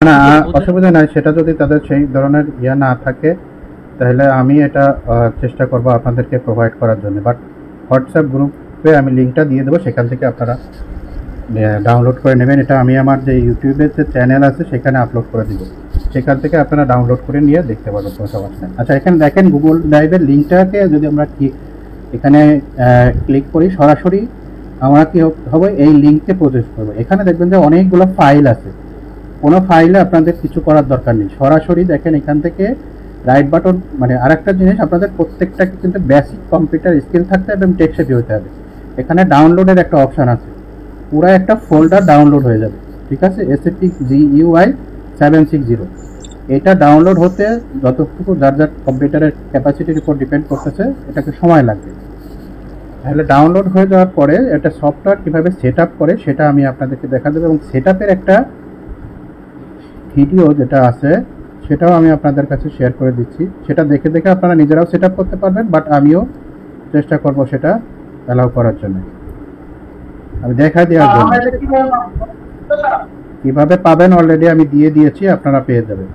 না, অসুবিধা নাই। সেটা যদি তাদের সেই ধরনের ইয়া না থাকে তাহলে আমি এটা চেষ্টা করব আপনাদেরকে প্রোভাইড করার জন্য। বাট হোয়াটসঅ্যাপ গ্রুপে আমি লিঙ্কটা দিয়ে দেবো, সেখান থেকে আপনারা ডাউনলোড করে নেবেন। এটা আমি আমার যে ইউটিউবের যে চ্যানেল আছে সেখানে আপলোড করে দিব, সেখান থেকে আপনারা ডাউনলোড করে নিয়ে দেখতে পারবেন, কোনো সমস্যা নেই। আচ্ছা, এখানে দেখেন গুগল ড্রাইভের লিঙ্কটাকে যদি আমরা এখানে ক্লিক করি, সরাসরি আমরা কি হবে এই লিঙ্কে প্রবেশ করবো। এখানে দেখবেন যে অনেকগুলো ফাইল আছে, কোনো ফাইলে আপনাদের কিছু করার দরকার নেই। সরাসরি দেখেন এখান থেকে রাইট বাটন, মানে আরেকটা জিনিস, আপনাদের প্রত্যেকটাকে কিন্তু বেসিক কম্পিউটার স্কিল থাকতে হবে এবং টেক সেভি হতে হবে। এখানে ডাউনলোডের একটা অপশান আছে, পুরো একটা ফোল্ডার ডাউনলোড হয়ে যাবে, ঠিক আছে? এসএপি GUI 760, এটা ডাউনলোড হতে যতটুকু যার যার কম্পিউটারের ক্যাপাসিটির উপর ডিপেন্ড করতেছে, এটাকে সময় লাগবে। তাহলে ডাউনলোড হয়ে যাওয়ার পরে এটা সফটওয়্যার কীভাবে সেট আপ করে সেটা আমি আপনাদেরকে দেখা দেবো, এবং সেট আপের একটা ভিডিও যেটা আছে সেটাও আমি আপনাদের কাছে শেয়ার করে দিচ্ছি। সেটা দেখে দেখে আপনারা নিজেরাও সেট আপ করতে পারবেন, বাট আমিও চেষ্টা করব সেটা অ্যালাউ করার জন্য। আমি দেখা দেওয়ার জন্য কীভাবে পাবেন অলরেডি আমি দিয়ে দিয়েছি, আপনারা পেয়ে যাবেন।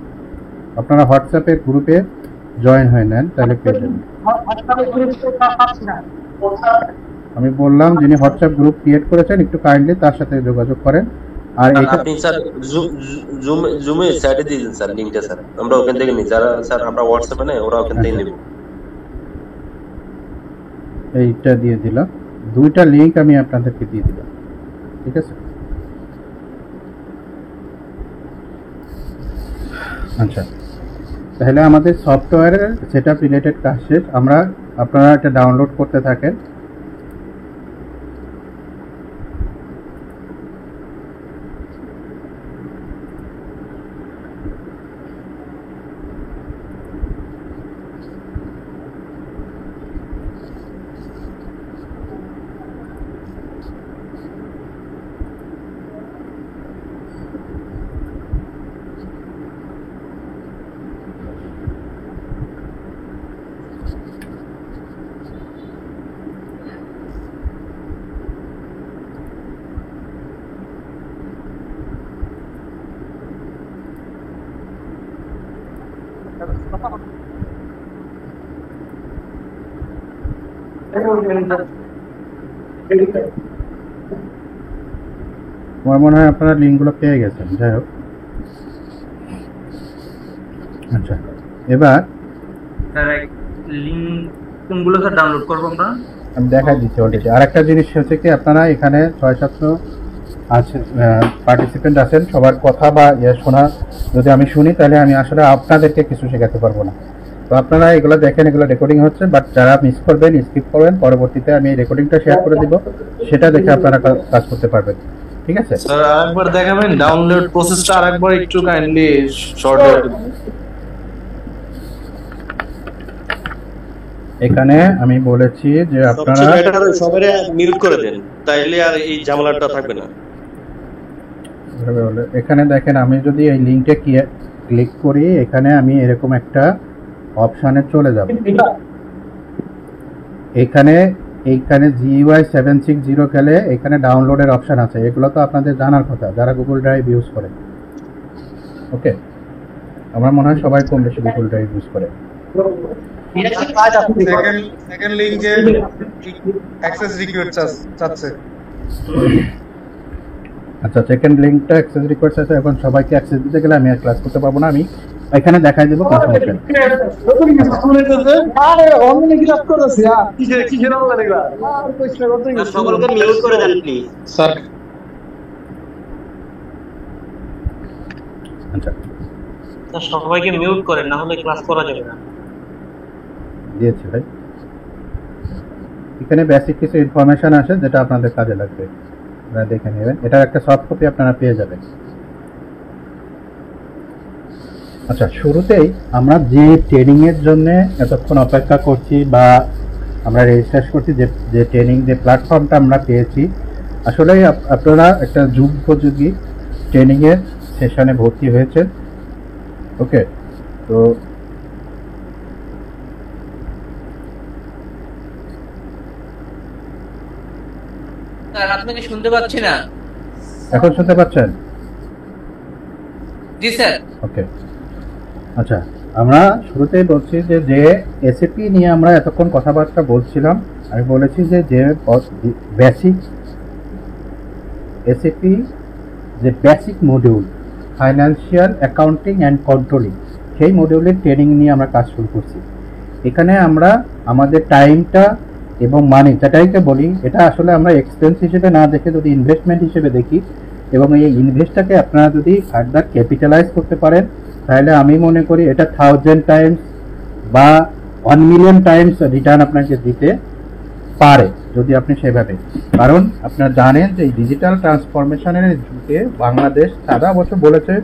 আপনারা হোয়াটসঅ্যাপের গ্রুপে জয়েন হয়ে নেন, তাহলে পেয়ে যাবেন। আমি বললাম যিনি হোয়াটসঅ্যাপ গ্রুপ ক্রিয়েট করেছেন একটু কাইন্ডলি তার সাথে যোগাযোগ করেন। আর আপনি স্যার জুমে সাইডে দিয়ে দিন স্যার লিংকটা, স্যার আমরা ওখান থেকে নিই। যারা স্যার আমরা হোয়াটসঅ্যাপে নেই, ওরা ওখান থেকে নেব। এইটা দিয়ে দিলাম, দুইটা লিংক আমি আপনাদেরকে দিয়ে দিলাম, ঠিক আছে? আচ্ছা, তাহলে আমাদের সফটওয়্যারের সেটআপ রিলেটেড কাজ শেষ। আপনারা এটা ডাউনলোড করতে থাকেন। আমার মনে হয় আপনারা লিঙ্কগুলো পেয়ে গেছেন। যাই হোক, আচ্ছা এবার লিংক কোনগুলো স্যার ডাউনলোড করব আমরা? আমি দেখাই দিচ্ছি অলরেডি। আরেকটা জিনিস হচ্ছে কি, আপনারা এখানে 6-700 আছে পার্টিসিপেন্ট আছেন, সবার কথা বা শোনা যদি আমি শুনি তাহলে আমি আসলে আপনাদেরকে কিছু শেখাতে পারবো না। তো আপনারা এগুলো দেখেন, এগুলো রেকর্ডিং হচ্ছে, বাট যারা মিস করবেন স্কিপ করবেন, পরবর্তীতে আমি এই রেকর্ডিংটা শেয়ার করে দিব, সেটা দেখে আপনারা কাজ করতে পারবেন, ঠিক আছে? স্যার আরেকবার দেখাবেন ডাউনলোড প্রসেসটা, আরেকবার একটু কাইন্ডলি শর্ট। এখানে আমি বলেছি যে আপনারা সবাই মিউট করে দেন, তাইলে আর এই ঝামেলাটা থাকবে না। এখানে দেখেন, আমি যদি এই লিঙ্কে ক্লিক করি, এখানে আমি এরকম একটা অপশানে চলে যাব। এইখানে GUI 760 গেলে এখানে ডাউনলোডের অপশান আছে। এগুলো তো আপনাদের জানার কথা যারা গুগল ড্রাইভ ইউজ করে। ওকে, আমার মনে হয় সবাই কম বেশি গুগল ড্রাইভ ইউজ করে। সেকেন্ড লিংকে অ্যাক্সেস রিকোয়েস্ট চাচ্ছে। আচ্ছা, সেকেন্ড লিঙ্কটা অ্যাক্সেস রিকোয়েস্ট আছে। এখন সবাইকে অ্যাক্সেস দিতে গেলে আমি আর ক্লাস করতে পারবো না, আমি এখানে দেখাই দেবো কোনো সমস্যা নেই। সকলকে মিউট করে দেন প্লিজ স্যার। আচ্ছা, সবাইকে মিউট করেন, না হলে ক্লাস করা যাবে না। দিয়েছি ভাই। এখানে বেসিক কিছু ইনফরমেশন আছে যেটা আপনাদের কাজে লাগবে, আপনারা দেখে নেবেন। এটার একটা সফট কপি আপনারা পেয়ে যাবেন। আচ্ছা, শুরুতেই আমরা যে ট্রেনিংয়ের জন্য এতক্ষণ অপেক্ষা করছি বা আমরা রেজিস্টার করছি, যে ট্রেনিং যে প্ল্যাটফর্মটা আমরা পেয়েছি, আসলে আপনারা একটা যুগোপযোগী ট্রেনিংয়ের সেশনে ভর্তি হয়েছে। ওকে, তো আপনাকে শুনতে পাচ্ছি না। এখন শুনতে পাচ্ছেন? জি স্যার। ওকে, আচ্ছা, আমরা শুরুতেই বলছি যে এসএপি নিয়ে আমরা এতক্ষণ কথাবার্তা বলছিলাম। আমি বলেছি যে বেসিক এসএপি, যে basic module financial accounting and controlling, সেই মডিউলের ট্রেনিং নিয়ে আমরা কাজ শুরু করছি। এখানে আমরা আমাদের টাইমটা এবং মানি, যেটাকে বলি, এটা আসলে আমরা এক্সপেন্স হিসেবে না দেখে যদি ইনভেস্টমেন্ট হিসেবে দেখি, এবং এই ইনভেস্টটাকে আপনারা যদি ফার্দার ক্যাপিটালাইজ করতে পারেন, তাহলে আমি মনে করি এটা 1000 টাইমস বা 1 মিলিয়ন টাইমস রিটার্ন আপনাকে দিতে পারে, যদি আপনি সেভাবে। কারণ আপনারা জানেন যে এই ডিজিটাল ট্রান্সফরমেশনের যুগে বাংলাদেশ সারা বছর বলেছে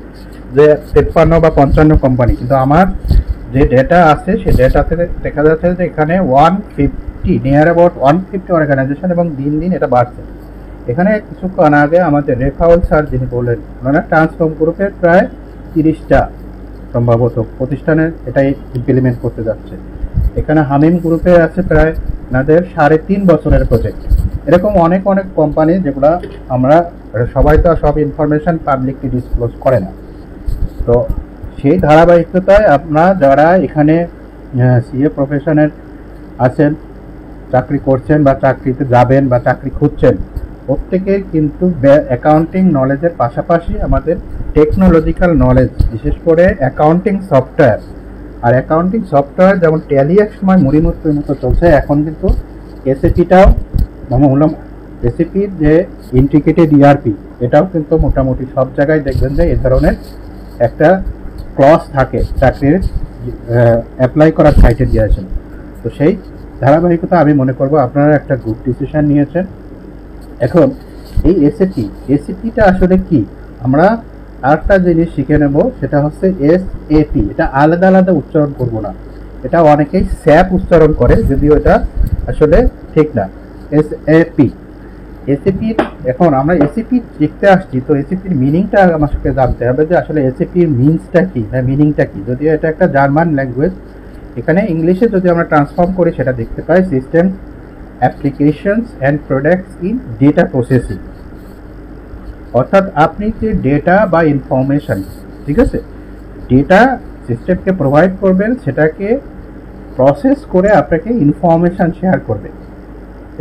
যে 53 বা 55 কোম্পানি, কিন্তু আমার যে ডেটা আছে সেই ডেটা থেকে দেখা যাচ্ছে যে এখানে 150, নিয়ার অ্যাবাউট 150 অর্গানাইজেশন, এবং দিন দিন এটা বাড়ছে। এখানে কিছুক্ষণ আগে আমাদের রেফাউল স্যার যিনি বললেন, ওনারা ট্রান্সফর্ম গ্রুপের প্রায় 30টা সম্ভবত প্রতিষ্ঠানে এটাই ইমপ্লিমেন্ট করতে যাচ্ছে। এখানে হামিম গ্রুপে আছে প্রায় ওনাদের 3.5 বছরের প্রজেক্ট। এরকম অনেক অনেক কোম্পানি, যেগুলো আমরা সবাই তো সব ইনফরমেশন পাবলিকলি ডিসক্লোজ করে না। তো সেই ধারাবাহিকতায় আপনারা যারা এখানে সিএ প্রফেশনের আছেন, চাকরি করছেন বা চাকরিতে যাবেন বা চাকরি খুঁজছেন, প্রত্যেকের কিন্তু অ্যাকাউন্টিং নলেজের পাশাপাশি আমাদের টেকনোলজিক্যাল নলেজ, বিশেষ করে অ্যাকাউন্টিং সফটওয়্যার। আর অ্যাকাউন্টিং সফটওয়্যার যেমন ট্যালি এক সময় মুড়িমুড়ির মতো চলছে, এখন কিন্তু এসএপিটাও এসএপির যে ইন্টিগ্রেটেড ইআরপি, এটাও কিন্তু মোটামুটি সব জায়গায় দেখবেন যে এই ধরনের একটা ক্লজ থাকে চাকরির অ্যাপ্লাই করার ক্রাইটেরিয়া আছে। তো সেই ধারাবাহিকতা আমি মনে করব আপনারা একটা গুড ডিসিশন নিয়েছেন। এখন এই এসএপিটা আসলে কি, আমরা আরেকটা জিনিস শিখে নেব, সেটা হচ্ছে এসএপি। এটা আলাদা আলাদা উচ্চারণ করব না, এটা অনেকেই স্যাপ উচ্চারণ করে, যদিও এটা আসলে ঠিক না। এসএপি, এখন আমরা এসএপি শিখতে আসছি, তো এসএপির মিনিংটা আমাকে জানতে হবে যে আসলে এসএপির মিনসটা কি না মিনিংটা কি। যদিও এটা একটা জার্মান ল্যাঙ্গুয়েজ, এখানে ইংলিশে যদি আমরা ট্রান্সফর্ম করি সেটা দেখতে পাই system applications and products in data processing. অর্থাৎ আপনি যে ডেটা বা ইনফরমেশন, ঠিক আছে, ডেটা সিস্টেমকে প্রোভাইড করবেন, সেটাকে প্রসেস করে আপনাকে ইনফরমেশন শেয়ার করবে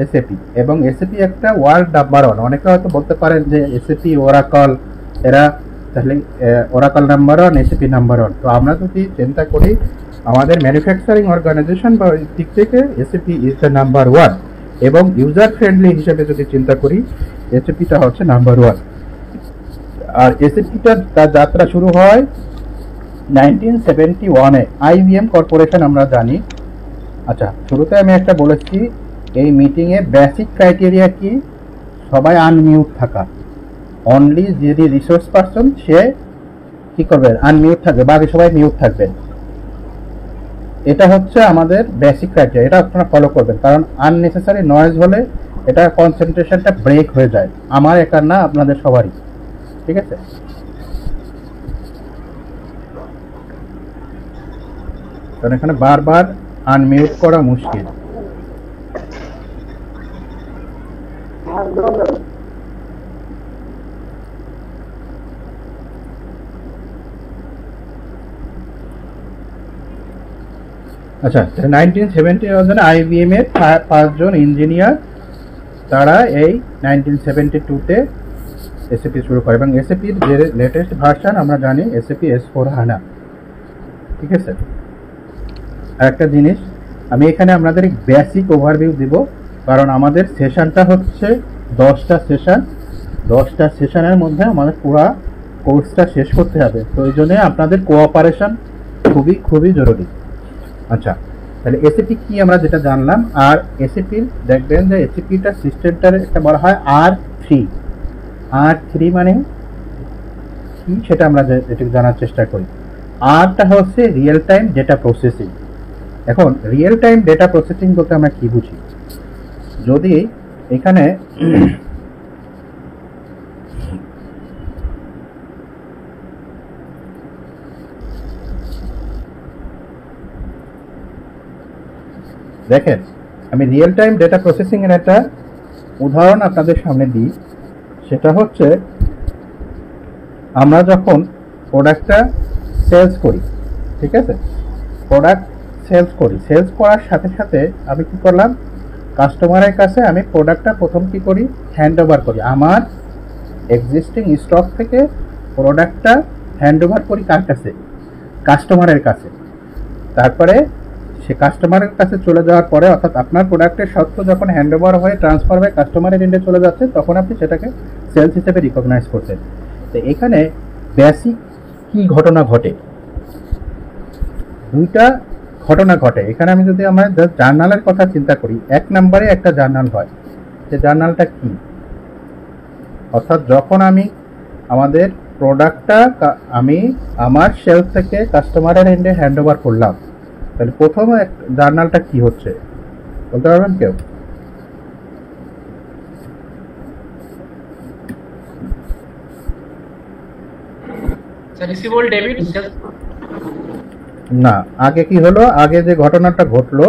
এসএপি। এবং এসএপি একটা ওয়ার্ল্ড নাম্বার 1। অনেকে হয়তো বলতে পারেন যে এসএপি, ওরাকল, এরা তাহলে ওরাকল নাম্বার 1, এসএপি নাম্বার 1। তো আমরা যদি চিন্তা করি আমাদের ম্যানুফ্যাকচারিং অর্গানাইজেশন বা দিক থেকে এসএপি ইজ দ্য নাম্বার 1, এবং ইউজার ফ্রেন্ডলি হিসেবে যদি চিন্তা করি এসএপিটা হচ্ছে নাম্বার 1। আর এসএপিটা তার যাত্রা শুরু হয় 1971-এ আইবিএম কর্পোরেশন, আমরা জানি। আচ্ছা, শুরুতে আমি একটা বলেছি এই মিটিংয়ে বেসিক ক্রাইটেরিয়া কি, সবাই আনমিউট থাকা, অনলি যদি রিসোর্স পারসন সে কি করবে, আনমিউট থাকবে, বাকি সবাই মিউট থাকবেন। এটা হচ্ছে আমাদের বেসিক ক্রাইটেরিয়া, এটা আপনারা ফলো করবেন, কারণ আননেসেসারি নয়েজ হলে এটা কনসেন্ট্রেশনটা ব্রেক হয়ে যায়, আমার একার না, আপনাদের সবারই, ঠিক আছে। কারণ এখানে বারবার আনমিউট করা মুশকিল। আচ্ছা, 1970 আইবিএম এর 5 জন ইঞ্জিনিয়ার, তারা এই 1972-তে এসএপি শুরু করে, এবং এসএপির যে লেটেস্ট ভার্সন আমরা জানি এসএপি S/4HANA, ঠিক আছে। আর একটা জিনিস আমি এখানে আপনাদের বেসিক ওভারভিউ দিব, কারণ আমাদের সেশনটা হচ্ছে 10টা সেশন, 10টা সেশনের মধ্যে আমাদের পুরো কোর্সটা শেষ করতে হবে। তো এই জন্য আপনাদের কোঅপারেশন খুবই খুবই জরুরি। আচ্ছা, তাহলে এসএপি কি আমরা যেটা জানলাম। আর এসএপির দেখবেন যে এসএপিটা সিস্টেমটার একটা বলা হয় R3 মানে কি সেটা আমরা একটু জানার চেষ্টা করি। আরটা হচ্ছে রিয়েল টাইম ডেটা প্রসেসিং। এখন রিয়েল টাইম ডেটা প্রসেসিং বলতে আমরা কি বুঝি, যদি এখানে দেখেন, আমি রিয়েল টাইম ডেটা প্রসেসিং এর একটা উদাহরণ আপনাদের সামনে দিই। সেটা হচ্ছে আমরা যখন প্রোডাক্টটা সেলস করি, ঠিক আছে? প্রোডাক্ট সেলস করি, সেলস করার সাথে সাথে আমি কি করলাম, কাস্টমারের কাছে আমি প্রোডাক্টটা প্রথম কি করি, হ্যান্ড ওভার করি। আমার এক্সিস্টিং স্টক থেকে প্রোডাক্টটা হ্যান্ড ওভার করি কার কাছে, কাস্টমারের কাছে। তারপরে সে কাস্টমারের কাছে চলে যাওয়ার পরে, অর্থাৎ আপনার প্রোডাক্টের সত্ত্ব যখন হ্যান্ড ওভার হয়ে ট্রান্সফার হয়ে কাস্টমারের এন্ডে চলে যাচ্ছে, তখন আপনি সেটাকে সেলস হিসেবে রিকগনাইজ করছেন। তো এখানে বেসিক কি ঘটনা ঘটে, দুইটা ঘটনা ঘটে এখানে। আমি যদি আমার জার্নালের কথা চিন্তা করি, 1 নম্বরে একটা জার্নাল হয়, যে জার্নালটা কি, অর্থাৎ যখন আমি আমাদের প্রোডাক্টটা আমি আমার সেলস থেকে কাস্টমারের এন্ডে হ্যান্ড ওভার করলাম, তাহলে প্রথম জার্নালটা কি হচ্ছে বলতে পারবেন কেউ? রিসিভেবল ডেবিট না, আগে কি হলো, আগে যে ঘটনাটা ঘটলো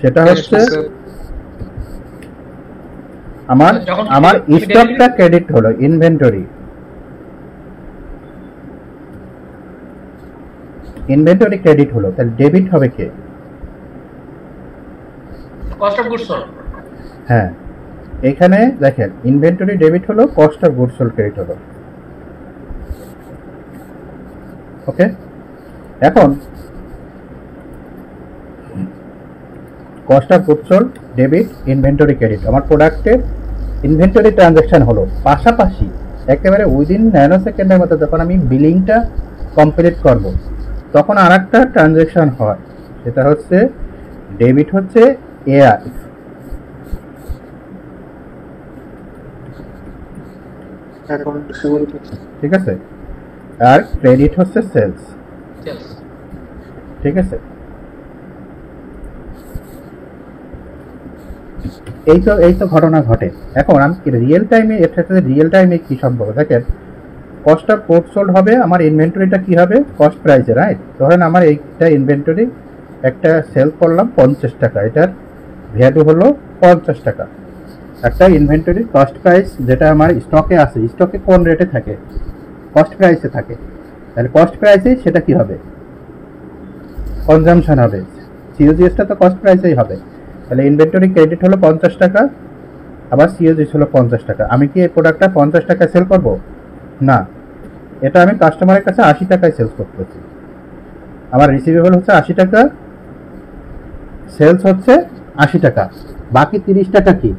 সেটা হচ্ছে আমার আমার স্টকটা ক্রেডিট হলো, ইনভেন্টরি ক্রেডিট হলো, তাহলে ডেবিট হবে কে? Cost of goods sold. হ্যাঁ, এখানে দেখেন ইনভেন্টরি ডেবিট হলো, cost of goods sold credit হলো। ওকে, এখন cost of goods sold debit, inventory credit, আমার প্রোডাক্টের ইনভেন্টরি ট্রানজাকশন হলো। পাশাপাশি একেবারে উইদিন ন্যানো সেকেন্ডের মধ্যে যখন আমি বিলিংটা কমপ্লিট করব, তখন আর একটা ট্রানজাকশন হয়, সেটা হচ্ছে ডেবিট হচ্ছে এআর, ঠিক আছে, আর ক্রেডিট হচ্ছে সেলস, ঠিক আছে। এই তো ঘটনা ঘটে। এখন আমি রিয়েল টাইমে, এর সাথে রিয়েল টাইমে কি সম্ভব, দেখেন কস্ট অফ গুডস সোল্ড হবে, আমার ইনভেন্টরিটা কি হবে, কস্ট প্রাইসে, রাইট? ধরেন আমার এইটা ইনভেন্টরি একটা সেল করলাম 50 টাকা, এটার ভ্যালু হলো 50 টাকা। একটা ইনভেন্টরির কস্ট প্রাইস যেটা আমার স্টকে আছে, স্টকে কোন রেটে থাকে, কস্ট প্রাইসে থাকে, তাহলে কস্ট প্রাইসেই সেটা কি হবে, কনজামশন হবে, সিওজিএসটা তো কস্ট প্রাইসেই হবে। তাহলে ইনভেন্টরি ক্রেডিট হলো 50 টাকা, আবার সিওজিএস হলো 50 টাকা। আমি কি এই প্রোডাক্টটা 50 টাকায় সেল করব? না, এটা আমি কাস্টমারের কাছে 80 টাকায় সেলস করতেছি। আমার রিসিভেবল হচ্ছে 80 টাকা, সেলস হচ্ছে 80 টাকা, বাকি 30 টাকা কি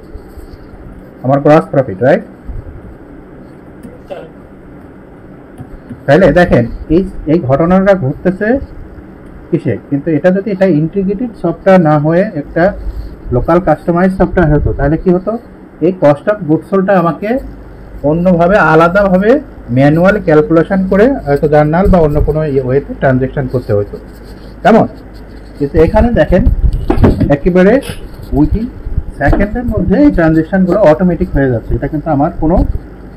আমার গ্রস প্রফিট, রাইট? তাহলে দেখেন এই ঘটনাটা ঘটতেছে কিসে, কিন্তু এটা যদি এটা ইন্টিগ্রেটেড সফটওয়্যার না হয়ে একটা লোকাল কাস্টমাইজ সফটওয়্যার হতো, তাহলে কি হতো, এই কস্ট অফ গুডস সোল্ডটা আমাকে অন্যভাবে আলাদাভাবে ম্যানুয়াল ক্যালকুলেশন করে হয়তো জার্নাল বা অন্য কোনো ওয়েতে ট্রানজ্যাকশন করতে হতো, কেমন? কিন্তু এখানে দেখেন একেবারে উইথিন সেকেন্ডের মধ্যে এই ট্রানজ্যাকশনগুলো অটোমেটিক হয়ে যাচ্ছে। এটা কিন্তু আমার কোনো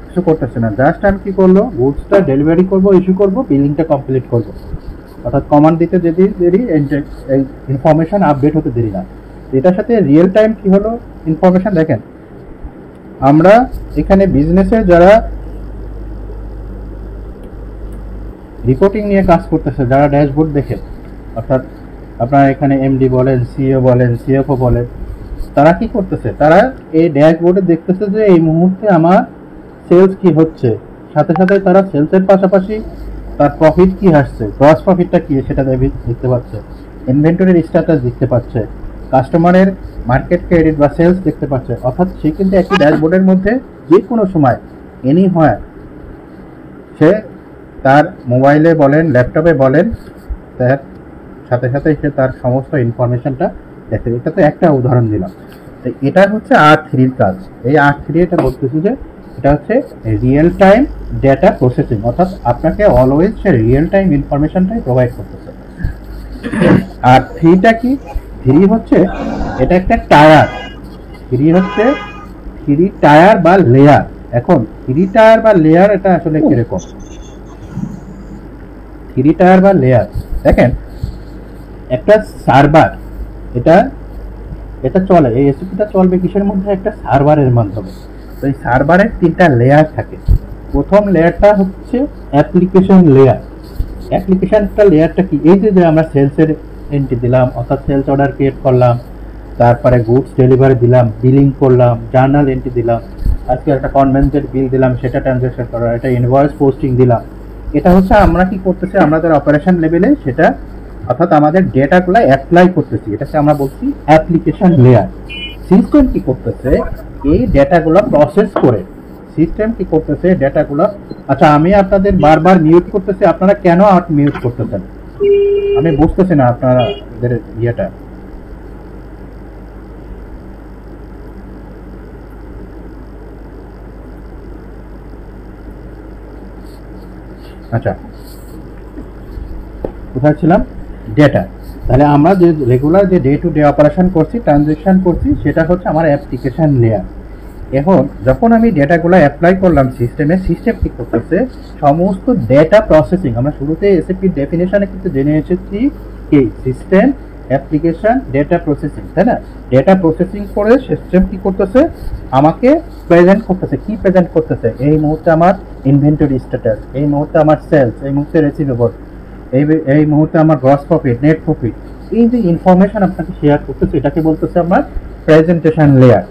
কিছু করতেছে না, জাস্ট আমি কি করলো, গুডসটা ডেলিভারি করব, ইস্যু করব, বিলিংটা কমপ্লিট করব, অর্থাৎ কমান্ড দিতে যদি দেরি, ইনফরমেশন আপডেট হতে দেরি না। এটার সাথে রিয়েল টাইম কি হলো ইনফরমেশন, দেখেন আমরা এখানে বিজনেসে যারা রিপোর্টিং নিয়ে কাজ করতেছে, যারা ড্যাশবোর্ড দেখে, অর্থাৎ আপনারা এখানে এমডি বলেন, সিইও বলেন, সিএফও বলেন, তারা কি করতেছে, তারা এই ড্যাশবোর্ডে দেখতেছে যে এই মুহূর্তে আমার সেলস কি হচ্ছে, সাথে সাথে তারা সেলসের পাশাপাশি তার প্রফিট কি আসছে, গ্রস প্রফিটটা কি সেটা দেখতে পাচ্ছে, ইনভেন্টরির স্ট্যাটাস দেখতে পাচ্ছে, কাস্টমারের মার্কেট ক্রেডিট বা সেলস দেখতে পাচ্ছে। অর্থাৎ সে কিন্তু একটি ড্যাশবোর্ডের মধ্যে যে কোনো সময় এনি হয় সে তার মোবাইলে বলেন, ল্যাপটপে বলেন, তার সাথে সাথে সে তার সমস্ত ইনফরমেশনটা দেখতে। এটা তো একটা উদাহরণ দিলাম। তো এটা হচ্ছে R3 কাজ। এই R3 এটা বলতেছি যে এটা হচ্ছে রিয়েল টাইম ডেটা প্রসেসিং, অর্থাৎ আপনাকে অলওয়েজ সে রিয়েল টাইম ইনফরমেশনটাই প্রোভাইড করতেছে। আর 3টা কি, 3 হচ্ছে এটা একটা টায়ার, 3 হচ্ছে 3 টায়ার বা লেয়ার। এখন 3 টায়ার বা লেয়ার এটা আসলে কিরকম, 3 টায়ার বা লেয়ার দেখেন, একটা সার্ভার, এটা চলে, এই এসিপিটা চলবে কিসের মধ্যে, একটা সার্ভারের মাধ্যমে। তো এই সার্ভারের 3টা লেয়ার থাকে। প্রথম লেয়ারটা হচ্ছে অ্যাপ্লিকেশন লেয়ার, অ্যাপ্লিকেশনটা লেয়ারটা কি, এই যে আমরা সেলসের এন্ট্রি দিলাম, অর্থাৎ সেলস অর্ডার ক্রিয়েট করলাম, তারপরে গুডস ডেলিভারি দিলাম, বিলিং করলাম, জার্নাল এন্ট্রি দিলাম, আজকে একটা কনভেন্সের বিল দিলাম, সেটা ট্রানজাকশন করা, এটা ইনভয়েস পোস্টিং দিলাম। এটা হচ্ছে আমরা কি করতেছি, আমাদের অপারেশন লেভেলে সেটা, অর্থাৎ আমাদের ডেটাগুলো অ্যাপ্লাই করতেছি, এটাকে আমরা বলছি অ্যাপ্লিকেশন লেয়ার। সিস্টেম কি করতেছে, এই ডেটাগুলো প্রসেস করে সিস্টেম কি করতেছে ডেটাগুলো। আচ্ছা, আমি আপনাদের বারবার মিউট করতেছি, আপনারা কেন মিউট করতেছেন আমি বুঝতেছি না আপনাদের ইয়েটা। আচ্ছা, কোথায় ছিলাম, ডেটা। তাহলে আমরা যে রেগুলার যে ডে টু ডে অপারেশন করছি, ট্রানজেকশন করছি, সেটা হচ্ছে আমার অ্যাপ্লিকেশন লেয়ার। এখন যখন আমি ডেটাগুলো অ্যাপ্লাই করলাম সিস্টেমে, সিস্টেম কি করতেছে, সমস্ত ডেটা প্রসেসিং, আমরা শুরুতে এসএপি ডেফিনেশনে কিন্তু জেনে এসেছি কি সিস্টেম অ্যাপ্লিকেশন ডেটা প্রসেসিং, তাই না? ডেটা প্রসেসিং করে সিস্টেম কি করতেছে, আমাকে প্রেজেন্ট করতেছে। কি প্রেজেন্ট করতেছে, এই মুহূর্তে আমার ইনভেন্টরি স্ট্যাটাস, এই মুহূর্তে আমার সেলস, এই মুহূর্তে রিসিভেবল, এই মুহূর্তে আমার গ্রস প্রফিট, নেট প্রফিট, এই যে ইনফরমেশন আপনাকে শেয়ার করতেছে, এটাকে বলতেছে আমার প্রেজেন্টেশন লেয়ার।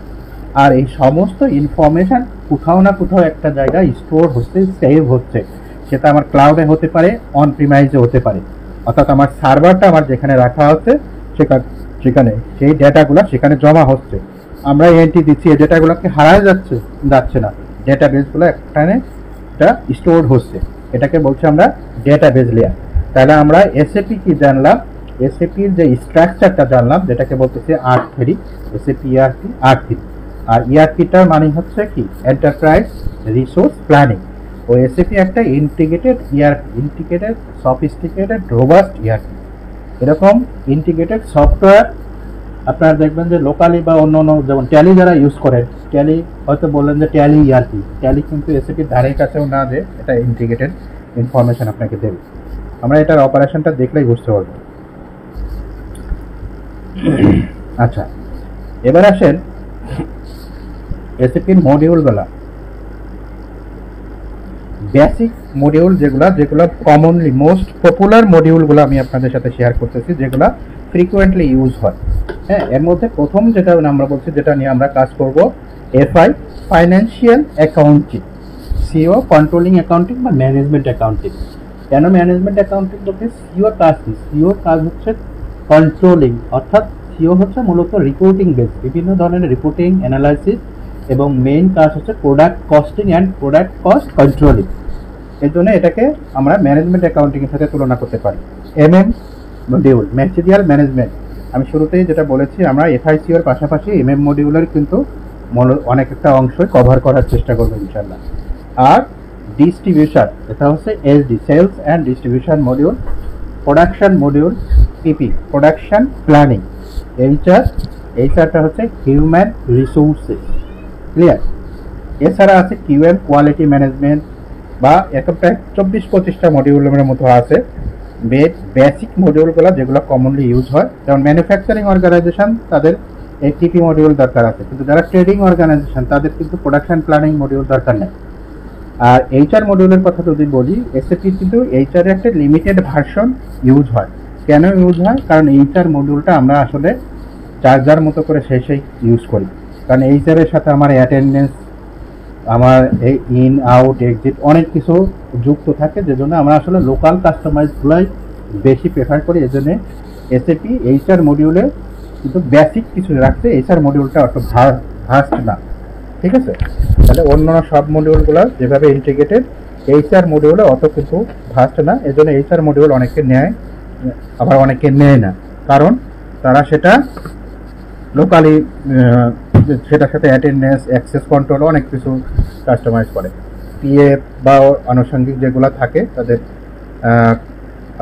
আর এই সমস্ত ইনফরমেশন কোথাও না কোথাও একটা জায়গায় স্টোর হচ্ছে, সেভ হচ্ছে, সেটা আমার ক্লাউডে হতে পারে, অন প্রিমাইজে হতে পারে, অর্থাৎ আমার সার্ভারটা আমার যেখানে রাখা হচ্ছে সেখানে সেই ডেটাগুলো সেখানে জমা হচ্ছে। আমরা এন্ট্রি দিচ্ছি, এই ডেটাগুলোকে হারায় যাচ্ছে না, ডেটাবেসগুলো এখানে এটা স্টোর হচ্ছে, এটাকে বলছি আমরা ডেটাবেস লেয়ার। তাহলে আমরা এসএপি কি জানলাম, এসএপির যে স্ট্রাকচারটা জানলাম, যেটাকে বলতেছে R3, এসএপি ERP R3। আর ইআরপিটার মানে হচ্ছে কি, এন্টারপ্রাইজ রিসোর্স প্ল্যানিং। ও এসএপি একটা integrated ERP, integrated sophisticated robust ERP। এরকম ইন্টিগ্রেটেড সফটওয়্যার আপনারা দেখবেন যে লোকালি বা অন্য অন্য, যেমন ট্যালি যারা ইউজ করেন, ট্যালি হয়তো বললেন যে ট্যালি ERP, ট্যালি কিন্তু এসএপির ধারের কাছেও না, যে এটা ইন্টিগ্রেটেড ইনফরমেশন আপনাকে দেবে। আমরা এটার অপারেশনটা দেখলেই বুঝতে পারবো। আচ্ছা, এবার আসেন এসএপির মডিউলগুলা, বেসিক মডিউল যেগুলো কমনলি মোস্ট পপুলার মডিউলগুলো আমি আপনাদের সাথে শেয়ার করতেছি, যেগুলো ফ্রিকুয়েন্টলি ইউজ হয়। হ্যাঁ, এর মধ্যে প্রথম যেটা আমরা বলছি, যেটা নিয়ে আমরা কাজ করব, FI financial accounting, CO controlling accounting বা ম্যানেজমেন্ট অ্যাকাউন্টিং। কেন ম্যানেজমেন্ট অ্যাকাউন্টিং বলতে, সিওর কাজ কি, সিওর কাজ হচ্ছে কন্ট্রোলিং, অর্থাৎ সিও হচ্ছে মূলত রিপোর্টিং বেস, বিভিন্ন ধরনের রিপোর্টিং অ্যানালাইসিস, এবং মেইন কাজ হচ্ছে product costing and product cost controlling. এর জন্য এটাকে আমরা ম্যানেজমেন্ট অ্যাকাউন্টিং এর সাথে তুলনা করতে পারি। এমএম মডিউল, ম্যাটেরিয়াল ম্যানেজমেন্ট, আমি শুরুতেই যেটা বলেছি, আমরা এফআইসিওর পাশাপাশি এমএম মডিউলের কিন্তু অনেক একটা অংশই কভার করার চেষ্টা করবো ইনশাল্লাহ। আর ডিস্ট্রিবিউশন, এটা হচ্ছে SD, sales and distribution module. Production module, PP, production planning. এইচআরটা হচ্ছে হিউম্যান রিসোর্সেস, ক্লিয়ার। এছাড়া আছে কিউএম, কোয়ালিটি ম্যানেজমেন্ট, বা একটা প্রায় 24-25টা মডিউলের মতো আছে। বেসিক মডিউলগুলো যেগুলো কমনলি ইউজ হয়, যেমন ম্যানুফ্যাকচারিং অর্গানাইজেশন, তাদের এটিপি মডিউল দরকার আছে, কিন্তু যারা ট্রেডিং অর্গানাইজেশন তাদের কিন্তু প্রোডাকশন প্ল্যানিং মডিউল দরকার নেই। আর এইচআর মডিউলের কথা যদি বলি, এসএপি কিন্তু এইচআর এর একটা লিমিটেড ভার্সন ইউজ হয়। কেন ইউজ হয়, কারণ এইচআর মডিউলটা আমরা আসলে যার মতো করে সেই ইউজ করি, কারণ এইচআর এর সাথে আমার অ্যাটেন্ডেন্স, আমার এই ইন আউট এক্সিট অনেক কিছু যুক্ত থাকে, যেজন্য আমরা আসলে লোকাল কাস্টমাইজগুলাই বেশি প্রেফার করি। এজন্য এসএপি এইচআর মডিউলে কিন্তু বেসিক কিছু রাখছে, এইচআর মডিউলটা অত ভাস্ট না, ঠিক আছে? তাহলে অন্য সব মডিউলগুলো যেভাবে ইন্টিগ্রেটেড, এইচআর মডিউলে অত কিন্তু ভাস্ট না। এজন্য এইচআর মডিউল অনেকে নেয়, আবার অনেকে নেয় না, কারণ তারা সেটা লোকালি সেটার সাথে অ্যাটেন্ডেন্স, অ্যাক্সেস কন্ট্রোল অনেক কিছু কাস্টমাইজ করে। পিএফ বা আনুষঙ্গিক যেগুলো থাকে তাদের,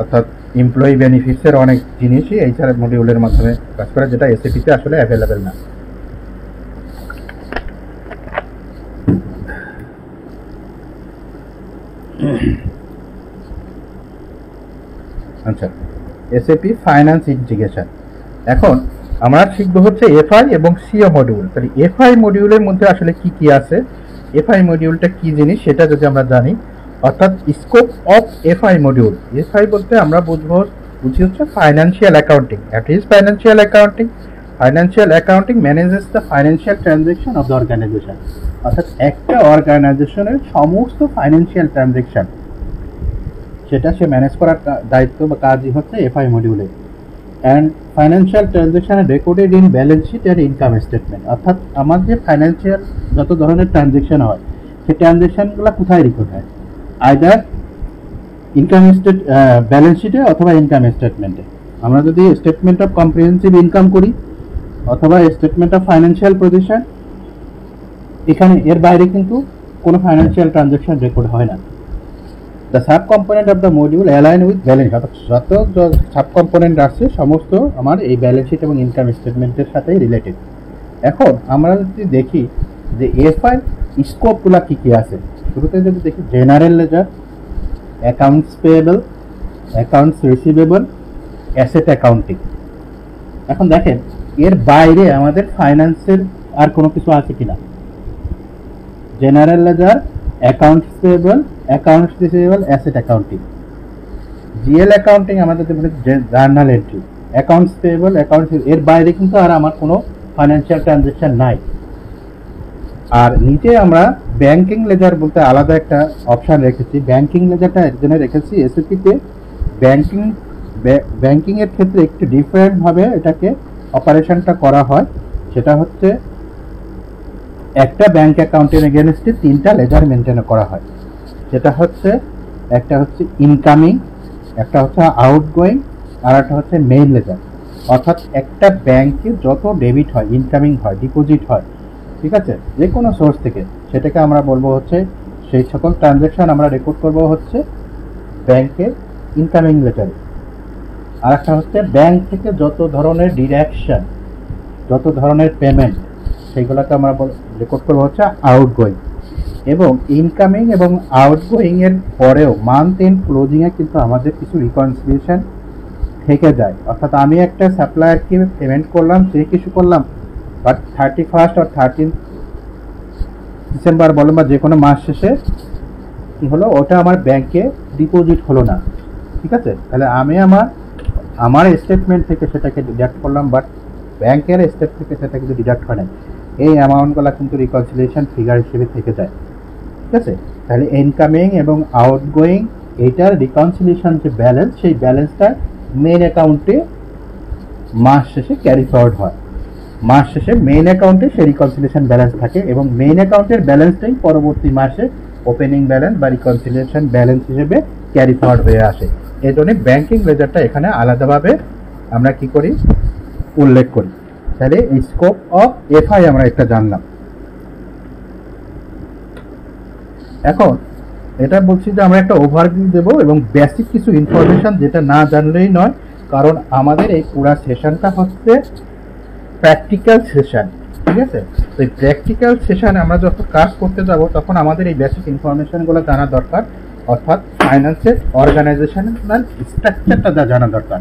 অর্থাৎ এমপ্লয়ি বেনিফিটসের অনেক জিনিসই এইচআর মডিউলের মাধ্যমে কাজ করে, যেটা এসএপিতে আসলে অ্যাভেলেবেল না। আচ্ছা, এসএপি ফাইন্যান্স ইন্টিগ্রেশন। এখন আমরা শিখবো হচ্ছে এফআই এবং সিও মডিউল। তাহলে এফআই মডিউলের মধ্যে আসলে কি কি আছে, এফআই মডিউলটা কি জিনিস সেটা যদি আমরা জানি, অর্থাৎ scope of FI module, FI বলতে আমরা বুঝি হচ্ছে financial accounting. That is financial accounting. Financial accounting manages the financial transaction of the organization, অর্থাৎ একটা অর্গানাইজেশনের সমস্ত ফাইন্যান্সিয়াল ট্রানজ্যাকশন সেটা সে ম্যানেজ করার দায়িত্ব বা কাজই হচ্ছে এফআই মডিউলে। And financial transaction recorded in balance sheet and income statement, অর্থাৎ আমার যে ফাইন্যান্সিয়াল যত ধরনের ট্রানজ্যাকশন হয় সেই ট্রানজ্যাকশনগুলো কোথায় রেকর্ড হয়? আইদার ইনকাম ব্যালেন্স শিটে অথবা ইনকাম স্টেটমেন্টে। আমরা যদি স্টেটমেন্ট অফ কম্প্রিহেন্সিভ ইনকাম করি অথবা স্টেটমেন্ট অফ ফাইন্যান্সিয়াল পজিশন, এখানে এর বাইরে কিন্তু কোনো ফাইন্যান্সিয়াল ট্রানজ্যাকশন রেকর্ড হয় না। The sub component of the module align with balance, অর্থাৎ যত সাব কম্পোনেন্ট আছে সমস্ত আমার এই ব্যালেন্স শিট এবং ইনকাম স্টেটমেন্টের সাথেই রিলেটেড। এখন আমরা যদি দেখি যে এফআই স্কোপগুলো কী কী আছে, শুরুতে যদি দেখি general ledger, accounts payable, accounts receivable, asset accounting. এখন দেখেন এর বাইরে আমাদের ফাইন্যান্সের আর কোনো কিছু আছে কিনা? General ledger, accounts payable, accounts receivable, asset accounting. GL accounting আমাদের journal entry, accounts payable, accounts, এর বাইরে কিন্তু আর আমার কোনো ফাইন্যান্সিয়াল ট্রানজ্যাকশন নাই। আর নিচে আমরা ব্যাংকিং লেজার বলতে আলাদা একটা অপশান রেখেছি। ব্যাংকিং লেজারটা এর জন্য রেখেছি এসএপিতে ব্যাংকিং এর ক্ষেত্রে একটু ডিফারেন্টভাবে এটাকে অপারেশনটা করা হয়। সেটা হচ্ছে একটা ব্যাংক অ্যাকাউন্টের এগেনস্টে তিনটা লেজার মেনটেন করা হয়। সেটা হচ্ছে একটা হচ্ছে ইনকামিং, একটা হচ্ছে আউটগোয়িং, আর একটা হচ্ছে মেইন লেজার। অর্থাৎ একটা ব্যাংকে যত ডেবিট হয়, ইনকামিং হয়, ডিপোজিট হয়, ঠিক আছে, যে কোনো সোর্স থেকে, সেটাকে আমরা বলবো হচ্ছে সেই সকল ট্রানজ্যাকশন আমরা রেকর্ড করবো হচ্ছে ব্যাংকের ইনকামিং লেজারে। আর একটা হচ্ছে ব্যাংক থেকে যত ধরনের ডিডাকশন, যত ধরনের পেমেন্ট, সেইগুলোকে আমরা রেকর্ড করবো হচ্ছে আউটগোয়িং। এবং ইনকামিং এবং আউটগোয়িং এর পরেও মান্থ এন্ড ক্লোজিংয়ে কিন্তু আমাদের কিছু রিকনসিলিয়েশন থেকে যায়। অর্থাৎ আমি একটা সাপ্লায়ারকে পেমেন্ট করলাম, সে কিছু করলাম, বাট 31 or 13 ডিসেম্বর বললাম বা যে কোনো মাস শেষে কী হলো, ওটা আমার ব্যাংকে ডিপোজিট হলো না, ঠিক আছে। তাহলে আমি আমার স্টেটমেন্ট থেকে সেটাকে ডিডাক্ট করলাম, বাট ব্যাংকের স্টেট থেকে সেটা কিন্তু ডিডাক্ট হয় না। এই অ্যামাউন্টগুলো কিন্তু রিকনসিলিয়েশন ফিগার হিসেবে থেকে যায়, ঠিক আছে। তাহলে ইনকামিং এবং আউটগোয়িং এইটার রিকনসিলিয়েশন যে ব্যালেন্স, সেই ব্যালেন্সটা মেইন অ্যাকাউন্টে মাস শেষে ক্যারি ফরওয়ার্ড হয়। মাস শেষে মেইন অ্যাকাউন্টে সেই রিকনসিলিয়েশন ব্যালেন্স থাকে এবং মেইন অ্যাকাউন্টের ব্যালেন্সটাই পরবর্তী মাসে ওপেনিং ব্যালেন্স বা রিকনসিলিয়েশন ব্যালেন্স হিসেবে ক্যারি ফরওয়ার্ড হয়ে আসে। এই জন্য ব্যাংকিং লেজারটা এখানে আলাদাভাবে আমরা কি করি, উল্লেখ করি। তাহলে স্কোপ অফ এফআই আমরা একটা জানলাম। এখন এটা বলছি যে আমরা একটা ওভারভিউ দেবো এবং বেসিক কিছু ইনফরমেশন যেটা না জানলেই নয়, কারণ আমাদের এই পুরো সেশনটা হচ্ছে প্র্যাকটিক্যাল সেশন, ঠিক আছে। তো এই প্র্যাকটিক্যাল সেশনে আমরা যখন কাজ করতে যাব তখন আমাদের এই বেসিক ইনফরমেশনগুলো জানা দরকার, অর্থাৎ ফাইন্যান্সের অর্গানাইজেশনাল স্ট্রাকচারটা জানা দরকার।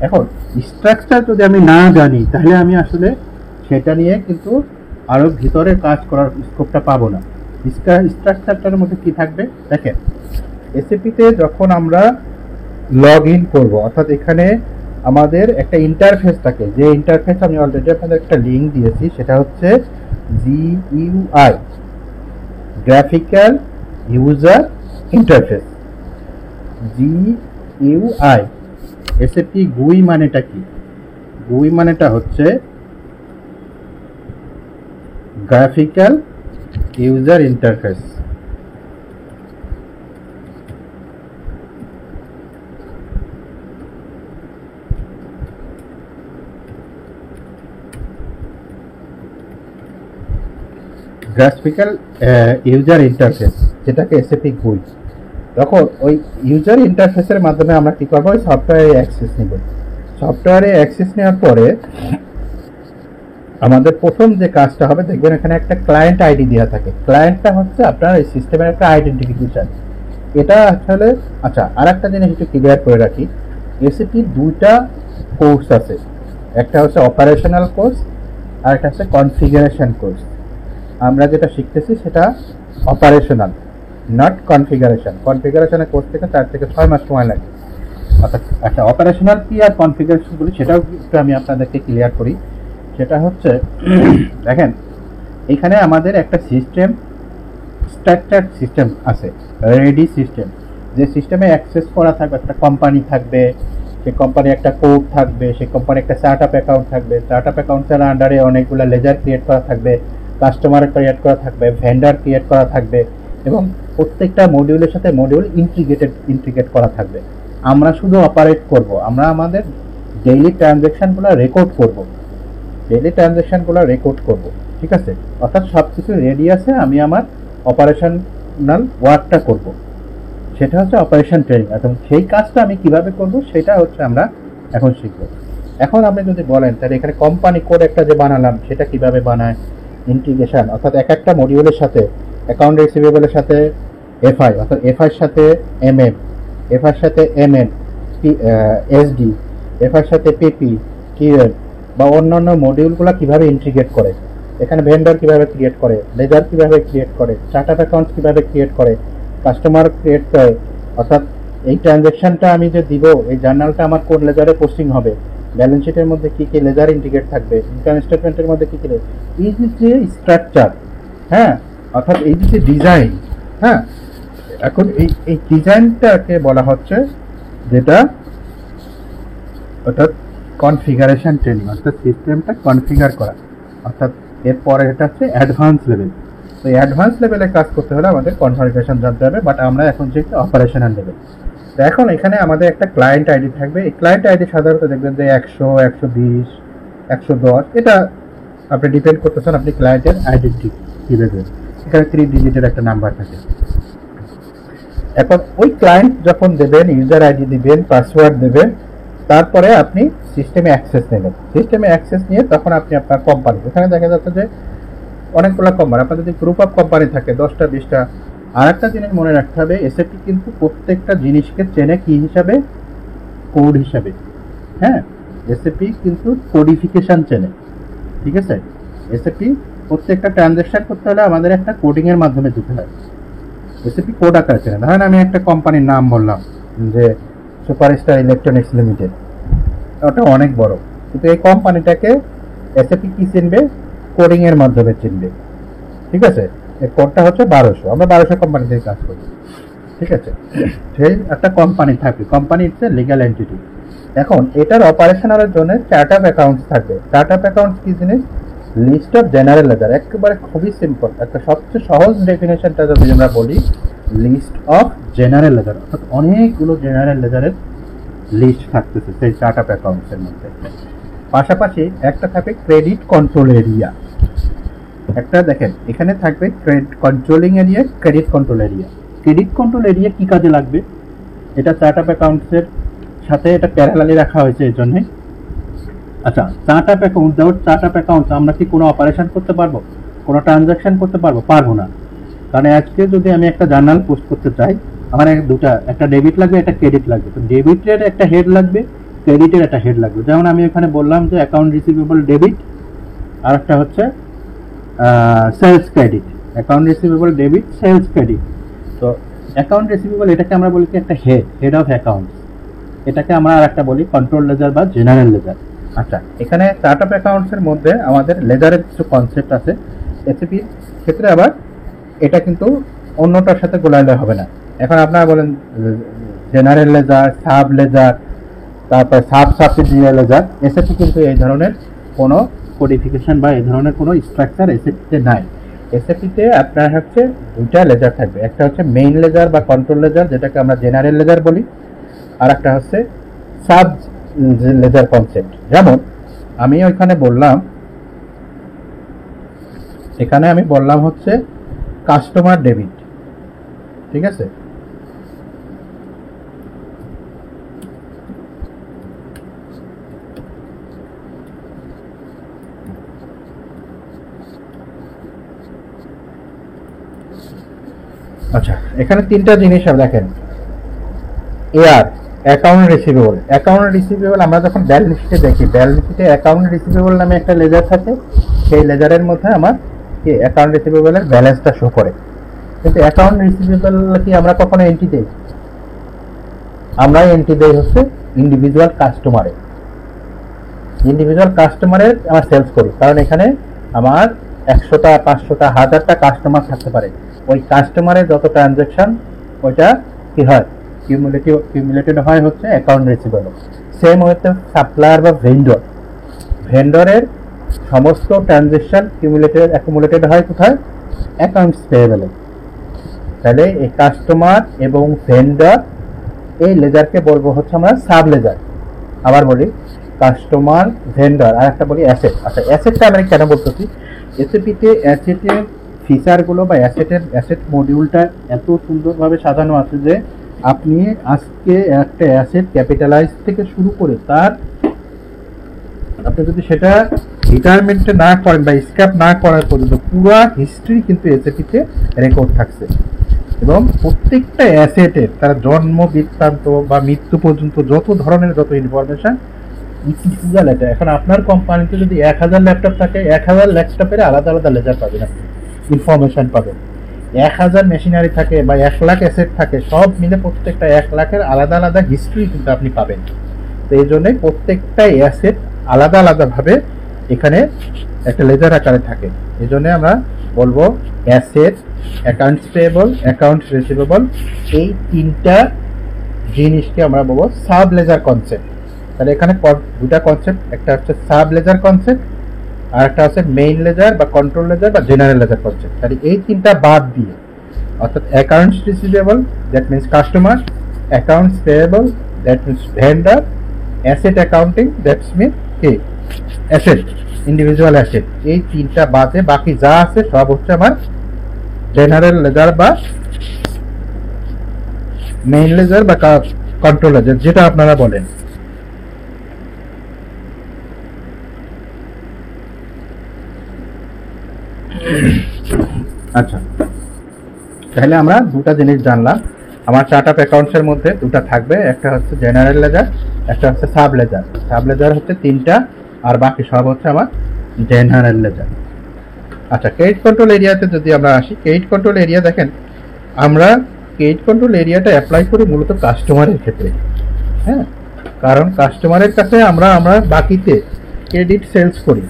এখন স্ট্রাকচার যদি আমি না জানি তাহলে আমি আসলে সেটা নিয়ে কিন্তু আরও ভিতরে কাজ করার স্কোপটা পাবো না। স্ট্রাকচারটার মধ্যে কি থাকবে দেখেন, এসএপিতে যখন আমরা লগ ইন করবো, অর্থাৎ এখানে আমাদের একটা ইন্টারফেস থাকে, যে ইন্টারফেস আমি অলরেডি আপনাদের একটা লিঙ্ক দিয়েছি, সেটা হচ্ছে GUI, graphical user interface. GUI SAP GUI মানেটা কি? GUI মানেটা হচ্ছে graphical user interface. Graphical user interface, যেটাকে এসএপি GUI। তখন ওই ইউজার ইন্টারফেসের মাধ্যমে আমরা কি করবো, ওই সফটওয়্যারে অ্যাক্সেস নিব। সফটওয়্যারে অ্যাক্সেস নেওয়ার পরে আমাদের প্রথম যে কাজটা হবে, দেখবেন এখানে একটা ক্লায়েন্ট আইডি দেওয়া থাকে। ক্লায়েন্টটা হচ্ছে আপনার এই সিস্টেমের একটা আইডেন্টিফিকেশন। এটা আসলে আচ্ছা, আর একটা জিনিস একটু ক্লিয়ার করে রাখি, এসএপির দুইটা কোর্স আছে, একটা হচ্ছে অপারেশনাল কোর্স আর একটা হচ্ছে কনফিগারেশন কোর্স। আমরা যেটা শিখতেছি সেটা অপারেশনাল, নট কনফিগারেশন। কনফিগারেশনের কোর্স থেকে 4 থেকে 6 মাস সময় লাগে। অর্থাৎ একটা অপারেশনাল কি আর কনফিগারেশনগুলি সেটাও একটু আমি আপনাদেরকে ক্লিয়ার করি। সেটা হচ্ছে দেখেন, এখানে আমাদের একটা সিস্টেম, স্ট্রাকচার্ড সিস্টেম আছে, রেডি সিস্টেম। যে সিস্টেমে অ্যাক্সেস করা থাকবে, একটা কোম্পানি থাকবে, সেই কোম্পানি একটা কোড থাকবে, সেই কোম্পানি একটা স্টার্ট আপ অ্যাকাউন্ট থাকবে, স্টার্ট আপ অ্যাকাউন্টের আন্ডারে অনেকগুলো লেজার ক্রিয়েট করা থাকবে, কাস্টমার ক্রিয়েট করা থাকবে, ভেন্ডার ক্রিয়েট করা থাকবে, এবং প্রত্যেকটা মডিউলের সাথে মডিউল ইন্টিগ্রেট করা থাকবে। আমরা শুধু অপারেট করব, আমরা আমাদের ডেইলি ট্রানজ্যাকশনগুলো রেকর্ড করব, ঠিক আছে? অর্থাৎ সব কিছু রেডি আছে, আমি আমার অপারেশনাল ওয়ার্কটা করব, সেটা হচ্ছে অপারেশন ট্রেনিং। এবং সেই কাজটা আমি কিভাবে করব সেটা হচ্ছে আমরা এখন শিখব। এখন আপনি যদি বলেন তাহলে এখানে কোম্পানি কোড একটা যে বানালাম সেটা কিভাবে বানায়, ইন্টিগ্রেশন অর্থাৎ এক একটা মডিউলের সাথে অ্যাকাউন্ট রিসিভেবলের সাথে এফআই, অর্থাৎ এফআইয়ের সাথে এমএম, এফআইয়ের সাথে এমএন, এসডি, এফআইয়ের সাথে পিপি, কিউএল বা অন্যান্য মডিউলগুলো কিভাবে ইন্টিগ্রেট করে, এখানে ভেন্ডর কিভাবে ক্রিয়েট করে, লেজার কিভাবে ক্রিয়েট করে, চার্ট অফ অ্যাকাউন্ট কিভাবে ক্রিয়েট করে, কাস্টমার ক্রিয়েট করে, অর্থাৎ এই ট্রানজ্যাকশনটা আমি যে দিব, এই জার্নালটা আমার কোন লেজারে পোস্টিং হবে, ব্যালেন্স শিটের মধ্যে কি কি লেজার ইন্টিগ্রেট থাকবে, ইনকাম স্টেটমেন্টের মধ্যে কি কি, এই যে স্ট্রাকচার, হ্যাঁ, অর্থাৎ এই যে ডিজাইন, হ্যাঁ, এখন এই ডিজাইনটাকে বলা হচ্ছে যেটা অর্থাৎ কনফিগারেশন ট্রেনিং, অর্থাৎ সিস্টেমটা কনফিগার করা। অর্থাৎ এরপরে এটা হচ্ছে অ্যাডভান্স লেভেল। তো অ্যাডভান্স লেভেলে কাজ করতে হলে আমাদের কনফিগারেশন জানতে হবে, বাট আমরা এখন যেহেতু অপারেশনাল লেভেল। তো এখন এখানে আমাদের একটা ক্লায়েন্ট আইডি থাকবে। এই ক্লায়েন্ট আইডি সাধারণত দেখবেন যে 100, 120, 110, এটা আপনি ডিপেন্ড করতেছেন আপনি ক্লায়েন্টের আইডেন্টি কি দেবেন। এখানে 3 ডিজিটের একটা নাম্বার থাকে। এখন ওই ক্লায়েন্ট যখন দেবেন, ইউজার আইডি দিবেন, পাসওয়ার্ড দেবেন, তারপরে আপনি সিস্টেমে অ্যাক্সেস নেবেন। সিস্টেমে অ্যাক্সেস নিয়ে তখন আপনি আপনার কোম্পানি, এখানে দেখা যাচ্ছে যে অনেকগুলো কোম্পানি, আপনার যদি গ্রুপ অফ কোম্পানি থাকে 10টা 20টা। আর একটা জিনিস মনে রাখতে হবে, এসএপি কিন্তু প্রত্যেকটা জিনিসকে চেনে কি হিসাবে, কোড হিসাবে। হ্যাঁ, এসএপি কিন্তু কোডিফিকেশন চেনে, ঠিক আছে? এসএপি প্রত্যেকটা ট্রানজ্যাকশন করতে হলে আমাদের একটা কোডিং এর মাধ্যমে যেতে হয়। এসএপি কোড আকারে চেনে। ধরেন আমি একটা কোম্পানির নাম বললাম যে সুপারস্টার ইলেকট্রনিক্স লিমিটেড, ওটা অনেক বড়, কিন্তু এই কোম্পানিটাকে এসএপি কি চিনবে, কোডিং এর মাধ্যমে চিনবে, ঠিক আছে? এই কোডটা হচ্ছে 1200, আমরা 1200 কোম্পানি থেকে কাজ করি, ঠিক আছে? সেই একটা কোম্পানি থাকে, কোম্পানি হচ্ছে লিগ্যাল এন্টিটি। এখন এটার অপারেশনালের জন্য চার্ট অফ অ্যাকাউন্টস থাকবে। চার্ট অফ অ্যাকাউন্টস কি জিনিস, লিস্ট অফ জেনারেল লেজার। একেবারে খুবই সিম্পল, একটা সবচেয়ে সহজ ডেফিনেশনটা যদি আমরা বলি, লিস্ট অফ জেনারেল লেজার, অর্থাৎ অনেকগুলো জেনারেল লেজারের লিস্ট থাকতেছে সেই চার্ট অফ অ্যাকাউন্টসের মধ্যে। পাশাপাশি একটা থাকবে ক্রেডিট কন্ট্রোল এরিয়া। একটা দেখেন এখানে থাকবে credit controlling area, credit control area. Credit control area কি কাজে লাগবে, এটা চার্ট অফ অ্যাকাউন্টসের সাথে এটা প্যারালালি রাখা হয়েছে এই জন্যই। আচ্ছা, chart of account, chart of account আমরা কি কোনো অপারেশন করতে পারবো, কোনো ট্রানজাকশন করতে পারবো? পারবো না। কারণ আজকে যদি আমি একটা জার্নাল পোস্ট করতে চাই, আমার একটা ডেবিট লাগবে, একটা ক্রেডিট লাগবে। তো ডেবিটের একটা হেড লাগবে, ক্রেডিটের একটা হেড লাগবে। যেমন আমি এখানে বললাম যে অ্যাকাউন্ট রিসিভেবল ডেবিট, আর একটা হচ্ছে sales credit. Account receivable debit, sales credit. তো অ্যাকাউন্ট রিসিভেবল এটাকে আমরা বলি কি একটা হেড অফ অ্যাকাউন্টস, এটাকে আমরা আর একটা বলি কন্ট্রোল লেজার বা জেনারেল লেজার। আচ্ছা, এখানে চার্ট অফ অ্যাকাউন্টসের মধ্যে আমাদের লেজারের কিছু কনসেপ্ট আছে। এসএপির ক্ষেত্রে আবার এটা কিন্তু অন্যটার সাথে গোলাইলে হবে না। এখন আপনারা বলেন জেনারেল লেজার, সাব লেজার, তারপর সাবসিডিয়ারি লেজার। এসএপি কিন্তু এই ধরনের কোনো কোডিফিকেশন বা এই ধরনের কোনো স্ট্রাকচার এসএপিতে নাই। এসএপিতে আপনার হচ্ছে 2টা লেজার থাকবে, একটা হচ্ছে মেইন লেজার বা কন্ট্রোল লেজার, যেটাকে আমরা জেনারেল লেজার বলি, আর একটা হচ্ছে সাব লেজার কনসেপ্ট। যেমন আমি ওইখানে বললাম, এখানে আমি বললাম হচ্ছে কাস্টমার ডেবিট, ঠিক আছে? আচ্ছা, এখানে 3টা জিনিস দেখেন। AR, account receivable. Account receivable আমরা যখন ব্যালেন্স শিটে দেখি, ব্যালেন্স শিটে অ্যাকাউন্ট রিসিভেবল নামে একটা লেজার থাকে। সেই লেজারের মধ্যে আমার কি অ্যাকাউন্ট রিসিভেবলের ব্যালেন্সটা শো করে। কিন্তু অ্যাকাউন্ট রিসিভেবল কি আমরা কখনো এন্ট্রি দেই? আমরা এন্ট্রি দেই হচ্ছে ইন্ডিভিজুয়াল কাস্টমারে। ইন্ডিভিজুয়াল কাস্টমারের আমরা সেলস করি, কারণ এখানে আমার 100টা 500টা 1000টা কাস্টমার থাকতে পারে। ওই কাস্টমারের যত ট্রানজ্যাকশন ওইটা কি হয়, কিউমুলেটেড হয় হচ্ছে অ্যাকাউন্ট রিসিভেবল। সেম হচ্ছে সাপ্লায়ার বা ভেন্ডরের সমস্ত ট্রানজ্যাকশন অ্যাকুমুলেটেড হয় কোথায়? অ্যাকাউন্টস পেয়েবলে। তাহলে এই কাস্টমার এবং ভেন্ডর এই লেজারকে বলবো হচ্ছে আমরা সাব লেজার। আবার বলি কাস্টমার, ভেন্ডর, আর একটা বলি অ্যাসেট। আচ্ছা, অ্যাসেটটা আমরা কেন বলতেছি? এসএপিতে অ্যাসেটের ফিচারগুলো বা অ্যাসেট মডিউলটা এত সুন্দরভাবে সাজানো আছে যে আপনি আজকে একটা অ্যাসেট ক্যাপিটালাইজ থেকে শুরু করে তার আপনি যদি সেটা রিটায়ারমেন্ট না করেন বা স্ক্র্যাপ না করার পর্যন্ত পুরো হিস্ট্রি কিন্তু এসএপিতে রেকর্ড থাকছে। এবং প্রত্যেকটা অ্যাসেটের তার জন্ম বৃত্তান্ত বা মৃত্যু পর্যন্ত যত ইনফরমেশন ইকুয়াল। এটা এখন আপনার কোম্পানিতে যদি 1000 ল্যাপটপ থাকে, 1000 ল্যাপটপের আলাদা আলাদা লেজার পাবেন, আপনি ইনফরমেশন পাবেন। 1000 মেশিনারি থাকে বা 1 লাখ অ্যাসেট থাকে, সব মিলে প্রত্যেকটা 1 লাখের আলাদা আলাদা হিস্ট্রি কিন্তু আপনি পাবেন। তো এই জন্যই প্রত্যেকটা অ্যাসেট আলাদা আলাদাভাবে এখানে একটা লেজার আকারে থাকে। এই জন্য আমরা বলবো asset, accounts payable, accounts receivable, এই তিনটা জিনিসকে আমরা বলবো সাব লেজার কনসেপ্ট। তাহলে এখানে দুটা কনসেপ্ট, একটা হচ্ছে সাব লেজার কনসেপ্ট আর একটা হচ্ছে মেইন লেজার বা কন্ট্রোল লেজার বা জেনারেল লেজার কনসেপ্ট। তাহলে এই তিনটা বাদ দিয়ে অর্থাৎ accounts receivable that means customer, accounts payable that means vendor, asset accounting that's mean কি অ্যাসেট, ইন্ডিভিজুয়াল অ্যাসেট, এই তিনটা বাদে বাকি যা আছে সব হচ্ছে আমার জেনারেল লেজার বা মেইন লেজার বা কন্ট্রোল লেজার, যেটা আপনারা বলেন। আচ্ছা, তাহলে আমরা দুটা জিনিস জানলাম। আমার চার্ট অফ অ্যাকাউন্টসের মধ্যে দুটা থাকবে, একটা হচ্ছে জেনারেল লেজার, একটা হচ্ছে সাব লেজার। সাব লেজার হচ্ছে তিনটা আর বাকি সব হচ্ছে আমার জেনারেল লেজার। আচ্ছা, ক্রেডিট কন্ট্রোল এরিয়াতে যদি আমরা আসি, ক্রেডিট কন্ট্রোল এরিয়া দেখেন, আমরা ক্রেডিট কন্ট্রোল এরিয়াটা অ্যাপ্লাই করি মূলত কাস্টমারের ক্ষেত্রে। হ্যাঁ, কারণ কাস্টমারের কাছে আমরা বাকিতে ক্রেডিট সেলস করি,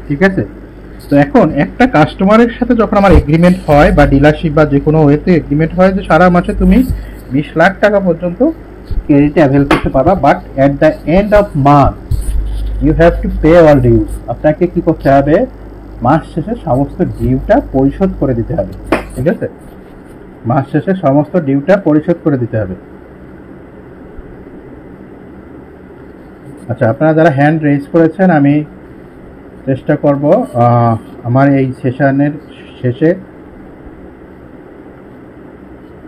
ঠিক আছে? তো এখন একটা কাস্টমারের সাথে যখন আমার এগ্রিমেন্ট হয় বা ডিলারশিপ বা যে কোনো ওয়েতে এগ্রিমেন্ট হয় যে সারা মাসে তুমি 20 লাখ টাকা পর্যন্ত ক্রেডিট অ্যাভেল করতে পারবা, but at the end of month you have to pay all dues. আপনাকে কি করতে হবে? মাস শেষে সমস্ত ডিউটা পরিশোধ করে দিতে হবে, ঠিক আছে? মাস শেষে সমস্ত ডিউটা পরিশোধ করে দিতে হবে। আচ্ছা, আপনারা যারা হ্যান্ড রেজ করেছেন, আমি চেষ্টা করব আমার এই সেশনের শেষে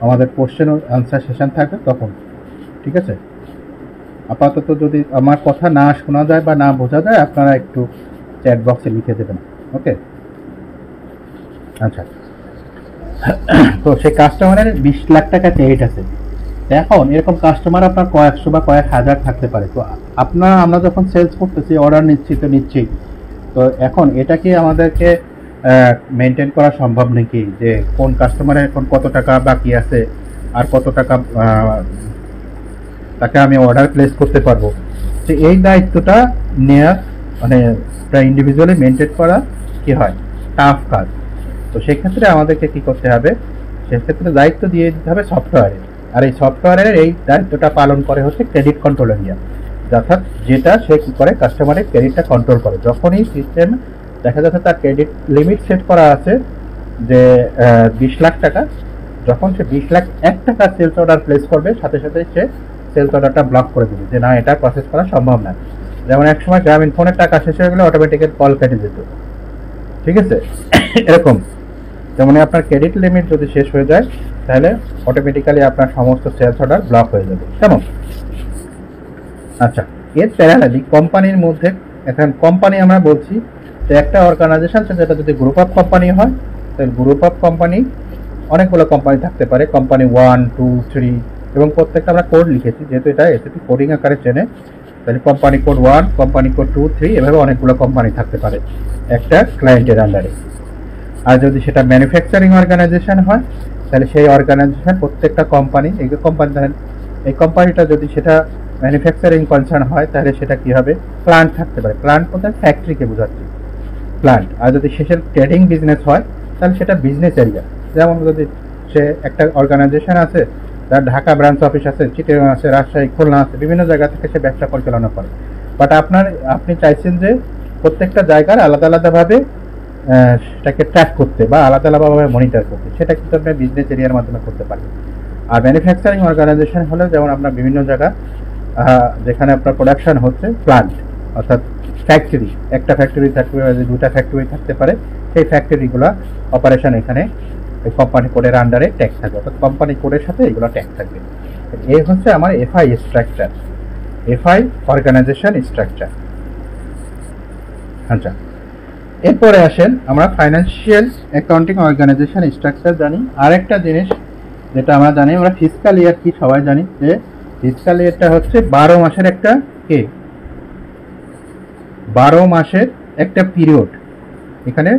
আমাদের কোশ্চেন ও আনসার সেশন থাকবে তখন, ঠিক আছে? আপাতত যদি আমার কথা না শোনা যায় বা না বোঝা যায়, আপনারা একটু চ্যাট বক্সে লিখে দেবেন, ওকে? আচ্ছা, তো সেই কাস্টমারের 20 লাখ টাকা ক্রেডিট আছে। এখন এরকম কাস্টমার আপনার কয়েকশো বা কয়েক হাজার থাকতে পারে। তো আমরা যখন সেলস করতেছি, অর্ডার নিচ্ছি, তো এখন এটাকে আমাদেরকে মেনটেন করা সম্ভব নাকি যে কোন কাস্টমারের এখন কত টাকা বাকি আছে আর কত টাকা তাকে আমি অর্ডার প্লেস করতে পারবো? তো এই দায়িত্বটা নেওয়া মানে ইন্ডিভিজুয়ালি মেনটেন করা কি হয় টাফ কাজ। তো সেক্ষেত্রে আমাদেরকে কি করতে হবে? সেক্ষেত্রে দায়িত্ব দিয়ে দিতে হবে সফটওয়্যারে। আর এই সফটওয়্যারের এই দায়িত্বটা পালন করে হচ্ছে ক্রেডিট কন্ট্রোল এরিয়া, অর্থাৎ যেটা সে কি করে কাস্টমারের ক্রেডিটটা কন্ট্রোল করে। যখনই সিস্টেম দেখা যাচ্ছে তার ক্রেডিট লিমিট সেট করা আছে যে 20 লাখ টাকা, যখন সে 20 লাখ 1 টাকা সেলস অর্ডার প্লেস করবে, সাথে সাথে সে সেলস অর্ডারটা ব্লক করে দেবে যে না, এটা প্রসেস করা সম্ভব না। যেমন এক সময় গ্রামীণ ফোনের টাকা শেষ হয়ে গেলে অটোমেটিক্যালি কল কেটে যেত, ঠিক আছে? এরকম যেমন আপনার ক্রেডিট লিমিট যদি শেষ হয়ে যায়, তাহলে অটোমেটিক্যালি আপনার সমস্ত সেলস অর্ডার ব্লক হয়ে যাবে, কেমন? আচ্ছা, এর প্যারালালি কোম্পানির মধ্যে, এখন কোম্পানি আমরা বলছি যে একটা অর্গানাইজেশন, যেটা যদি গ্রুপ অফ কোম্পানি হয়, তাহলে গ্রুপ অফ কোম্পানি অনেকগুলো কোম্পানি থাকতে পারে, কোম্পানি 1, 2, 3, এবং প্রত্যেকটা আমরা কোড লিখেছি যেহেতু এটা এসএপি কোডিং আকারে চেনে। তাহলে কোম্পানি কোড 1, কোম্পানি কোড 2, 3, এভাবে অনেকগুলো কোম্পানি থাকতে পারে একটা ক্লায়েন্টের আন্ডারে। আর যদি সেটা ম্যানুফ্যাকচারিং অর্গানাইজেশন হয় তাহলে সেই অর্গানাইজেশন প্রত্যেকটা কোম্পানি, এই কোম্পানি ধরেন এই কোম্পানিটা যদি সেটা ম্যানুফ্যাকচারিং কনসার্ন হয় তাহলে সেটা কি হবে, প্লান্ট থাকতে পারে। প্লান্ট কোথায়, ফ্যাক্টরিকে বোঝাচ্ছে প্লান্ট। আর যদি শেষের ট্রেডিং বিজনেস হয় তাহলে সেটা বিজনেস এরিয়া। যেমন যদি সে একটা অর্গানাইজেশন আছে, তার ঢাকা ব্রাঞ্চ অফিস আছে, চিটাগাং আছে, রাজশাহী, খুলনা আছে, বিভিন্ন জায়গা থেকে সে ব্যবসা পরিচালনা করে। বাট আপনি চাইছেন যে প্রত্যেকটা জায়গার আলাদা আলাদাভাবে সেটাকে ট্র্যাক করতে বা আলাদা আলাদাভাবে মনিটর করতে, সেটা কিন্তু আপনি বিজনেস এরিয়ার মাধ্যমে করতে পারেন। আর ম্যানুফ্যাকচারিং অর্গানাইজেশন হলে যেমন আপনার বিভিন্ন জায়গা যেখানে আপনার প্রোডাকশন হচ্ছে, প্লান্ট অর্থাৎ ফ্যাক্টরি, একটা ফ্যাক্টরি থাকতে পারে, দুটা ফ্যাক্টরি থাকতে পারে, সেই ফ্যাক্টরিগুলো অপারেশন এখানে কোম্পানি কোডের আন্ডারে ট্যাক্স থাকবে, অর্থাৎ কোম্পানি কোডের সাথে এগুলো ট্যাক্স থাকবে। এই হচ্ছে আমার FI structure, FI organization structure. আচ্ছা, এরপরে আসেন আমরা ফাইন্যান্সিয়াল অ্যাকাউন্টিং অর্গানাইজেশন স্ট্রাকচার জানি। আরেকটা জিনিস যেটা আমরা জানি, আমরা ফিসকাল ইয়ার কি সবাই জানি যে ফিসকাল ইয়ারটা হচ্ছে 12 মাসের একটা 12 মাসের একটা পিরিয়ড। এখানে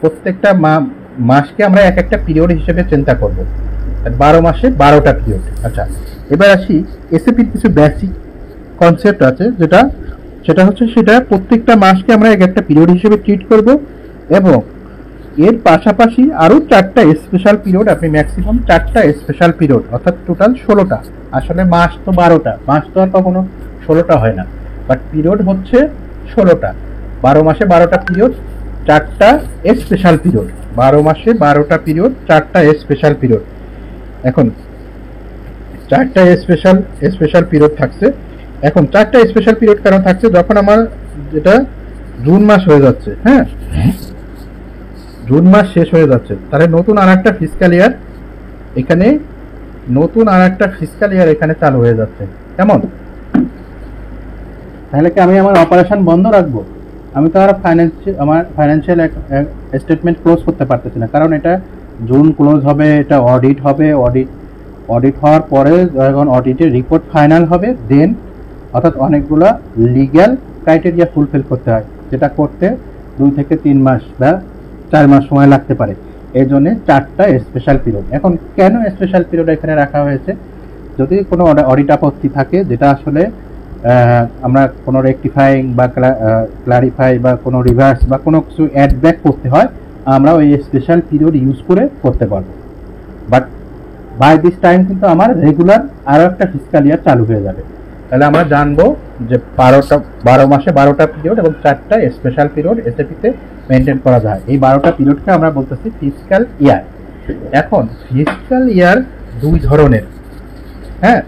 প্রত্যেকটা মাসকে আমরা এক একটা পিরিয়ড হিসেবে চিন্তা করব। 12 মাসে 12টা পিরিয়ড। আচ্ছা, এবার আসি এসএপির কিছু বেসিক কনসেপ্ট আছে, সেটা হচ্ছে সেটা প্রত্যেকটা মাসকে আমরা এক একটা পিরিয়ড হিসেবে ট্রিট করব, এবং এর পাশাপাশি আরও 4টা স্পেশাল পিরিয়ড, আপনি ম্যাক্সিমাম 4টা স্পেশাল পিরিয়ড, অর্থাৎ টোটাল 16টা। আসলে মাস তো 12টা, মাস তো আর কখনো 16টা হয় না, বাট পিরিয়ড হচ্ছে 16টা। 12 মাসে 12টা পিরিয়ড, 4টা স্পেশাল পিরিয়ড। 12 মাসে 12টা পিরিয়ড, 4টা স্পেশাল পিরিয়ড। এখন 4টা স্পেশাল পিরিয়ড থাকছে। এখন 4টা স্পেশাল পিরিয়ড কেন থাকছে, যখন আমার যেটা জুন মাস হয়ে যাচ্ছে, হ্যাঁ জুন মাস শেষ হয়ে যাচ্ছে, তাহলে নতুন আর একটা ফিসকাল ইয়ার এখানে চালু হয়ে যাচ্ছে। কেমন? তাহলে কি আমি আমার অপারেশন বন্ধ রাখবো? আমি তো আর ফাইন্যান্সিয়াল স্টেটমেন্ট ক্লোজ করতে পারতেছি না, কারণ এটা জুন ক্লোজ হবে, এটা অডিট হবে, অডিট হওয়ার পরে যখন অডিটের রিপোর্ট ফাইনাল হবে, দেন অর্থাৎ অনেকগুলো লিগ্যাল ক্রাইটেরিয়া ফুলফিল করতে হয়, যেটা করতে 2 থেকে 3 মাস বা 4 মাস সময় লাগতে পারে। এই জন্য 4টা স্পেশাল পিরিয়ড। এখন কেন স্পেশাল পিরিয়ড এখানে রাখা হয়েছে? যদি কোনো অডিট আপত্তি থাকে, যেটা আসলে আমরা কোনো রেকটিফাইং বা ক্লারিফাই বা কোনো রিভার্স বা কোনো কিছু অ্যাড ব্যাক করতে হয়, আমরা ওই স্পেশাল পিরিয়ড ইউজ করে করতে পারবো। বাট বাই দিস টাইম কিন্তু আমার রেগুলার আরও একটা ফিসকাল ইয়ার চালু হয়ে যাবে। তাহলে আমরা জানবো যে 12 মাসে 12টা পিরিয়ড এবং 4টা স্পেশাল পিরিয়ড এসএপিতে মেনটেন করা যায়। এই 12টা পিরিয়ডকে আমরা বলতেছি ফিসকাল ইয়ার। এখন ফিসকাল ইয়ার 2 ধরনের, হ্যাঁ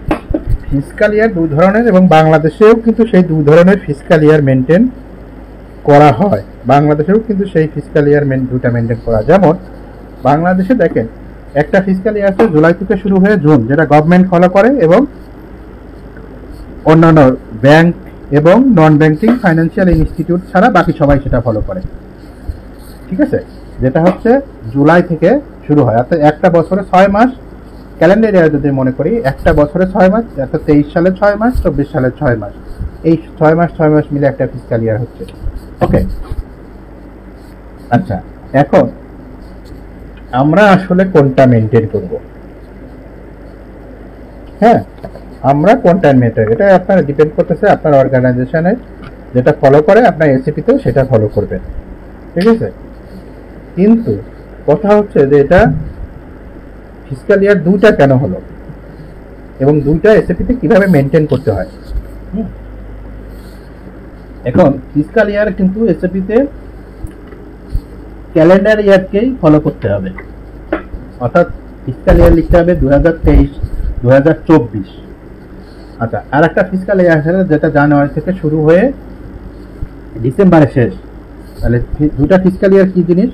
ফিসকাল ইয়ার 2 ধরনের, এবং বাংলাদেশেও কিন্তু সেই 2 ধরনের ফিসকাল ইয়ার মেনটেন করা হয়। বাংলাদেশেও কিন্তু সেই ফিসকাল ইয়ার দুটা মেনটেন করা। যেমন বাংলাদেশে দেখেন একটা ফিসকাল ইয়ার আছে জুলাই থেকে শুরু হয়ে জুন, যেটা গভর্নমেন্ট ফলো করে, এবং অন্যান্য ব্যাংক এবং নন ব্যাংকিং ফাইন্যান্সিয়াল ইনস্টিটিউট ছাড়া বাকি সবাই সেটা ফলো করে। ঠিক আছে, যেটা হচ্ছে জুলাই থেকে শুরু হয়, অর্থাৎ একটা বছরে 6 মাস। ক্যালেন্ডার ইয়ার যদি মনে করি, একটা বছরে 6 মাস, অর্থাৎ 23 সালে 6 মাস, 24 সালে 6 মাস, এই 6 মাস মিলে একটা ফিসকাল ইয়ার হচ্ছে। ওকে, আচ্ছা, এখন আমরা আসলে কোনটা মেনটেন করব? হ্যাঁ, আমরা কোনটা মেনটেন, এটা আপনার ডিপেন্ড করতেছে আপনার অর্গানাইজেশনে যেটা ফলো করে, আপনার এসিপিতেও সেটা ফলো করবেন। ঠিক আছে, কিন্তু কথা হচ্ছে যে এটা ফিসকাল ইয়ার 2টা কেন হলো এবং 2টা এসএপিতে কিভাবে মেনটেন করতে হয়। এখন ফিসকাল ইয়ার কিন্তু এসএপিতে ক্যালেন্ডার ইয়ারকেই ফলো করতে হবে, অর্থাৎ ফিসকাল ইয়ার লিখতে হবে 2023, 2024। আচ্ছা, আর একটা ফিসকাল ইয়ার আছে যেটা জানুয়ারি থেকে শুরু হয়ে ডিসেম্বরে শেষ। তাহলে 2টা ফিসকাল ইয়ার কি জিনিস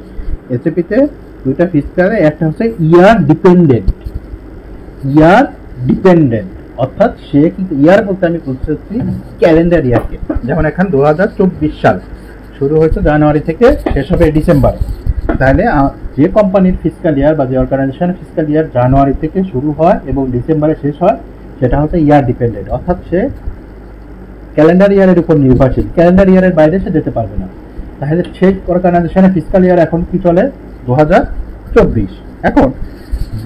এসএপিতে? 2টা ফিসকাল, একটা হচ্ছে ইয়ার ডিপেন্ডেন্ট, অর্থাৎ সে কিন্তু ইয়ার বলতে আমি বলছি ক্যালেন্ডার ইয়ারকে। যেমন এখন 2024 সাল শুরু হয়েছে জানুয়ারি থেকে, শেষ হবে ডিসেম্বর। তাহলে যে কোম্পানির ফিসকাল ইয়ার বা যে অর্গানাইজেশনের ফিসকাল ইয়ার জানুয়ারি থেকে শুরু হয় এবং ডিসেম্বরে শেষ হয়, সেটা হচ্ছে ইয়ার ডিপেন্ডেন্ট, অর্থাৎ সে ক্যালেন্ডার ইয়ারের উপর নির্ভরশীল, ক্যালেন্ডার ইয়ারের বাইরে সে যেতে পারবে না। তাহলে সেই অর্গানাইজেশনের ফিসকাল ইয়ার এখন কি চলে? 2024। এখন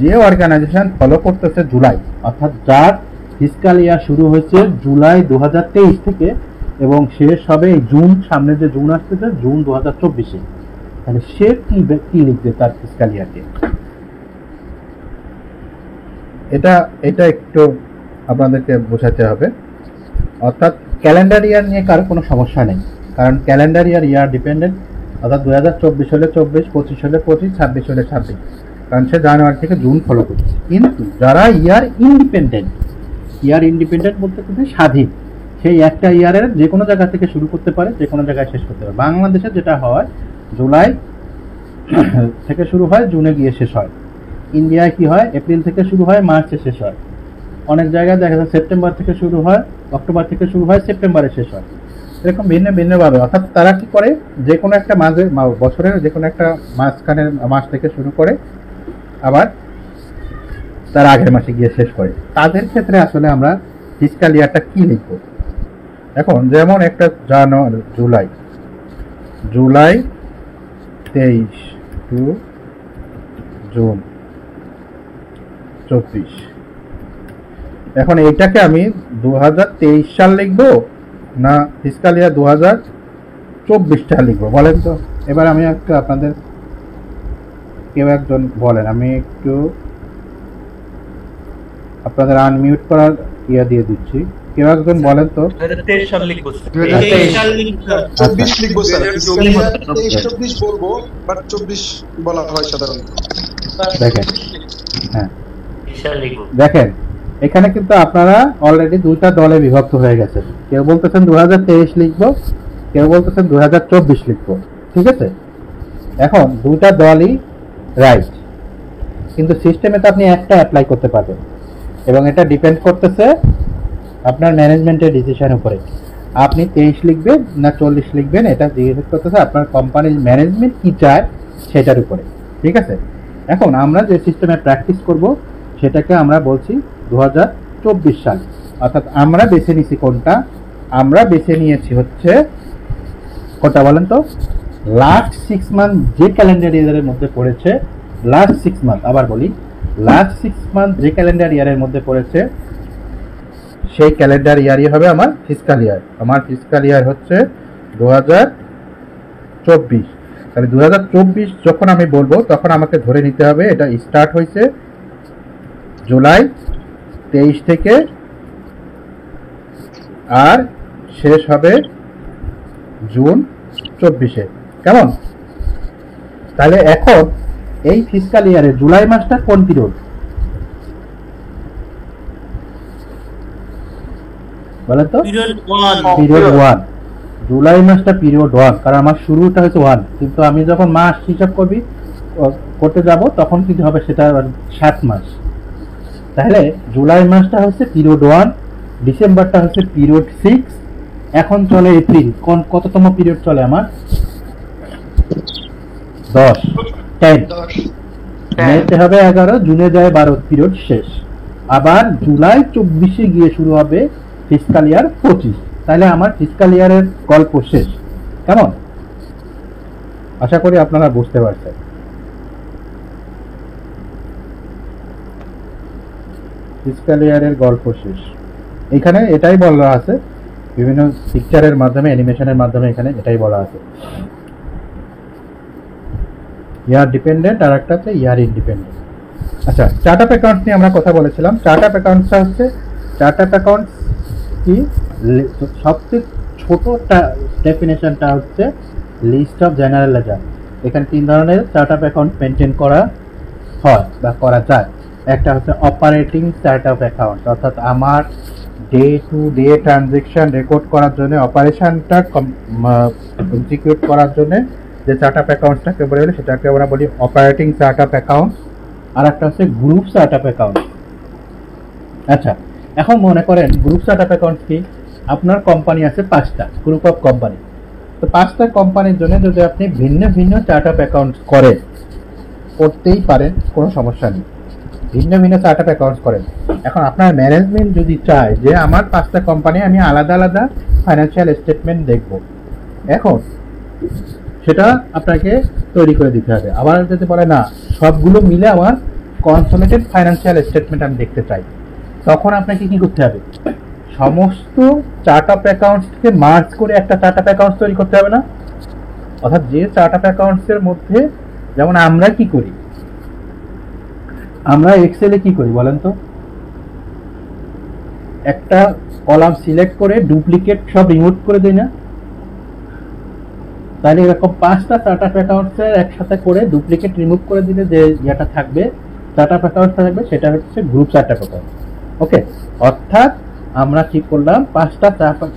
যে অর্গানাইজেশন ফলো করতেছে জুলাই, অর্থাৎ যার ফিসকাল ইয়ার শুরু হয়েছে জুলাই 2023 থেকে এবং শেষ হবে এই জুন, সামনে যে জুন আসতেছে জুন 2024-এ, তাহলে সে কি লিখবে তার ফিসকাল ইয়ারকে? এটা একটু আপনাদেরকে বোঝাতে হবে। অর্থাৎ ক্যালেন্ডার ইয়ার নিয়ে কারো কোনো সমস্যা নেই, কারণ ক্যালেন্ডার ইয়ার ডিপেন্ডেন্ট, অর্থাৎ 2024 হলে 24, 25 হলে 25, 26 হলে 26, কারণ সে জানুয়ারি থেকে জুন ফলো করছে। কিন্তু যারা ইয়ার ইন্ডিপেন্ডেন্ট বলতে কিন্তু স্বাধীন, সেই একটা ইয়ারের যে কোনো জায়গা থেকে শুরু করতে পারে, যে কোনো জায়গায় শেষ করতে পারে। বাংলাদেশে যেটা হয় জুলাই থেকে শুরু হয়, জুনে গিয়ে শেষ হয়। ইন্ডিয়ায় কি হয়, এপ্রিল থেকে শুরু হয়, মার্চে শেষ হয়। অনেক জায়গায় দেখা যায় সেপ্টেম্বর থেকে শুরু হয়, অক্টোবর থেকে শুরু হয়, সেপ্টেম্বরে শেষ হয়। এরকম ভিন্ন ভিন্নভাবে, অর্থাৎ তারা কি করে, যে কোনো একটা বছরের যে কোনো একটা মাঝখানের মাস থেকে শুরু করে আবার তার আগের মাসে গিয়ে শেষ করে। তাদের ক্ষেত্রে আসলে আমরা ফিসকাল ইয়ারটা কি লিখব? এখন যেমন একটা জুলাই 23 টু জুন 24। এখন এইটাকে আমি 2023 সাল লিখবো না ফিসকাল ইয়ার 2024 সাল লিখবো, বলেন তো? এবার আমি একটু আপনাদের কেউ একজন বলেন, আমি একটু আপনাদের আনমিউট করার ইয়া দিয়ে দিচ্ছি, কেউ একজন বলেন তো। 2023 সাল লিখবো স্যার। 2023 সাল লিখবো। 24 লিখবো স্যার। 23-24 বলবো, বাট 24 বলা হয় সাধারণত। দেখেন, হ্যাঁ সাল লিখবো। দেখেন এখানে কিন্তু আপনারা অলরেডি দুইটা দলে বিভক্ত হয়ে গেছে। কেউ বলতেছেন 2023 লিখবো, কেউ বলতেছেন 2024 লিখবো, ঠিক আছে? এখন দুইটা দলই রাইট, কিন্তু সিস্টেমে তো আপনি একটা অ্যাপ্লাই করতে পারবেন, এবং এটা ডিপেন্ড করতেছে আপনার ম্যানেজমেন্টের ডিসিশন উপরে। আপনি 23 লিখবেন না 40 লিখবেন, এটা ডিপেন্ড করতেছে আপনার কোম্পানির ম্যানেজমেন্ট কি চায় সেটার উপরে, ঠিক আছে? এখন আমরা যে সিস্টেমে প্র্যাকটিস করব সেটাকে আমরা বলছি 2024 সাল। অর্থাৎ আমরা বেছে নিয়েছি কোনটা? আমরা বেছে নিয়েছি হচ্ছে কোনটা বলেন তো? লাস্ট 6 মান্থ যে ক্যালেন্ডার ইয়ারের মধ্যে পড়েছে, লাস্ট 6 মান্থ, আবার বলি লাস্ট 6 মান্থ যে ক্যালেন্ডার ইয়ারের মধ্যে পড়েছে সেই ক্যালেন্ডার ইয়ারই হবে আমার ফিসকাল ইয়ার। আমার ফিসকাল ইয়ার হচ্ছে 2024। তাহলে 2024 যখন আমি বলবো তখন আমাকে ধরে নিতে হবে এটা স্টার্ট হয়েছে জুলাই 23 থেকে আর শেষ হবে জুন 24-এ। কেমন? তাহলে এখন এই ফিসকাল ইয়ারে জুলাই মাসটা কোন পিরিয়ড বলেন তো? পিরিয়ড 1। জুলাই মাসটা পিরিয়ড 1, কারণ আমার শুরুটা হচ্ছে 1, কিন্তু আমি যখন মাস হিসাব করতে যাব তখন কিন্তু হবে সেটা 7 মাস। তাহলে জুলাই মাসটা হচ্ছে পিরিয়ড 1, ডিসেম্বরটা হচ্ছে পিরিয়ড 6, এখন চলে এপ্রিল। কততম পিরিয়ড চলে আমার? 10, মেতে হবে 11, জুনে যায় 12, পিরিয়ড শেষ। আবার জুলাই 24-এ গিয়ে শুরু হবে ফিসকাল ইয়ার 25। তাহলে আমার ফিসকাল ইয়ারের গল্প শেষ। কেমন? আশা করি আপনারা বুঝতে পারছেন। ফিসকাল ইয়ারের গল্প শেষ। এখানে এটাই বলা আছে, বিভিন্ন পিকচারের মাধ্যমে, অ্যানিমেশনের মাধ্যমে এখানে এটাই বলা আছে। ইয়ার ডিপেন্ডেন্ট আর একটা হচ্ছে ইয়ার ইন্ডিপেন্ডেন্ট। আচ্ছা, চার্ট অফ অ্যাকাউন্টস নিয়ে আমরা কথা বলেছিলাম। চার্ট অফ অ্যাকাউন্টসটা হচ্ছে, চার্ট অফ অ্যাকাউন্টস কি সবচেয়ে ছোট ডেফিনেশনটা হচ্ছে লিস্ট অফ জেনারেল লেজার। এখানে 3 ধরনের চার্ট অফ অ্যাকাউন্ট মেনটেন করা হয় বা করা যায়। একটা হচ্ছে অপারেটিং চার্ট অফ অ্যাকাউন্ট, অর্থাৎ আমার day to day transaction record করার জন্য, অপারেশনটা এক্সিকিউট করার জন্য যে চার্ট অফ অ্যাকাউন্টটাকে বলে সেটাকে আমরা বলি অপারেটিং চার্ট অফ অ্যাকাউন্ট। আর একটা হচ্ছে গ্রুপ চার্ট অফ অ্যাকাউন্ট। আচ্ছা, এখন মনে করেন গ্রুপ চার্ট অফ অ্যাকাউন্ট কি? আপনার কোম্পানি আছে 5টা, গ্রুপ অফ কোম্পানি। তো 5টা কোম্পানির জন্য যদি আপনি ভিন্ন ভিন্ন চার্ট অফ অ্যাকাউন্ট করতেই পারেন, কোনো সমস্যা নেই, ভিন্ন ভিন্ন চার্ট অফ অ্যাকাউন্টস করেন। এখন আপনার ম্যানেজমেন্ট যদি চায় যে আমার 5টা কোম্পানি আমি আলাদা আলাদা ফাইন্যান্সিয়াল স্টেটমেন্ট দেখব, এখন সেটা আপনাকে তৈরি করে দিতে হবে। আবার যদি বলে না সবগুলো মিলে আমার কনসোলিডেটেড ফাইন্যান্সিয়াল স্টেটমেন্ট আমি দেখতে চাই, তখন আপনাকে কি করতে হবে, সমস্ত চার্ট অফ অ্যাকাউন্টসকে মার্জ করে একটা চার্ট অফ অ্যাকাউন্টস তৈরি করতে হবে না। অর্থাৎ যে চার্ট অফ অ্যাকাউন্টসের মধ্যে, যেমন আমরা কি করি, আমরা এক্সেলে কি করি বলেন তো, একটা কলাম সিলেক্ট করে ডুপ্লিকেট সব রিমুভ করে দেই না? তাহলে এরকম 5টা চার্ট অফ অ্যাকাউন্টস একসাথে করে ডুপ্লিকেট রিমুভ করে দিলে যে যেটা থাকবে চার্ট অফ অ্যাকাউন্ট থাকবে সেটা হচ্ছে গ্রুপ চার্ট অফ অ্যাকাউন্ট। ওকে, অর্থাৎ আমরা কি করলাম, 5টা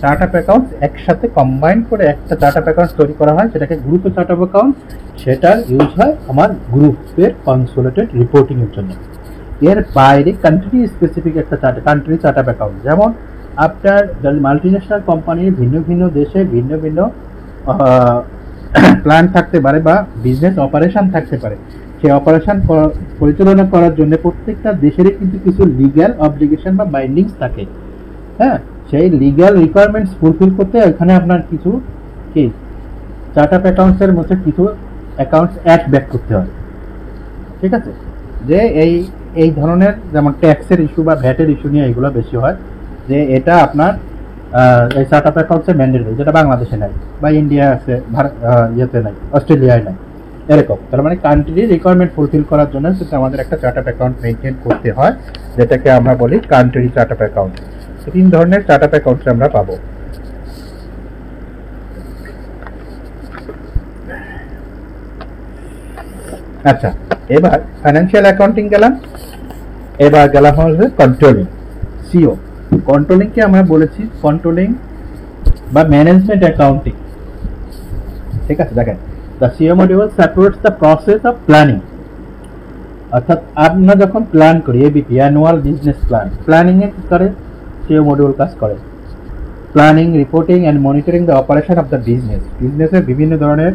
চার্ট অফ অ্যাকাউন্টস একসাথে কম্বাইন করে একটা চার্ট অফ অ্যাকাউন্ট তৈরি করা হয়, সেটাকে গ্রুপ চার্ট অফ অ্যাকাউন্ট, সেটার ইউজ হয় আমার গ্রুপের কনসোলিডেটেড রিপোর্টিং এর জন্য। এর বাইরে কান্ট্রি স্পেসিফিক একটা কান্ট্রি চার্ট অফ অ্যাকাউন্ট, যেমন আপনার মাল্টিন্যাশনাল কোম্পানির ভিন্ন ভিন্ন দেশে ভিন্ন ভিন্ন প্ল্যান থাকতে পারে বা বিজনেস অপারেশন থাকতে পারে। সেই অপারেশন পরিচালনা করার জন্য প্রত্যেকটা দেশেরই কিন্তু কিছু লিগ্যাল অব্লিগেশন বা বাইন্ডিংস থাকে। হ্যাঁ, সেই লিগ্যাল রিকোয়ারমেন্টস ফুলফিল করতে এখানে আপনার কিছু কি চার্ট অফ অ্যাকাউন্টসের মধ্যে কিছু অ্যাকাউন্টস অ্যাড ব্যাক করতে হয়। ঠিক আছে, যে এই ধরনের যেমন ট্যাক্সের ইস্যু বা ভ্যাটের ইস্যু নিয়ে এগুলো বেশি হয়, যে এটা আপনার এই চার্ট অফ অ্যাকাউন্টসে ম্যান্ডেটরি, যেটা বাংলাদেশে নাই বা ইন্ডিয়া আছে, ইয়েতে নাই, অস্ট্রেলিয়ায় নাই, এরকম। তার মানে কান্ট্রি রিকোয়ারমেন্ট ফুলফিল করার জন্য সেটা আমাদের একটা চার্ট অফ অ্যাকাউন্ট মেনটেন করতে হয়, যেটাকে আমরা বলি কান্ট্রি চার্ট অফ অ্যাকাউন্ট। 3 ধরনের চার্ট অফ অ্যাকাউন্টস আমরা পাবো। আচ্ছা, এবার ফাইন্যান্সিয়াল অ্যাকাউন্টিং গেলাম, এবার গেলাম হচ্ছে কন্ট্রোলিং, সিও। কন্ট্রোলিংকে আমরা বলেছি কন্ট্রোলিং বা ম্যানেজমেন্ট অ্যাকাউন্টিং। ঠিক আছে, দেখেন, the CO module supports the process of planning. অর্থাৎ আমরা যখন প্ল্যান করি, ABP annual business plan, planning এ কি করে সিও মডিউল কাজ করে, planning, reporting and monitoring the operation of the business. বিজনেসের বিভিন্ন ধরনের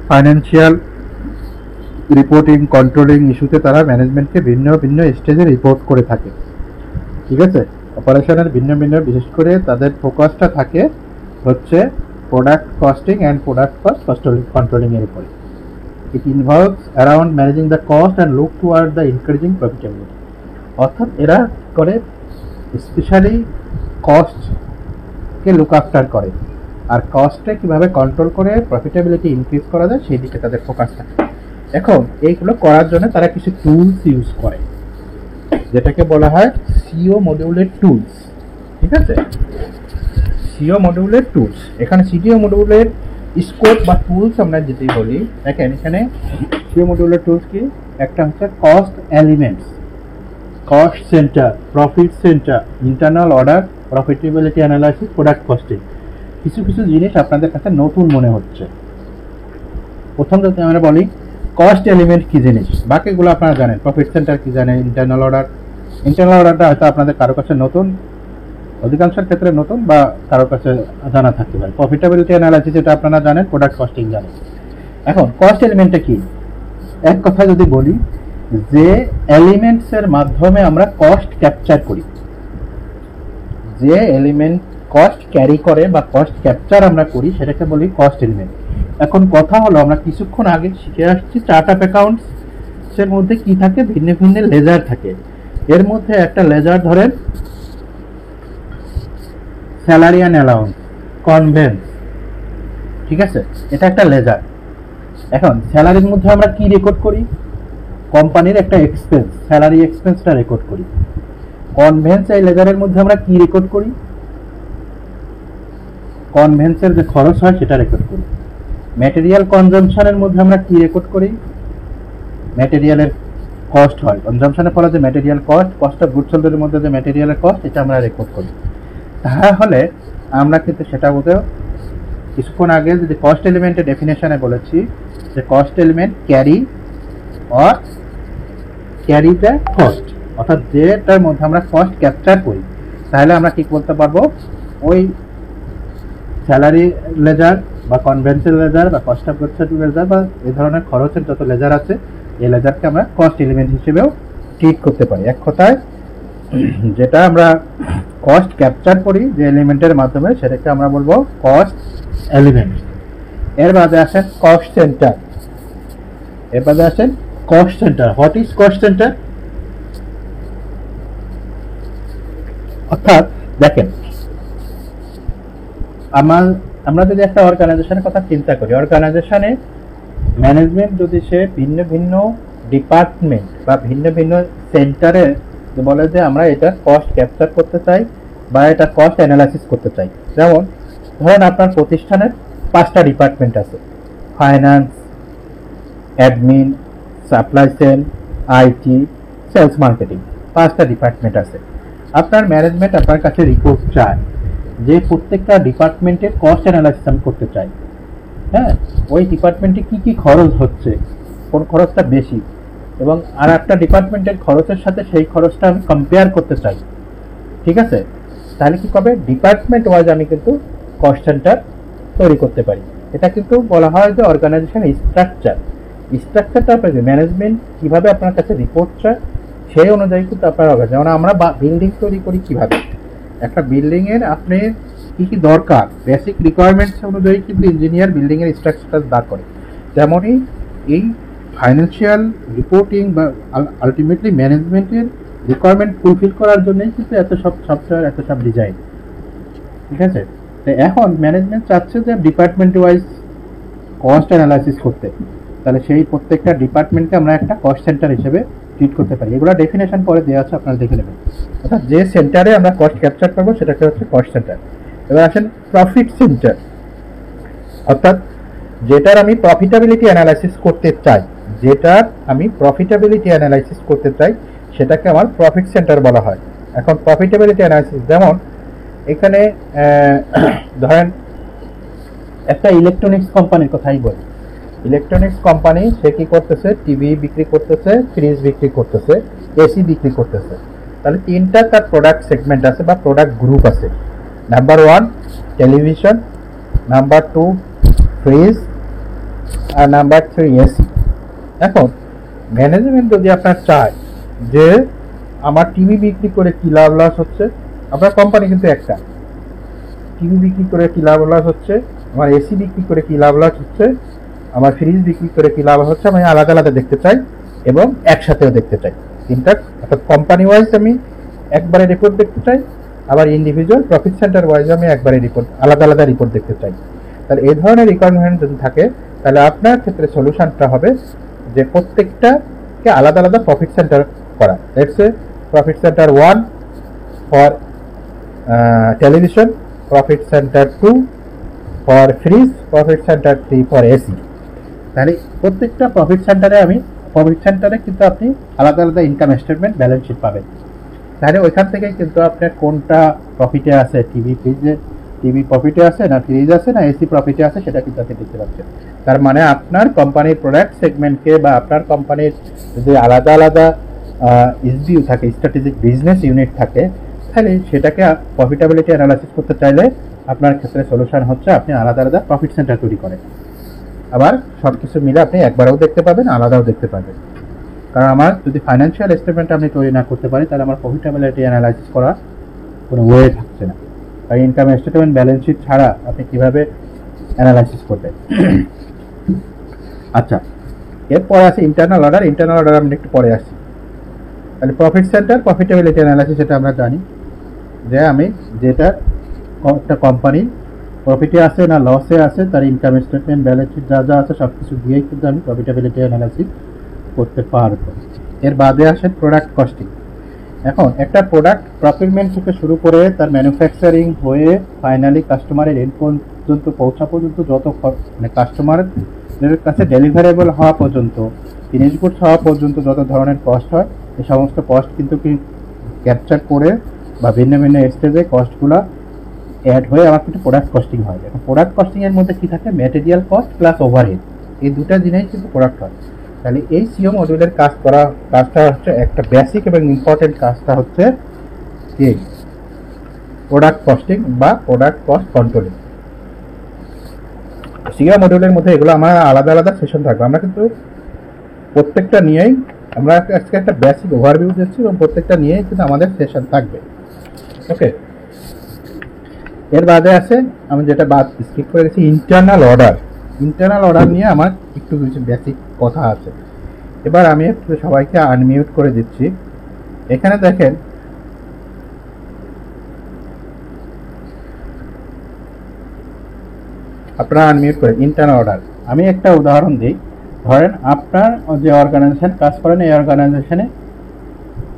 ফাইন্যান্সিয়াল রিপোর্টিং, কন্ট্রোলিং ইস্যুতে তারা ম্যানেজমেন্টকে ভিন্ন ভিন্ন স্টেজে রিপোর্ট করে থাকে। ঠিক আছে, অপারেশনের ভিন্ন ভিন্ন, বিশেষ করে তাদের ফোকাসটা থাকে হচ্ছে product costing and product cost controlling এর উপরে। ইট involves around managing the cost and look toward the increasing profitability. অর্থাৎ এরা করে স্পেশালি কস্টকে লুক আফটার করে, আর কস্টে কিভাবে কন্ট্রোল করে প্রফিটেবিলিটি ইনক্রিজ করা যায় সেই দিকে তাদের ফোকাস থাকে। এখন এইগুলো করার জন্য তারা কিছু টুলস ইউজ করে, যেটাকে বলা হয় সিও মডিউলের টুলস। ঠিক আছে, সিও মডিউলের টুলস। এখানে সিও মডিউলের স্কোপ বা টুলস আমরা যেটি বলি, দেখেন এখানে সিও মডিউলের টুলস কি, একটা হচ্ছে cost elements, cost centre, profit centre, internal order, profitability analysis, product costing. কিছু কিছু জিনিস আপনাদের কাছে নতুন মনে হচ্ছে। প্রথম যদি আমরা বলি কস্ট এলিমেন্ট কি জিনিস, বাকিগুলো আপনারা জানেন, প্রফিট সেন্টার কি জানেন, ইন্টারনাল অর্ডারটা হয়তো আপনাদের কারো কাছে নতুন, অধিকাংশের ক্ষেত্রে নতুন বা কারো কাছে জানা থাকতে পারে। প্রফিটেবিলিটি অ্যানালাইসিস এটা আপনারা জানেন, প্রোডাক্ট কস্টিং জানেন। এখন কস্ট এলিমেন্টটা কি, এক কথা যদি বলি, যে এলিমেন্টস এর মাধ্যমে আমরা কস্ট ক্যাপচার করি, যে এলিমেন্ট কস্ট ক্যারি করে বা কস্ট ক্যাপচার আমরা করি, সেটাকে বলি কস্ট এলিমেন্ট। এখন কথা হলো, আমরা কিছুক্ষণ আগে শিখে আসছি চার্ট অফ অ্যাকাউন্টস এর মধ্যে কি থাকে, ভিন্ন ভিন্ন লেজার থাকে। এর মধ্যে একটা লেজার ধরেন স্যালারি অ্যান্ড অ্যালাউন্স, কনভেন্স। ঠিক আছে, এটা একটা লেজার। এখন স্যালারির মধ্যে আমরা কি রেকর্ড করি, কোম্পানির একটা এক্সপেন্স, স্যালারি এক্সপেন্সটা রেকর্ড করি। কনভেন্স এই লেজারের মধ্যে আমরা কি রেকর্ড করি, কনভেন্সের যে খরচ হয় সেটা রেকর্ড করি। ম্যাটেরিয়াল কনজাম্পশনের মধ্যে আমরা কি রেকর্ড করি, ম্যাটেরিয়ালের কস্ট হয়, কনজাম্পশনের ফলে যে ম্যাটেরিয়াল কস্ট অফ গুডস সোল্ডের মধ্যে যে ম্যাটেরিয়ালের কস্ট, এটা আমরা রেকর্ড করি। তাহলে আমরা কিন্তু সেটা বলতে কিছুক্ষণ আগে যদি কস্ট এলিমেন্টের ডেফিনেশনে বলেছি যে cost element carry the cost, অর্থাৎ যেটার মধ্যে আমরা কস্ট ক্যাপচার করি, তাহলে আমরা কি বলতে পারবো, ওই স্যালারি লেজার বা কনভেন্সের লেজার বা কস্ট অফ গুডস লেজার বা এই ধরনের খরচের যত লেজার আছে, এই লেজারকে আমরা কস্ট এলিমেন্ট হিসেবেও ট্রিট করতে পারি। এক কথায় যেটা আমরা কস্ট ক্যাপচার করি যে এলিমেন্টের মাধ্যমে, সেটাকে আমরা বলবো কস্ট এলিমেন্ট। এর বাদে আসেন কস্ট সেন্টার। এর বাদে আসেন cost centre. What is cost centre? অর্থাৎ দেখেন, আমরা যদি একটা অর্গানাইজেশনের কথা চিন্তা করি, অর্গানাইজেশনে ম্যানেজমেন্ট যদি সে ভিন্ন ভিন্ন ডিপার্টমেন্ট বা ভিন্ন ভিন্ন সেন্টারে বলে যে আমরা এটা কস্ট ক্যাপচার করতে চাই বা এটা কস্ট অ্যানালাইসিস করতে চাই। যেমন ধরেন আপনার প্রতিষ্ঠানের 5টা ডিপার্টমেন্ট আছে, finance, admin, supply chain, IT, sales marketing, 5টা ডিপার্টমেন্ট আছে। আপনার ম্যানেজমেন্ট আপনার কাছে রিপোর্ট চায় যে প্রত্যেকটা ডিপার্টমেন্টের কস্ট অ্যানালাইসিস আমি করতে চাই। হ্যাঁ, ওই ডিপার্টমেন্টে কি কি খরচ হচ্ছে, কোন খরচটা বেশি, এবং আর একটা ডিপার্টমেন্টের খরচের সাথে সেই খরচটা আমি কম্পেয়ার করতে চাই। ঠিক আছে, তাহলে কি করবে, ডিপার্টমেন্ট ওয়াইজ আমি কিন্তু কস্ট সেন্টার তৈরি করতে পারি। এটা কিন্তু বলা হয় যে অর্গানাইজেশন স্ট্রাকচার। স্ট্রাকচারটা আপনার ম্যানেজমেন্ট কিভাবে আপনার কাছে রিপোর্ট চায় সেই অনুযায়ী কিন্তু আপনার হবে। যেমন আমরা বিল্ডিং তৈরি করি কিভাবে, একটা বিল্ডিং এর আপনি কি কি দরকার, বেসিক রিকোয়ারমেন্টস অনুযায়ী কিন্তু ইঞ্জিনিয়ার বিল্ডিং এর স্ট্রাকচারটা দাঁড় করে। তেমনই এই ফাইন্যান্সিয়াল রিপোর্টিং বা আলটিমেটলি ম্যানেজমেন্টের রিকোয়ারমেন্ট ফুলফিল করার জন্যই কিন্তু এত সব সফটওয়্যার, এত সব ডিজাইন। ঠিক আছে, তো এখন ম্যানেজমেন্ট চাচ্ছে যে ডিপার্টমেন্ট ওয়াইজ কস্ট অ্যানালাইসিস করতে, তাহলে সেই প্রত্যেকটা ডিপার্টমেন্টকে আমরা একটা কস্ট সেন্টার হিসেবে ট্রিট করতে পারি। এগুলো ডেফিনেশন পরে দেওয়া আছে, আপনারা দেখে নেবেন। অর্থাৎ যে সেন্টারে আমরা কস্ট ক্যাপচার করবো সেটাকে হচ্ছে কস্ট সেন্টার। এবার আসেন প্রফিট সেন্টার, অর্থাৎ যেটার আমি প্রফিটেবিলিটি অ্যানালাইসিস করতে চাই, সেটাকে আমার প্রফিট সেন্টার বলা হয়। এখন প্রফিটেবিলিটি অ্যানালাইসিস, যেমন এখানে ধরেন একটা ইলেকট্রনিক্স কোম্পানির কথাই বলি। ইলেকট্রনিক্স কোম্পানি সে কি করতেছে, টিভি বিক্রি করতেছে, ফ্রিজ বিক্রি করতেছে, এসি বিক্রি করতেছে। তাহলে 3টা তার প্রোডাক্ট সেগমেন্ট আছে বা প্রোডাক্ট গ্রুপ আছে। নাম্বার 1 টেলিভিশন, নাম্বার 2 ফ্রিজ, আর নাম্বার 3 এসি। এখন ম্যানেজমেন্ট যদি আপনার চায় যে আমার টিভি বিক্রি করে কি লাভ লস হচ্ছে, আপনার কোম্পানি কিন্তু একটা, টিভি বিক্রি করে কি লাভ লস হচ্ছে, আমার এসি বিক্রি করে কি লাভ লস হচ্ছে, আমার ফ্রিজ বিক্রি করে কি লাভ হচ্ছে, আমি আলাদা আলাদা দেখতে চাই এবং একসাথেও দেখতে চাই। তিনটা, অর্থাৎ কোম্পানি ওয়াইজ আমি একবারে রিপোর্ট দেখতে চাই, আবার ইন্ডিভিজুয়াল প্রফিট সেন্টার ওয়াইজ আমি একবারে রিপোর্ট, আলাদা আলাদা রিপোর্ট দেখতে চাই। তাহলে এই ধরনের রিকোয়ারমেন্ট যদি থাকে, তাহলে আপনার ক্ষেত্রে সলিউশনটা হবে যে প্রত্যেকটাকে আলাদা আলাদা প্রফিট সেন্টার করা। Let's say profit centre 1 for television, profit centre 2 for fridge, profit centre 3 for AC. তাহলে প্রত্যেকটা প্রফিট সেন্টারে কিন্তু আপনি আলাদা আলাদা ইনকাম স্টেটমেন্ট, ব্যালেন্স শিট পাবেন। তাহলে ওইখান থেকে কিন্তু আপনার কোনটা প্রফিটে আছে, টিভি প্রফিটে আছে না ফ্রিজ আছে না এসি প্রফিটে আছে, সেটা কিন্তু আপনি দেখতে পাচ্ছেন। তার মানে আপনার কোম্পানির প্রোডাক্ট সেগমেন্টকে বা আপনার কোম্পানির যদি আলাদা আলাদা এসবিইউ থাকে, স্ট্র্যাটেজিক বিজনেস ইউনিট থাকে, তাহলে সেটাকে প্রফিটেবিলিটি অ্যানালাইসিস করতে চাইলে আপনার ক্ষেত্রে সলিউশন হচ্ছে আপনি আলাদা আলাদা প্রফিট সেন্টার তৈরি করেন। আবার সব কিছু মিলে আপনি একবারও দেখতে পাবেন, আলাদাও দেখতে পাবেন। কারণ আমার যদি ফাইন্যান্সিয়াল স্টেটমেন্ট আমি তৈরি না করতে পারি, তাহলে আমার প্রফিটেবিলিটি অ্যানালাইসিস করার কোনো ওয়ে থাকছে না। তাই ইনকাম স্টেটমেন্ট, ব্যালেন্স শিট ছাড়া আপনি কিভাবে অ্যানালাইসিস করবেন? আচ্ছা, এরপরে আছে ইন্টারনাল অর্ডার। ইন্টারনাল অর্ডার আমি একটু পরে আসছি। তাহলে প্রফিট সেন্টার, প্রফিটেবিলিটি অ্যানালাইসিস, এটা আমরা জানি যে আমি যেটা একটা কোম্পানি প্রফিটে আছে না লসে আছে, তার ইনকাম স্টেটমেন্ট, ব্যালেন্স শিট যা যা আছে সব কিছু দিয়েই কিন্তু আমি প্রফিটেবিলিটি অ্যানালাইসিস করতে পারবো। এর বাদে আসে প্রোডাক্ট কস্টিং। এখন একটা প্রোডাক্ট প্রকিউরমেন্ট থেকে শুরু করে তার ম্যানুফ্যাকচারিং হয়ে ফাইনালি কাস্টমারের এন্ড পর্যন্ত পৌঁছা পর্যন্ত যত মানে কাস্টমারের কাছে ডেলিভারেবল হওয়া পর্যন্ত, ফিনিশ গুডস হওয়া পর্যন্ত যত ধরনের কস্ট হয়, এই সমস্ত কস্ট কিন্তু ক্যাপচার করে বা ভিন্ন ভিন্ন স্টেজে কস্টগুলো অ্যাড হয়ে আমার কিন্তু প্রোডাক্ট কস্টিং হয়। এখন প্রোডাক্ট কস্টিং এর মধ্যে কি থাকে, ম্যাটেরিয়াল কস্ট প্লাস ওভারহেড, এই দুটা জিনিস কিন্তু প্রোডাক্ট হয়। তাহলে এই সিও মডিউলের কাজটা হচ্ছে একটা বেসিক এবং ইম্পর্টেন্ট কাজটা হচ্ছে কি, প্রোডাক্ট কস্টিং বা প্রোডাক্ট কস্ট কন্ট্রোলিং। সিও মডিউলের মধ্যে এগুলো আমার আলাদা আলাদা সেশন থাকবে। আমরা কিন্তু প্রত্যেকটা নিয়েই আমরা আজকে একটা বেসিক ওভারভিউ দিচ্ছি এবং প্রত্যেকটা নিয়েই কিন্তু আমাদের সেশন থাকবে। ওকে, এর বাদে আছে আমি যেটা স্কিপ করে গেছি, ইন্টারনাল অর্ডার। ইন্টারনাল অর্ডার নিয়ে আমার একটু কিছু বেসিক কথা আছে। এবার আমি একটু সবাইকে আনমিউট করে দিচ্ছি। এখানে দেখেন আপনারা আনমিউট করে ইন্টারনাল অর্ডার। আমি একটা উদাহরণ দিই। ধরেন আপনার যে অর্গানাইজেশন কাজ করেন, এই অর্গানাইজেশনে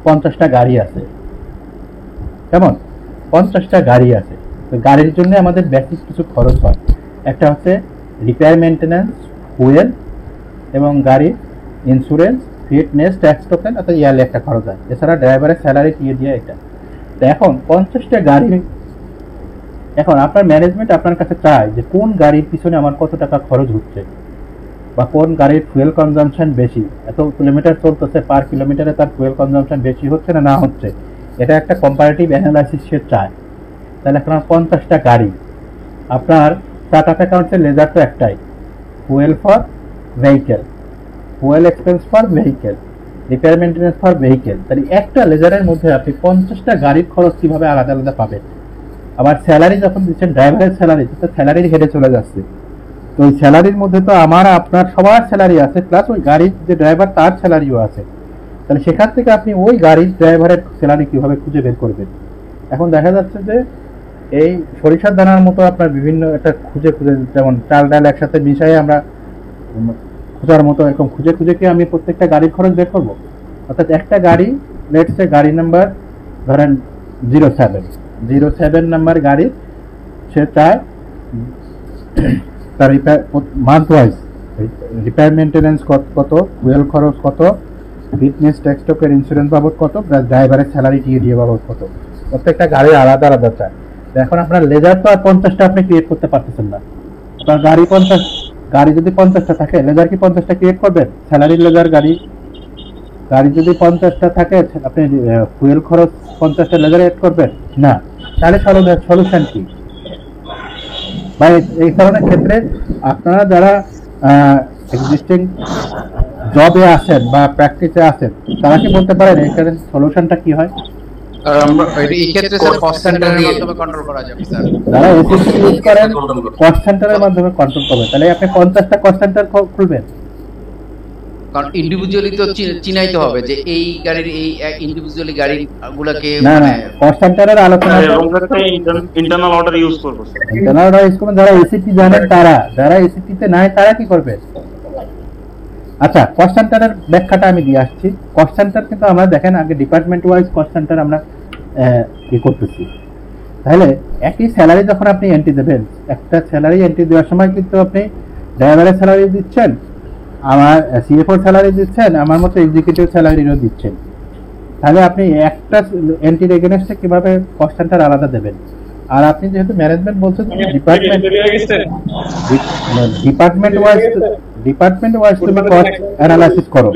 50টা গাড়ি আছে, কেমন? 50টা গাড়ি আছে। তো গাড়ির জন্য আমাদের বেসিক কিছু খরচ হয়। একটা হচ্ছে রিপেয়ার মেনটেন্যান্স, ফুয়েল এবং গাড়ির ইন্স্যুরেন্স, ফিটনেস, ট্যাক্স টোকেন, অর্থাৎ ইয়ারলি একটা খরচ হয়। এছাড়া ড্রাইভারের স্যালারি দিয়ে দিয়ে এটা। তো এখন 50টা গাড়ি, এখন আপনার ম্যানেজমেন্ট আপনার কাছে চায় যে কোন গাড়ির পিছনে আমার কত টাকা খরচ হচ্ছে, বা কোন গাড়ির ফুয়েল কনজাম্পশন বেশি, এত কিলোমিটার চলতেছে, পার কিলোমিটারে তার ফুয়েল কনজাম্পশন বেশি হচ্ছে না হচ্ছে, এটা একটা কম্পারেটিভ অ্যানালাইসিস সে চায়। তাহলে এখন 50টা গাড়ি, আপনার চার্ট অফ অ্যাকাউন্টসের লেজার তো একটাই, fuel for vehicle, fuel expense for vehicle, repair maintenance for vehicle. তাহলে একটা লেজারের মধ্যে আপনি 50টা গাড়ির খরচ কিভাবে আলাদা আলাদা পাবেন? আবার স্যালারি যখন দিচ্ছেন, ড্রাইভারের স্যালারি তো স্যালারির হেডে চলে যাচ্ছে। তো ওই স্যালারির মধ্যে তো আমার আপনার সবার স্যালারি আছে, প্লাস ওই গাড়ির যে ড্রাইভার তার স্যালারিও আছে। তাহলে সেখান থেকে আপনি ওই গাড়ির ড্রাইভারের স্যালারি কিভাবে খুঁজে বের করবেন? এখন দেখা যাচ্ছে যে এই সরিষার দানার মতো আপনার বিভিন্ন একটা খুঁজে খুঁজে, যেমন চাল ডাল একসাথে মিশাই আমরা খোঁজার মতো এরকম খুঁজে খুঁজে কি আমি প্রত্যেকটা গাড়ির খরচ বের করবো? অর্থাৎ একটা গাড়ি, লেটস সে গাড়ি নাম্বার ধরেন 07 নাম্বার গাড়ি, সে চায় তার মান্থ ওয়াইজ রিপেয়ার মেনটেন্যান্স কত, ফুয়েল খরচ কত, ফিটনেস, ট্যাক্স টোকেন, ইন্স্যুরেন্স বাবদ কত, ড্রাইভারের স্যালারি টিএডিএ বাবদ কত, প্রত্যেকটা গাড়ি আলাদা আলাদা চায়। এখন আপনার লেজার তো আর 50টা আপনি ক্রিয়েট করতে পারতেছেন না। আপনার গাড়ি 50, গাড়ি যদি 50টা থাকে, লেজার কি 50টা ক্রিয়েট করবেন? স্যালারির লেজার গাড়ি যদি 50টা থাকে, আপনি ফুয়েল খরচ 50টা লেজারে এড করবেন না? তাহলে সলিউশন কি? বা এই ধরনের ক্ষেত্রে আপনারা যারা এক্সিস্টিং জবে আছেন বা প্র্যাকটিসে আছেন, তারা কি বলতে পারেন এখানে সলিউশনটা কি হয়? আমরা এই ক্ষেত্রে স্যার কস্ট সেন্টারের মাধ্যমে কন্ট্রোল করা যাবে স্যার। যারা এসএসসি ইউজ করেন কস্ট সেন্টারের মাধ্যমে কন্ট্রোল করবেন। তাহলে আপনি 50টা কস্ট সেন্টার খুলবেন, কারণ ইন্ডিভিজুয়ালি তো চিনাইতে হবে যে এই গাড়ির এই ইন্ডিভিজুয়ালি গাড়িগুলোকে না না কস্ট সেন্টারের আলোচনা ইন্টারনাল অর্ডার ইউজ করবো। ইন্টারনাল অর্ডার ইউজ করবেন যারা এসিপি জানেন তারা, যারা এসিপিতে নাই তারা কি করবে? আচ্ছা, কস্ট সেন্টারের ব্যাখ্যাটা আমি দিয়ে আসছি। কস্ট সেন্টার কিন্তু আমরা দেখেন আগে ডিপার্টমেন্ট ওয়াইজ কস্ট সেন্টার আমরা করতেছি। তাহলে একই স্যালারি যখন আপনি এন্ট্রি দেবেন, একটা স্যালারি এন্ট্রি দেওয়ার সময় কিন্তু আপনি ড্রাইভারের স্যালারি দিচ্ছেন, আমার সিএফওর স্যালারি দিচ্ছেন, আমার মতো এক্সিকিউটিভ স্যালারিও দিচ্ছেন। তাহলে আপনি একটা এন্ট্রির এগেনস্টে কিভাবে কস্ট সেন্টার আলাদা দেবেন? আর আপনি যেহেতু ম্যানেজমেন্ট বলছেন, ডিপার্টমেন্ট ওয়াইজ তুমি কস্ট অ্যানালাইসিস করো,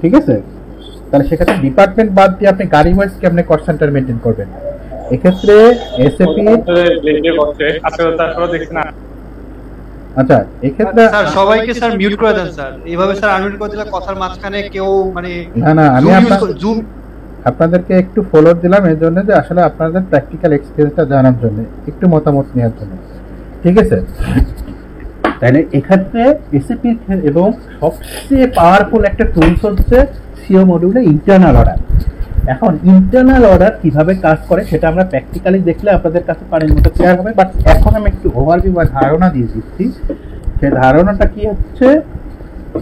ঠিক আছে? তাহলে সেক্ষেত্রে ডিপার্টমেন্ট বাদ দিয়ে আপনি গাড়ি ওয়াইজ কি আপনি কস্ট সেন্টার মেনটেন করবেন? এক্ষেত্রে এসএপি আচ্ছা, এক্ষেত্রে স্যার সবাইকে স্যার মিউট করে দেন স্যার। এইভাবে স্যার আনমিউট করে দিলে কথার মাঝখানে কেউ মানে না আমি জুম আপনাদেরকে একটু ফলো দিলাম এই জন্য যে আসলে আপনাদের প্র্যাকটিক্যাল এক্সপেরিয়েন্সটা জানার জন্য, একটু মতামত নেওয়ার জন্য, ঠিক আছে? তাহলে এক্ষেত্রে এসএপি এবং সবচেয়ে পাওয়ারফুল একটা টুলস হচ্ছে সিও মডিউলে ইন্টারনাল অর্ডার। এখন ইন্টারনাল অর্ডার কিভাবে কাজ করে সেটা আমরা প্র্যাকটিক্যালি দেখলে আপনাদের কাছে পানির মতো ক্লিয়ার হবে। বাট এখন আমি একটু ওভারভিউ বা ধারণা দিয়ে দিচ্ছি। সেই ধারণাটা কি হচ্ছে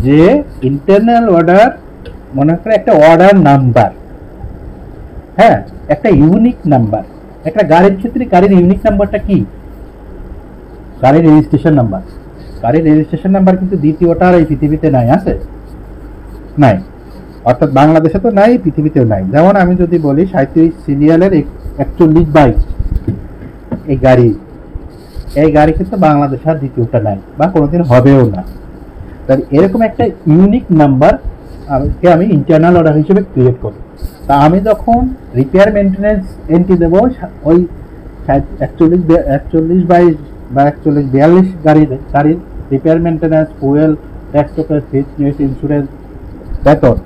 যে ইন্টারনাল অর্ডার মনে করে একটা অর্ডার নাম্বার, হ্যাঁ, একটা ইউনিক নাম্বার। একটা গাড়ির ক্ষেত্রে গাড়ির ইউনিক নাম্বারটা কি? গাড়ির রেজিস্ট্রেশন নাম্বার। গাড়ির রেজিস্ট্রেশন নাম্বার কিন্তু দ্বিতীয়টা আর এই পৃথিবীতে নাই, আছে? নাই, অর্থাৎ বাংলাদেশে তো নাই, পৃথিবীতেও নাই। যেমন আমি যদি বলি 37 সিরিয়ালের 41 এই গাড়ি কিন্তু বাংলাদেশে আর দ্বিতীয়টা নাই বা কোনোদিন হবেও না। তাই এরকম একটা ইউনিক নাম্বার আমি ইন্টারনাল অর্ডার হিসেবে ক্রিয়েট করি। তা আমি যখন রিপেয়ার মেনটেন্যান্স এন্ট্রি দেবো, ওই 41 বা 42 গাড়ির repair maintenance, fuel, tax token, fitness, insurance, বেতন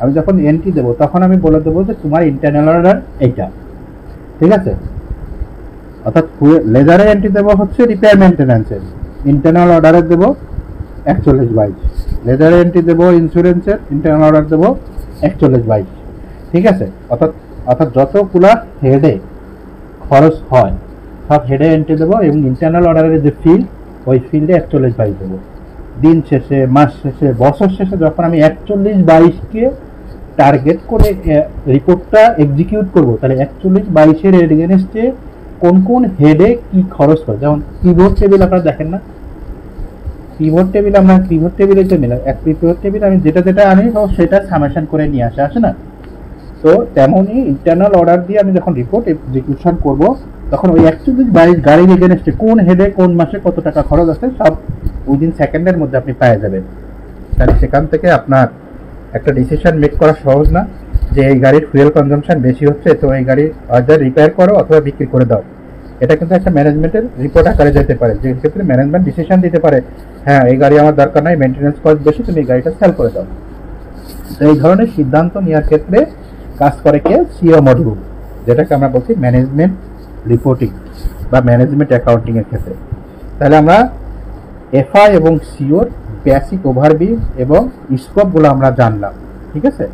আমি যখন এন্ট্রি দেবো তখন আমি বলে দেবো যে তোমার ইন্টারনাল অর্ডার এইটা, ঠিক আছে? অর্থাৎ লেজারে এন্ট্রি দেবো হচ্ছে রিপেয়ার মেনটেন্যান্সের, ইন্টারনাল অর্ডারে দেবো 4122, লেজার এন্ট্রি দেবো ইন্স্যুরেন্সের ইন্টারনাল অর্ডার দেবো 4122। ঠিক আছে, অর্থাৎ যতগুলা হেডে খরচ হয় সব হেডে এন্ট্রি দেবো এবং ইন্টারনাল অর্ডারের যে ফিল্ড ওই ফিল্ডে 4122 দেবো। দিন শেষে, মাস শেষে, বছর শেষে যখন আমি 4122কে টার্গেট করে রিপোর্টটা এক্সিকিউট করব, তাহলে 4122-এর এগেনস্টে কোন কোন হেডে কি খরচ হয়, যেমন পিভট টেবিল আপনারা দেখেন না, পিভট টেবিল আমরা পিভট টেবিলে যে মিলাম, এক পিভট টেবিল আমি যেটা যেটা আনি সেটা সামেশন করে নিয়ে আসে না? তো তেমনই ইন্টারনাল অর্ডার দিয়ে আমি যখন রিপোর্ট এক্সিকিউশন করব তখন ওই 4122 গাড়ির এগেনস্টে কোন হেডে কোন মাসে কত টাকা খরচ আছে সব উইদিন সেকেন্ডের মধ্যে আপনি পেয়ে যাবেন। তাহলে সেখান থেকে আপনার একটা ডিসিশন মেক করা সহজ না যে এই গাড়ির ফুয়েল কনজাম্পশন বেশি হচ্ছে, তো এই গাড়ি আইদার রিপেয়ার করো অথবা বিক্রি করে দাও। এটা কিন্তু একটা ম্যানেজমেন্টের রিপোর্ট আকারে যেতে পারে, যে ক্ষেত্রে ম্যানেজমেন্ট ডিসিশন দিতে পারে, হ্যাঁ এই গাড়ি আমার দরকার নাই, মেনটেন্যান্স কস্ট বেশি, তুমি এই গাড়িটা সেল করে দাও। তো এই ধরনের সিদ্ধান্ত নেওয়ার ক্ষেত্রে কাজ করে কে? সিও মডিউল, যেটাকে আমরা বলছি ম্যানেজমেন্ট রিপোর্টিং বা ম্যানেজমেন্ট অ্যাকাউন্টিং এর ক্ষেত্রে। তাহলে আমরা এফআই এবং সিওর বেসিক ওভারভিউ এবং স্কোপগুলো আমরা জানলাম। ঠিক আছে,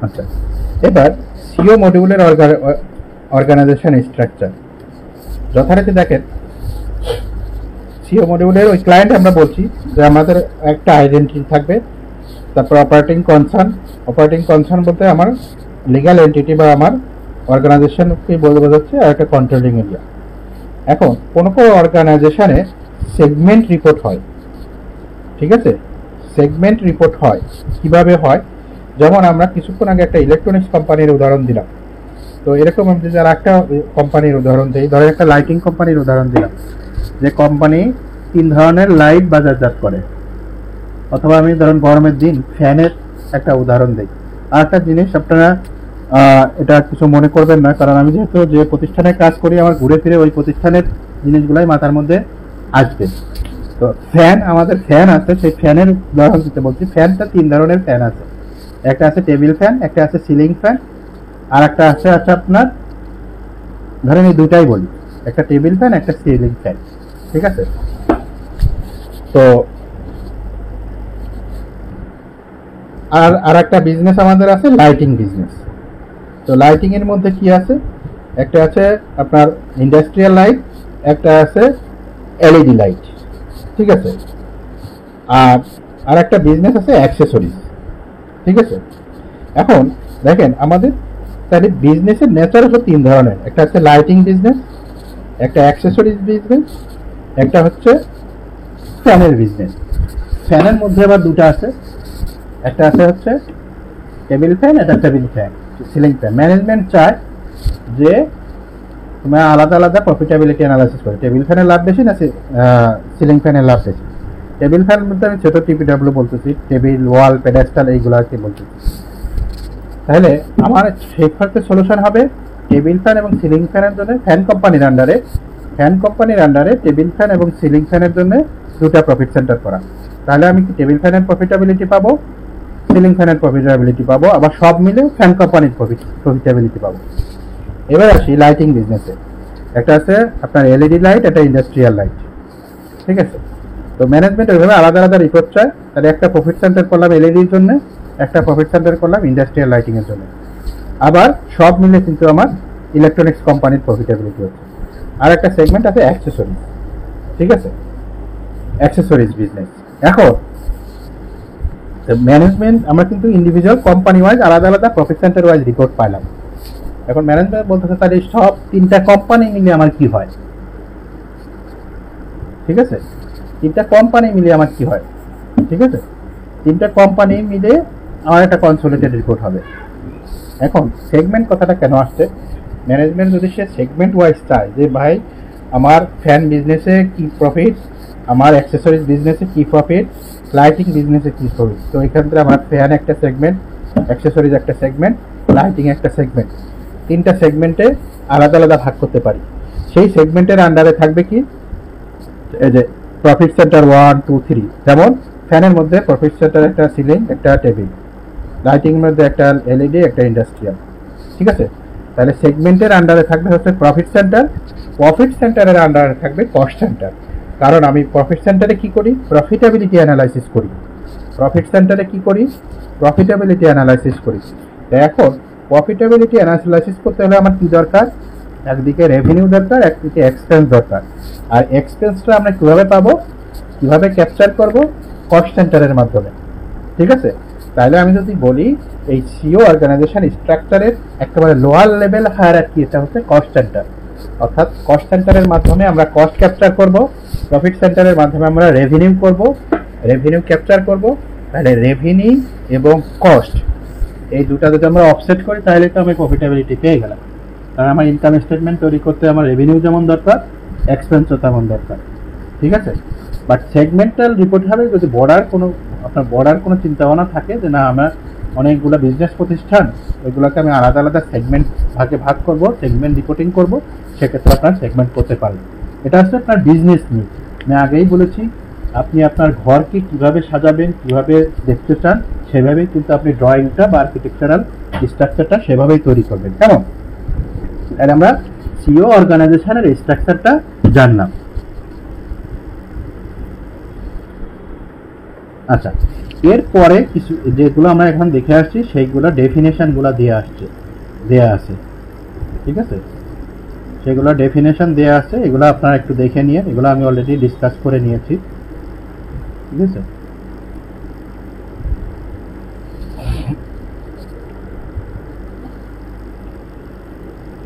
আচ্ছা এবার সিও মডিউলের অর্গানাইজেশন স্ট্রাকচার যথারীতি দেখেন। সিও মডিউলের ওই ক্লায়েন্ট আমরা বলছি যে আমাদের একটা আইডেন্টিটি থাকবে, তারপর অপারেটিং কনসার্ন বলতে আমার লিগ্যাল এন্টিটি বা আমার অর্গানাইজেশনকে বোঝাচ্ছে, আর একটা কন্ট্রোলিং এরিয়া। এখন কোনো অর্গানাইজেশনে সেগমেন্ট রিপোর্ট হয়। ঠিক আছে, সেগমেন্ট রিপোর্ট হয় কিভাবে হয়, যেমন আমরা কিছুক্ষণ আগে একটা ইলেকট্রনিক্স কোম্পানির উদাহরণ দিলাম। তো এরকম আমি যদি আর একটা কোম্পানির উদাহরণ দিই, ধরেন একটা লাইটিং কোম্পানির উদাহরণ দিলাম, যে কোম্পানি 3 ধরনের লাইট বাজারজাত করে, অথবা আমি ধরুন গরমের দিন ফ্যানের একটা উদাহরণ দিই। আর একটা জিনিস আপনারা এটা কিছু মনে করবেন না, কারণ আমি যেহেতু যে প্রতিষ্ঠানে কাজ করি আমার ঘুরে ফিরে ওই প্রতিষ্ঠানের জিনিসগুলাই মাথার মধ্যে আসবে। তো ফ্যান, আমাদের ফ্যান আছে, সেই ফ্যানের উদাহরণ দিতে বলছি। ফ্যানটা 3 ধরনের ফ্যান আছে, একটা আছে টেবিল ফ্যান, একটা আছে সিলিং ফ্যান, আর একটা আছে আপনার ধরেন এই দুটাই বলি, একটা টেবিল ফ্যান একটা সিলিং ফ্যান। ঠিক আছে, তো আর একটা বিজনেস আমাদের আছে লাইটিং বিজনেস। তো লাইটিং এর মধ্যে কি আছে, একটা আছে আপনার ইন্ডাস্ট্রিয়াল লাইট, একটা আছে এলইডি লাইট। ঠিক আছে, আর একটা বিজনেস আছে অ্যাক্সেসরিজ। ঠিক আছে, এখন দেখেন আমাদের তাহলে বিজনেসের নেচার হলো 3 ধরনের, একটা হচ্ছে লাইটিং বিজনেস, একটা অ্যাক্সেসরিজ বিজনেস, একটা হচ্ছে ফ্যানের বিজনেস। ফ্যানের মধ্যে আবার দুটো আছে, একটা আছে হচ্ছে টেবিল ফ্যান, একটা table fan, ceiling fan. Management চায় যে তোমার আলাদা আলাদা প্রফিটেবিলিটি অ্যানালাইসিস করে, টেবিল ফ্যানের লাভ বেশি না সিলিং ফ্যানের লাভ বেশি। টেবিল ফ্যান বলতে আমি ছোট টিপিডাব্লিউ বলতেছি, টেবিল, ওয়াল, পেডেস্টাল এইগুলাকে বলতেছি। তাহলে আমার সেই ক্ষেত্রে সলিউশন হবে টেবিল ফ্যান এবং সিলিং ফ্যানের জন্য ফ্যান কোম্পানির আন্ডারে টেবিল ফ্যান এবং সিলিং ফ্যানের জন্য 2টা প্রফিট সেন্টার করা। তাহলে আমি কি টেবিল ফ্যানের প্রফিটেবিলিটি পাবো, সিলিং ফ্যানের প্রফিটেবিলিটি পাবো, আবার সব মিলে ফ্যান কোম্পানির প্রফিটেবিলিটি পাবো। এবার আসি লাইটিং বিজনেসে, একটা আছে আপনার এলইডি লাইট, একটা ইন্ডাস্ট্রিয়াল লাইট। ঠিক আছে, তো ম্যানেজমেন্ট ওইভাবে আলাদা আলাদা রিপোর্ট চায়। তাহলে একটা প্রফিট সেন্টার করলাম এলইডির জন্য, একটা প্রফিট সেন্টার করলাম ইন্ডাস্ট্রিয়াল লাইটিং এর জন্য, আবার সব মিলে কিন্তু আমার ইলেকট্রনিক্স কোম্পানির প্রফিটেবিলিটি হচ্ছে। আর একটা সেগমেন্ট আছে অ্যাক্সেসরিজ। ঠিক আছে, অ্যাক্সেসরিজ বিজনেস। এখন ম্যানেজমেন্ট আমরা কিন্তু ইন্ডিভিজুয়াল কোম্পানি ওয়াইজ আলাদা আলাদা প্রফিট সেন্টার ওয়াইজ রিপোর্ট পাইলাম। এখন ম্যানেজমেন্ট বলতেছে তাহলে সব 3টা কোম্পানি মিলে আমার কি হয়। ঠিক আছে, 3টা কোম্পানি মিলে আমার কি হয়। ঠিক আছে, 3টা কোম্পানি মিলে আমার একটা কনসোলিডেটেড রিপোর্ট হবে। এখন সেগমেন্ট কথাটা কেন আসছে, ম্যানেজমেন্ট যদি সে সেগমেন্ট ওয়াইজ চায় যে ভাই আমার ফ্যান বিজনেসে কি প্রফিট, আমার অ্যাক্সেসরিজ বিজনেসে কি প্রফিট, লাইটিং বিজনেসে কি প্রফিট, তো এখান থেকে আমার ফ্যান একটা সেগমেন্ট, অ্যাক্সেসরিজ একটা সেগমেন্ট, লাইটিং একটা সেগমেন্ট, 3টা সেগমেন্টে আলাদা আলাদা ভাগ করতে পারি। সেই সেগমেন্টের আন্ডারে থাকবে কি, এই যে প্রফিট সেন্টার 1, 2, 3, যেমন ফ্যানের মধ্যে প্রফিট সেন্টার, একটা সিলিং, একটা টেবিল, লাইটিং এর মধ্যে একটা এলইডি, একটা ইন্ডাস্ট্রিয়াল। ঠিক আছে, তাহলে সেগমেন্টের আন্ডারে থাকবে হচ্ছে প্রফিট সেন্টার, প্রফিট সেন্টারের আন্ডারে থাকবে কস্ট সেন্টার। কারণ আমি প্রফিট সেন্টারে কি করি? প্রফিটেবিলিটি অ্যানালাইসিস করি। প্রফিট সেন্টারে কি করি? প্রফিটেবিলিটি অ্যানালাইসিস করি। তো এখন প্রফিটেবিলিটি অ্যানালাইসিস করতে হলে আমার কি দরকার? একদিকে রেভিনিউ দরকার, একদিকে এক্সপেন্স দরকার। আর এক্সপেন্সটা আমরা কিভাবে পাবো, কিভাবে ক্যাপচার করব? কস্ট সেন্টারের মাধ্যমে। ঠিক আছে, তাহলে আমি যদি বলি এই সিও অর্গানাইজেশন স্ট্রাকচারের একেবারে লোয়ার লেভেল হায়ারার্কি, এটা হচ্ছে কস্ট সেন্টার। অর্থাৎ কস্ট সেন্টারের মাধ্যমে আমরা কস্ট ক্যাপচার করব, প্রফিট সেন্টারের মাধ্যমে আমরা রেভিনিউ করব, রেভিনিউ ক্যাপচার করব। তাহলে রেভিনিউ এবং কস্ট এই দুটা যদি আমরা অফসেট করি তাহলে তো আমি প্রফিটেবিলিটি পেয়ে গেলাম। কারণ আমার ইনকাম স্টেটমেন্ট তৈরি করতে আমার রেভিনিউ যেমন দরকার, এক্সপেন্সও তেমন দরকার। ঠিক আছে, বাট সেগমেন্টাল রিপোর্ট হবে যদি আপনার বর্ডার কোনো চিন্তা ভাবনা থাকে যে না আমার অনেকগুলো বিজনেস প্রতিষ্ঠান, ওইগুলোকে আমি আলাদা আলাদা সেগমেন্ট ভাগ করব, সেগমেন্ট রিপোর্টিং করব, সেক্ষেত্রে আপনার সেগমেন্ট করতে পারবেন। এটা হচ্ছে আপনার বিজনেস নিড। আমি আগেই বলেছি আপনি আপনার ঘরকে কিভাবে সাজাবেন, কিভাবে দেখতে চান, সেভাবেই কিন্তু আপনি ড্রয়িংটা বা আর্কিটেকচারাল স্ট্রাকচারটা সেভাবেই তৈরি করবেন। কেমন? তাহলে আমরা সিও অর্গানাইজেশনের স্ট্রাকচারটা জানলাম। আচ্ছা, এরপরে কিছু যেগুলো আমরা এখন দেখে আসছি সেইগুলো ডেফিনেশনগুলো দেয়া আছে। ঠিক আছে, সেগুলো ডেফিনেশন দেয়া আছে, এগুলো আপনারা একটু দেখে নিয়ে, এগুলো আমি অলরেডি ডিসকাস করে নিয়েছি। ঠিক আছে,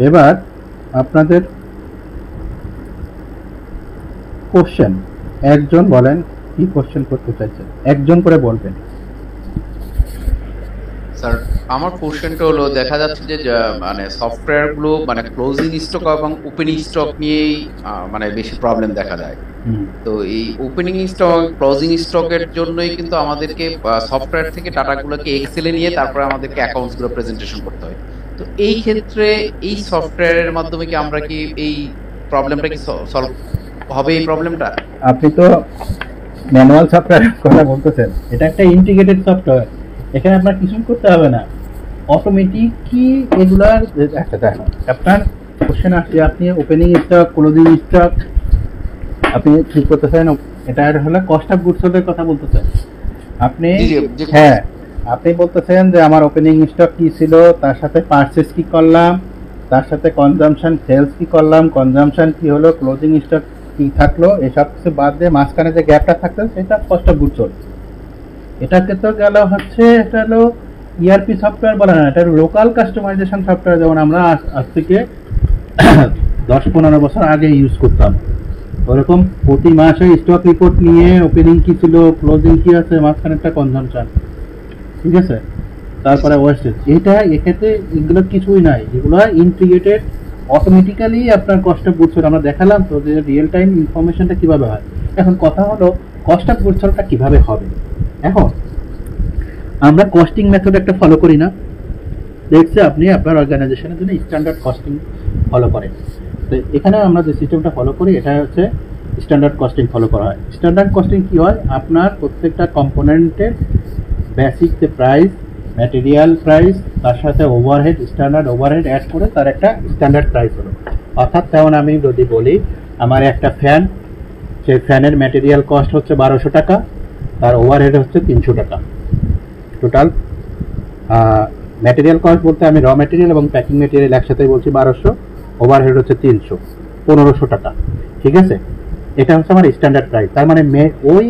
এবার আপনাদের কোশ্চেন, একজন বলেন কি কোশ্চেন করতে চাইছেন, একজন করে বলবেন। স্যার আমার কোশ্চেনটা হলো, দেখা যাচ্ছে যে মানে সফটওয়্যার গুলো মানে ক্লোজিং স্টক এবং ওপেনিং স্টক নিয়েই মানে বেশি প্রবলেম দেখা যায়। তো এই ওপেনিং স্টক ক্লোজিং স্টকের জন্যই কিন্তু আমাদেরকে সফটওয়্যার থেকে ডাটাগুলোকে এক্সেলে নিয়ে তারপরে আমাদেরকে অ্যাকাউন্টস গুলো প্রেজেন্টেশন করতে হয়। তো এই ক্ষেত্রে এই সফটওয়্যারের মাধ্যমে কি আমরা কি এই প্রবলেমটা কি সলভ হবে? এই প্রবলেমটা আপনি তো ম্যানুয়াল সফটওয়্যারের কথা বলতেছেন, এটা একটা ইন্টিগ্রেটেড সফটওয়্যার, এখানে আপনার কিছুই করতে হবে না, অটোমেটিক কি এগুলার একটা দেখেন। আপনার কোশ্চেন আসছে আপনি ওপেনিং স্টক, ক্লোজিং স্টক আপনি ঠিক করতেছেন, এটা হলো কস্ট অফ গুডস সোল্ডের কথা বলতেছেন আপনি। হ্যাঁ, আপনি বলতেছেন যে আমার ওপেনিং স্টক কি ছিল, তার সাথে পারচেজ কি করলাম, তার সাথে কনজাম্পশন সেলস কি করলাম, কনজাম্পশন কি হলো, ক্লোজিং স্টক কি থাকলো, এসব কিছু বাদ দিয়ে মাঝখানে যে গ্যাপটা থাকতো সেটা কস্ট অফ গুডস সোল্ড। এটাকে তো গেল হচ্ছে, এটা হলো ইআরপি সফটওয়্যার বলে না, এটা লোকাল কাস্টমাইজেশন সফটওয়্যার, যেমন আমরা আজ থেকে 10-15 বছর আগে ইউজ করতাম। ওরকম প্রতি মাসে স্টক রিপোর্ট নিয়ে ওপেনিং কি ছিল, ক্লোজিং কি আছে, মাঝখানে একটা কনজাম্পশন। ঠিক আছে, তারপরে ওয়েস্টেজ, এটা এক্ষেত্রে এগুলো কিছুই নাই, এগুলো ইন্টিগ্রেটেড অটোমেটিক্যালি আপনার কস্ট অফ গুডস সোল্ড। আমরা দেখালাম তো যে রিয়েল টাইম ইনফরমেশনটা কিভাবে হয়। এখন কথা হলো কস্ট অফ গুডস সোল্ডটা কিভাবে হবে। এখন আমরা কস্টিং মেথড একটা ফলো করি না, দেখছে আপনি আপনার অর্গানাইজেশনের জন্য স্ট্যান্ডার্ড কস্টিং ফলো করেন। তো এখানে আমরা যে সিস্টেমটা ফলো করি এটা হচ্ছে স্ট্যান্ডার্ড কস্টিং ফলো করা হয়। স্ট্যান্ডার্ড কস্টিং কি হয়, আপনার প্রত্যেকটা কম্পোনেন্টের বেসিক যে প্রাইস, ম্যাটেরিয়াল প্রাইস, তার সাথে ওভারহেড, স্ট্যান্ডার্ড ওভারহেড অ্যাড করে তার একটা স্ট্যান্ডার্ড প্রাইস হলো। অর্থাৎ তেমন আমি যদি বলি আমার একটা ফ্যান, সেই ফ্যানের ম্যাটেরিয়াল কস্ট হচ্ছে 1200 টাকা, তার ওভারহেড হচ্ছে 300 টাকা। টোটাল ম্যাটেরিয়াল কস্ট বলতে আমি র ম্যাটেরিয়াল এবং প্যাকিং ম্যাটেরিয়াল একসাথে বলছি 1200, ওভারহেড হচ্ছে 300, 1500 টাকা। ঠিক আছে, এটা হচ্ছে আমার স্ট্যান্ডার্ড প্রাইস। তার মানে ওই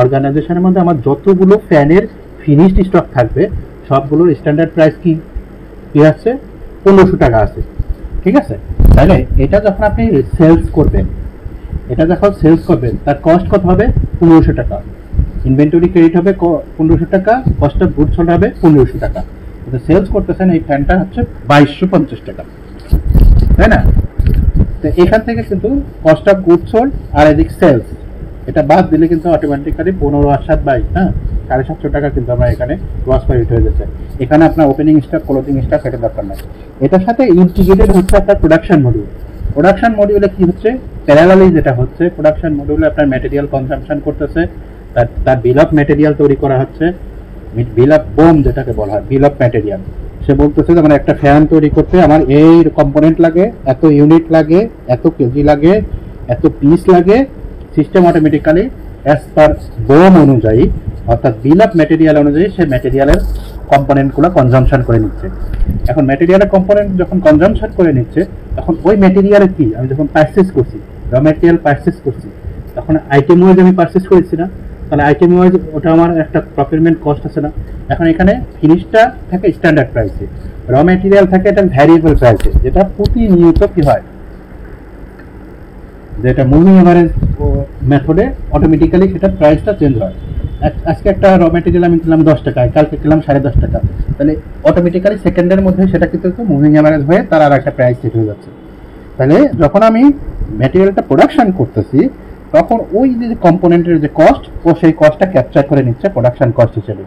অর্গানাইজেশনের মধ্যে আমার যতগুলো ফ্যানের ফিনিশড স্টক থাকবে সবগুলোর স্ট্যান্ডার্ড প্রাইস কি আছে, 1500 টাকা আছে। ঠিক আছে, তাহলে এটা যখন আপনি সেলস করবেন, তার কস্ট কত হবে, 1500 টাকা। ইনভেন্টরি ক্রেডিট হবে 1500 টাকা, কস্ট অফ গুডস সোল্ড হবে 1500 টাকা। সেলস করতেছেন এই ফ্যানটা হচ্ছে 2250 টাকা, তাই না? তো এখান থেকে কিন্তু কস্ট অফ গুডস সোল্ড আর এদিক সেলস এটা বাদ দিলে কিন্তু অটোমেটিক্যালি 15 আর 7 22, হ্যাঁ 750 টাকা কিন্তু আমরা এখানে গ্রস প্রফিট হয়ে যাচ্ছে। এখানে আপনার ওপেনিং স্টক, ক্লোজিং স্টক এটা দরকার নাই। এটার সাথে ইন্টিগ্রেটেড হচ্ছে একটা প্রোডাকশন মডিউল। প্রোডাকশন মডিউলে কি হচ্ছে, প্যারালালি যেটা হচ্ছে, প্রোডাকশন মডিউলে আপনার ম্যাটেরিয়াল কনজাম্পশন করতেছে, তার বিল অফ ম্যাটেরিয়াল তৈরি করা হচ্ছে, বিল অফ বোম যেটাকে বলা হয়, বিল অফ ম্যাটেরিয়াল। সে বলতেছে যে মানে একটা ফ্যান তৈরি করতে আমার এই কম্পোনেন্ট লাগে, এত ইউনিট লাগে, এত কেজি লাগে, এত পিস লাগে, system automatically as per bomb অনুযায়ী অর্থাৎ বিল অফ ম্যাটেরিয়াল অনুযায়ী সে ম্যাটেরিয়ালের কম্পোনেন্টগুলো কনজাম্পশন করে নিচ্ছে। এখন ম্যাটেরিয়ালের কম্পোনেন্ট যখন কনজাম্পশন করে নিচ্ছে, তখন ওই ম্যাটেরিয়ালে কি আমি যখন পারচেস করছি, র ম্যাটেরিয়াল পারচেস করছি, তখন আইটেম ওয়াইজ আমি পারচেস করেছি না, তাহলে আইটেম ওয়াইজ ওটা আমার একটা প্রকিউরমেন্ট কস্ট আছে না। এখন এখানে ফিনিশটা থাকে স্ট্যান্ডার্ড প্রাইসে, র ম্যাটেরিয়াল থাকে এটা ভ্যারিয়েবল প্রাইসে, যেটা প্রতিনিয়ত কি হয়, যেটা মুভিং এভারেজ মেথডে অটোমেটিক্যালি সেটা প্রাইসটা চেঞ্জ হয়। আজকে একটা র ম্যাটেরিয়াল আমি কিনলাম 10 টাকায়, কালকে কিনলাম 10.5 টাকা, তাহলে অটোমেটিক্যালি সেকেন্ডের মধ্যে সেটা কিন্তু মুভিং এভারেজ হয়ে তার আর একটা প্রাইস সেট হয়ে যাচ্ছে। তাহলে যখন আমি ম্যাটেরিয়ালটা প্রোডাকশন করতেছি, তখন ওই যে কম্পোনেন্টের যে কস্ট, ও সেই কস্টটা ক্যাপচার করে নিচ্ছে প্রোডাকশন কস্ট হিসেবে।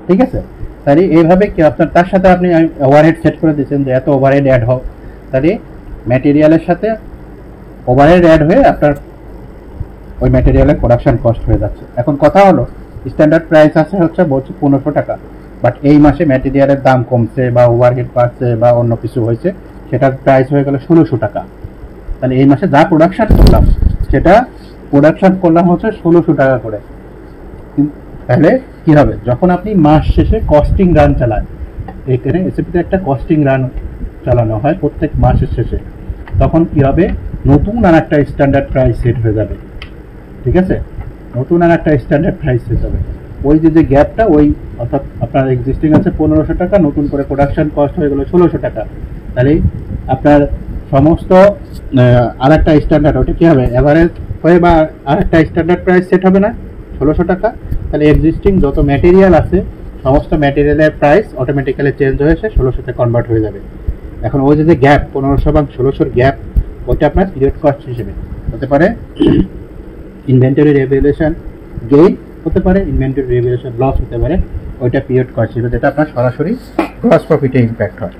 ঠিক আছে, তাহলে এইভাবে কি আপনার তার সাথে আপনি ওভারহেড সেট করে দিচ্ছেন যে এত ওভারহেড অ্যাড হোক, তাহলে ম্যাটেরিয়ালের সাথে ওভারহেড অ্যাড হয়ে আপনার ওই ম্যাটেরিয়ালের প্রোডাকশন কস্ট হয়ে যাচ্ছে। এখন কথা হলো স্ট্যান্ডার্ড প্রাইস আছে হচ্ছে বলছে 1500 টাকা, বাট এই মাসে ম্যাটেরিয়ালের দাম কমছে বা ওভারহেড বাড়ছে বা অন্য কিছু হয়েছে, সেটার প্রাইস হয়ে গেল 1600 টাকা। তাহলে এই মাসে যা প্রোডাকশন করলাম সেটা প্রোডাকশন করলাম হচ্ছে 1600 টাকা করে। তাহলে কি হবে, যখন আপনি মাস শেষে কস্টিং রান চালান, এখানে এসএপিতে একটা কস্টিং রান চালানো হয় প্রত্যেক মাসের শেষে, তখন কি হবে, নতুন আর একটা স্ট্যান্ডার্ড প্রাইস সেট হয়ে যাবে। ঠিক আছে, নতুন আর একটা স্ট্যান্ডার্ড প্রাইস সেট হবে। ওই যে গ্যাপটা, ওই অর্থাৎ আপনার এক্সিস্টিং আছে 1500 টাকা, নতুন করে প্রোডাকশন কস্ট হয়ে গেল 1600 টাকা। তাহলে আপনার সমস্ত আর একটা স্ট্যান্ডার্ড, ওটা কি হবে, অ্যাভারেজ হয়ে বা আর একটা স্ট্যান্ডার্ড প্রাইস সেট হবে না 1600 টাকা। তাহলে এক্সিস্টিং যত ম্যাটেরিয়াল আছে সমস্ত ম্যাটেরিয়ালের প্রাইস অটোমেটিক্যালি চেঞ্জ হয়ে এসে 1600-তে কনভার্ট হয়ে যাবে। এখন ওই যে গ্যাপ 1500 এবং 1600-র গ্যাপ, ওইটা আপনার পিরিয়ড কস্ট হিসেবে হতে পারে ইনভেন্টরি রেভ্যালুয়েশন গেইন হতে পারে, ইনভেন্টরি রেভ্যালুয়েশন লস হতে পারে, ওইটা পিরিয়ড কস্ট হিসেবে, যেটা আপনার সরাসরি গ্রস প্রফিটে ইম্প্যাক্ট হয়।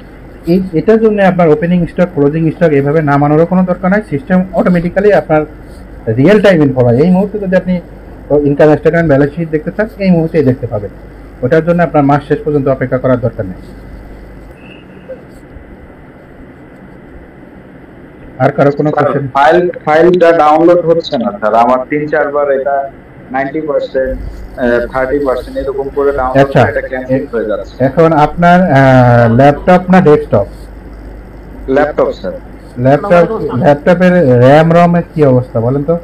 এটার জন্য আপনার ওপেনিং স্টক, ক্লোজিং স্টক এভাবে নামানোরও কোনো দরকার নাই, সিস্টেম অটোমেটিক্যালি আপনার রিয়েল টাইম ইনফো হয়। এই মুহূর্তে যদি আপনি ইনকাম স্টেটমেন্ট, ব্যালেন্স শিট দেখতে চান, এই মুহূর্তেই দেখতে পাবেন। ওটার জন্য আপনার মাস শেষ পর্যন্ত অপেক্ষা করার দরকার নেই। আর কারো কোনো কোশ্চেন? ফাইলটা ডাউনলোড হচ্ছে না স্যার, আমার 3-4 বার এটা 90%, 30% এরকম করে ডাউনলোড আচ্ছা, এটা ক্যান্সেল হয়ে যাচ্ছে। এখন আপনার ল্যাপটপ না ডেস্কটপ? Laptop sir. ল্যাপটপের র্যাম রম এর কি অবস্থা বলেন তো?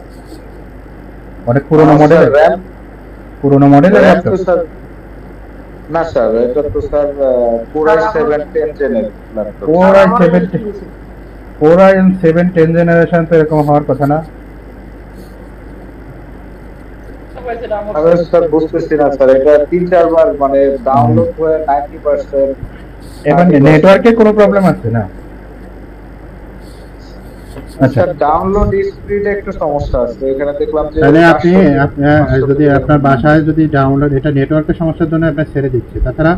অনেক পুরনো মডেল, র্যাম পুরনো মডেলের ল্যাপটপ? না স্যার, এটা তো স্যার Core i7-10 জেনের ল্যাপটপ। Core i7-10 জেনারেশন তো এরকম হওয়ার কথা না। আমি স্যার বুঝতেছি না স্যার, এটা 3-4 বার মানে ডাউনলোড হয়ে 90%। এখন নেটওয়ার্কে কোনো প্রবলেম আছে না? আচ্ছা, স্যার ডাউনলোড স্পিডে একটু সমস্যা আছে, এখানে দেখলাম যে তাহলে আপনি যদি আপনার বাসায় যদি ডাউনলোড, এটা নেটওয়ার্কের সমস্যার জন্য আপনার ছেড়ে দিচ্ছে, তাছাড়া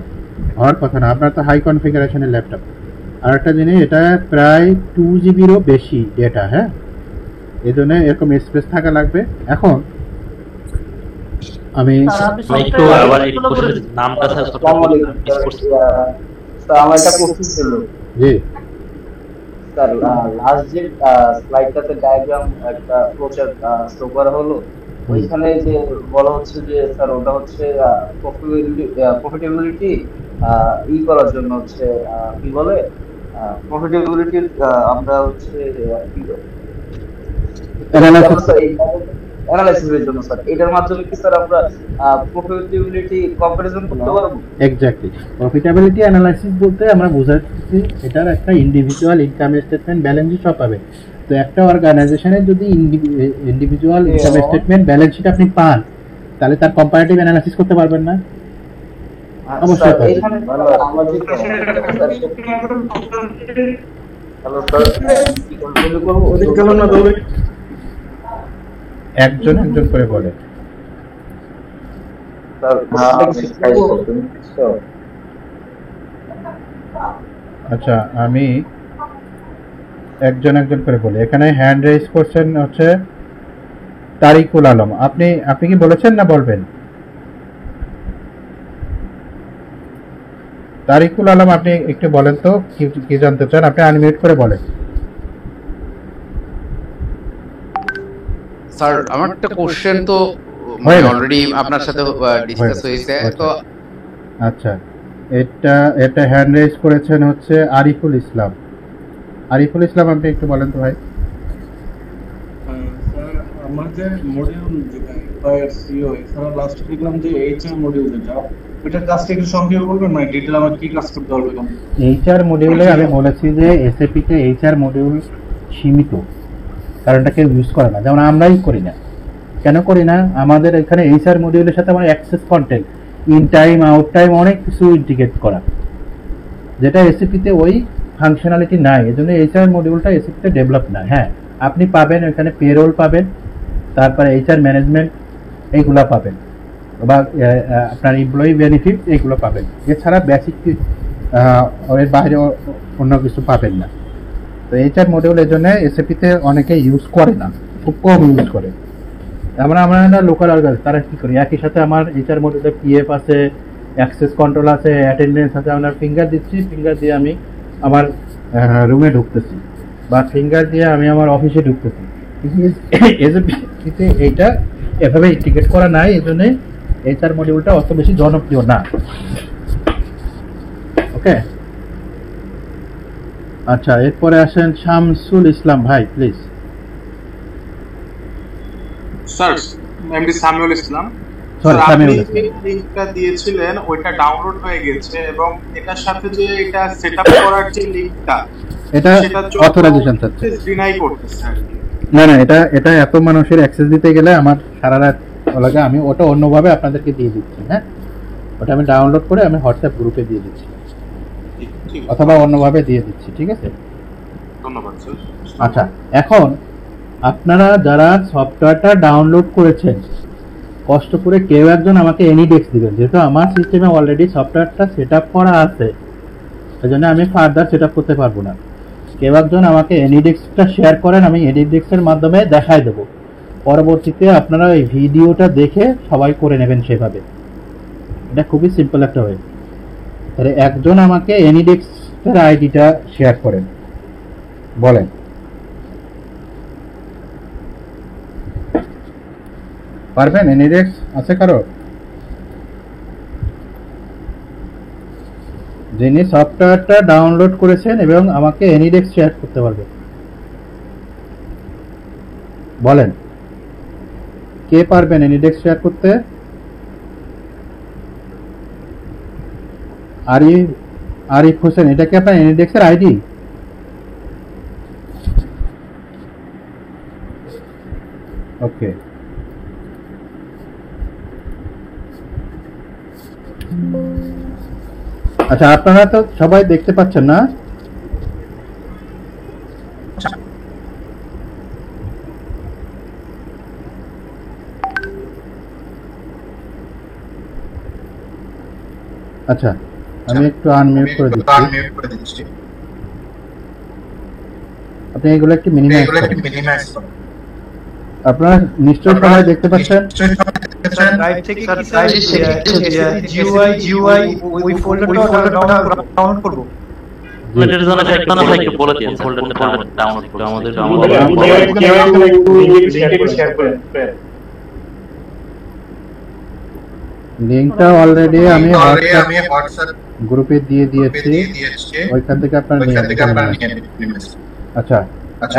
হওয়ার কথা না। আপনার তো হাই কনফিগারেশনের ল্যাপটপ। আর একটা জিনিস, এটা প্রায় 2 জিবিরও বেশি ডেটা, হ্যাঁ, এই জন্য এরকম স্পেস থাকা লাগবে। এখন আমি একটু আবার একটু নামটা স্যার আমার একটা প্রশ্ন ছিল। জি স্যার, লাস্ট যে স্লাইডটাতে ডায়াগ্রাম একটা ফ্লোচার্ট শো করা হলো, ওইখানে যে বলা হচ্ছে যে স্যার ওটা হচ্ছে প্রফিটেবিলিটি করার জন্য হচ্ছে কি বলে, প্রফিটেবিলিটির আমরা হচ্ছে কি অ্যানালাইসিসের জন্য স্যার, এটার মাধ্যমে কি স্যার আমরা প্রফিটেবিলিটি কম্পারিজন করতে পারবো? এক্স্যাক্টলি, প্রফিটেবিলিটি অ্যানালাইসিস বলতে আমরা বোঝাচ্ছি এটার একটা individual income statement, balance sheet সব পাবে। তো একটা অর্গানাইজেশনের যদি individual income statement, balance sheet আপনি পান, তাহলে তার কম্পারেটিভ অ্যানালাইসিস করতে পারবেন না? অবশ্যই পারবেন। এখানে আমরা যে হ্যালো স্যার, কি করব? একজন একজন করে বলে। আচ্ছা, আমি একজন একজন করে বলি। এখানে হ্যান্ড রেজ করছেন হচ্ছে তারিকুল আলম, আপনি আপনি কি বলেছেন না বলবেন? তারিকুল আলম, আপনি একটু বলেন তো কি জানতে চান? আপনি আনমিউট করে বলেন। স্যার আমার একটা কোশ্চেন তো হয়ে গেছে। অলরেডি আপনার সাথে ডিসকাস হয়েছে তো। আচ্ছা, এটা হ্যান্ড রেজ করেছেন হচ্ছে আরিফুল ইসলাম। আরিফুল ইসলাম, আপনি একটু বলেন তো ভাই। স্যার আমাদের মডিউল যেটা এফআইআর সিও এছাড়া লাস্ট দেখলাম যে এইচআর মডিউল যেটা ওইটার কাজটা একটু সংক্ষেপে বলবেন, মানে ডিটেল আমার কি কাজ করতে হবে? এইচআর মডিউলে আমি বলেছি যে এসএপি তে এইচআর মডিউল সীমিত, কারণ এটা কেউ ইউজ করে না, যেমন আমরাই করি না। কেন করি না? আমাদের এখানে এইচআর মডিউলের সাথে আমার access content, in time out time অনেক কিছু ইন্টিগ্রেট করা, যেটা এসএপি তে ওই ফাংশনালিটি নাই। এজন্য এইচআর মডিউলটা এসএপি তে ডেভেলপ না। হ্যাঁ, আপনি পাবেন ওখানে পেরোল পাবেন, তারপরে এইচআর ম্যানেজমেন্ট এইগুলো পাবেন, বা আপনার এমপ্লয়ি বেনিফিট এইগুলো পাবেন। এছাড়া বেসিক এর বাইরে অন্য কিছু পাবেন না। তো এইচআর মডিউল এর জন্য এসএপিতে অনেকে ইউজ করে না, খুব কম ইউজ করে। আমরা লোকাল অর্গানাইজ তারা কি করি, একই সাথে আমার এইচআর মডিউলে পিএফ আছে, অ্যাক্সেস কন্ট্রোল আছে, অ্যাটেন্ডেন্স আছে। আমরা ফিঙ্গার দিচ্ছি, ফিঙ্গার দিয়ে আমি আমার রুমে ঢুকতেছি, বা ফিঙ্গার দিয়ে আমি আমার অফিসে ঢুকতেছি। এসএপিতে এইটা এভাবে ইন্টিগ্রেট করা নাই, এই জন্য এইচআর মডিউলটা অত বেশি জনপ্রিয় না। ওকে, আচ্ছা, এরপরে আসেন শামসুল ইসলাম ভাই, please. Sir MD Samiul Islam. Sorry, sir, Samiul আপনি ইসলাম। যে লিংকটা দিয়েছিলেন ওইটা ডাউনলোড হয়ে গেছে এবং এটার সাথে যে এটা সেটআপ করার যে লিংকটা এটা অথরাইজেশন চাচ্ছে। ডিনাই করতেছে আর কি। না না, এটা এত মানুষের অ্যাক্সেস দিতে গেলে আমার সারা রাত লাগে। আমি ওটা অন্যভাবে আপনাদেরকে দিয়ে দিচ্ছি। হ্যাঁ, ওটা আমি ডাউনলোড করে আমি হোয়াটসঅ্যাপ গ্রুপে দিয়ে দিচ্ছি, ঠিক আছে, অথবা অন্যভাবে দিয়ে দিচ্ছি। ঠিক আছে, ধন্যবাদ স্যার। আচ্ছা, এখন আপনারা যারা সফটওয়্যারটা ডাউনলোড করেছেন, কষ্ট করে কেউ একজন আমাকে এনিডেক্স দিবেন, যেহেতু আমার সিস্টেমে অলরেডি সফটওয়্যারটা সেট আপ করা আছে, সেই জন্য আমি ফার্দার সেট আপ করতে পারবো না। কেউ একজন আমাকে এনিডেক্সটা শেয়ার করেন, আমি এনিডেক্সের মাধ্যমে দেখাই দেবো। পরবর্তীতে আপনারা এই ভিডিওটা দেখে সবাই করে নেবেন সেভাবে। এটা খুবই সিম্পল একটা ওয়ে। তাহলে একজন আমাকে এনিডেক্সের আইডিটা শেয়ার করেন, বলেন। পারবেন? এনিডেক্স আছে কারো? যিনি সফটওয়্যারটা ডাউনলোড করেছেন এবং আমাকে এনিডেক্স শেয়ার করতে পারবেন, বলেন। কে পারবেন এনিডেক্স শেয়ার করতে? আরিফ হোসেন, এটা কি আপনার এনিডেক্সের আইডি? ওকে, আচ্ছা, আপনারা তো সবাই দেখতে পাচ্ছেন না? আচ্ছা, আমি একটু আনমিউট করে দিচ্ছি। আপনি এগুলো একটু মিনিমাইজ করুন। আপনারা নিশ্চয়ই সবাই দেখতে পাচ্ছেন। ড্রাইভ থেকে কি স্যার জিইউআই ওই ফোল্ডারটা ডাউনলোড করব? এটার জন্য একটা না একটু বলে দিন ফোল্ডারটা ডাউনলোড করতে আমাদের লিংকটা অলরেডি আমি হোয়াটসঅ্যাপ গ্রুপে দিয়ে দিয়েছি, ওইখান থেকে আপনারা নিয়ে নেবেন। আচ্ছা,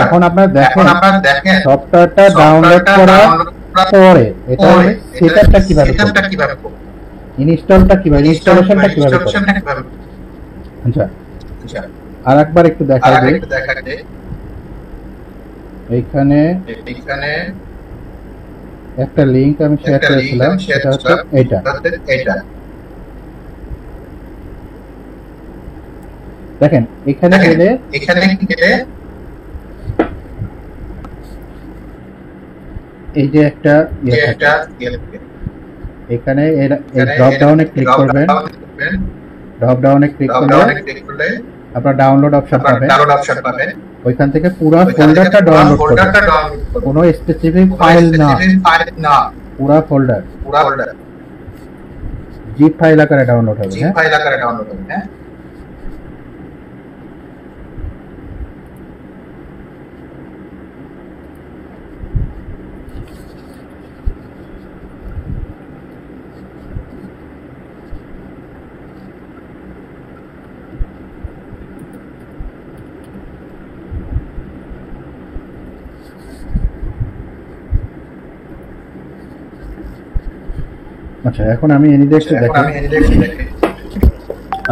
এখন আপনারা দেখেন সফটওয়্যারটা ডাউনলোড করার পরে এটা সেটআপটা কিভাবে করব, ইনস্টলটা কিভাবে, ইনস্টলেশনটা কিভাবে করব। আচ্ছা, আরেকবার একটু দেখা যায়। এইখানে একটা লিংক আমি শেয়ার করেছিলাম, সেটা হচ্ছে এইটা। দেখেন, এখানে গেলে এই যে একটা এখানে ড্রপ ডাউনে ক্লিক করবেন। ড্রপ ডাউনে ক্লিক করলে আপনারা ডাউনলোড অপশন পাবেন। ওইখান থেকে পুরো ফোল্ডারটা ডাউনলোড করবেন, কোনো স্পেসিফিক ফাইল না, পুরো ফোল্ডার জিপ ফাইল আকারে ডাউনলোড হবে। হ্যাঁ, আচ্ছা এখন আমি এনিডেক্সে দেখি।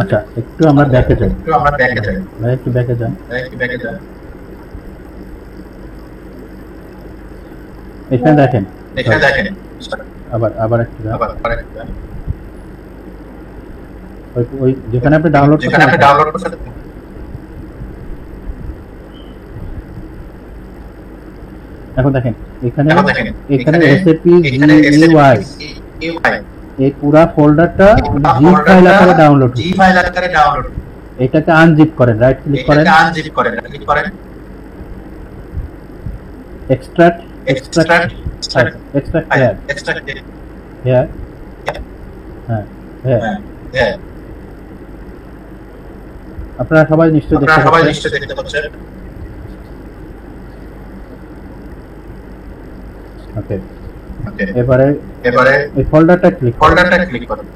আচ্ছা একটু আমরা ব্যাকে যাই, ভাই একটু ব্যাকে যান। এখানে দেখেন, আবার একটু যান। ওই যেখানে আপনি ডাউনলোড করছেন এখন দেখেন, এখানে এসএপি জিইউআই এই পুরো ফোল্ডারটা জিপ ফাইল আকারে ডাউনলোড, এটাকে আনজিপ করেন, রাইট ক্লিক করেন, এক্সট্রাক্ট হিয়ার, হ্যাঁ আপনারা সবাই নিশ্চয়ই দেখতে পাচ্ছেন। ওকে, এবারে এই ফোল্ডারটা ক্লিক করুন।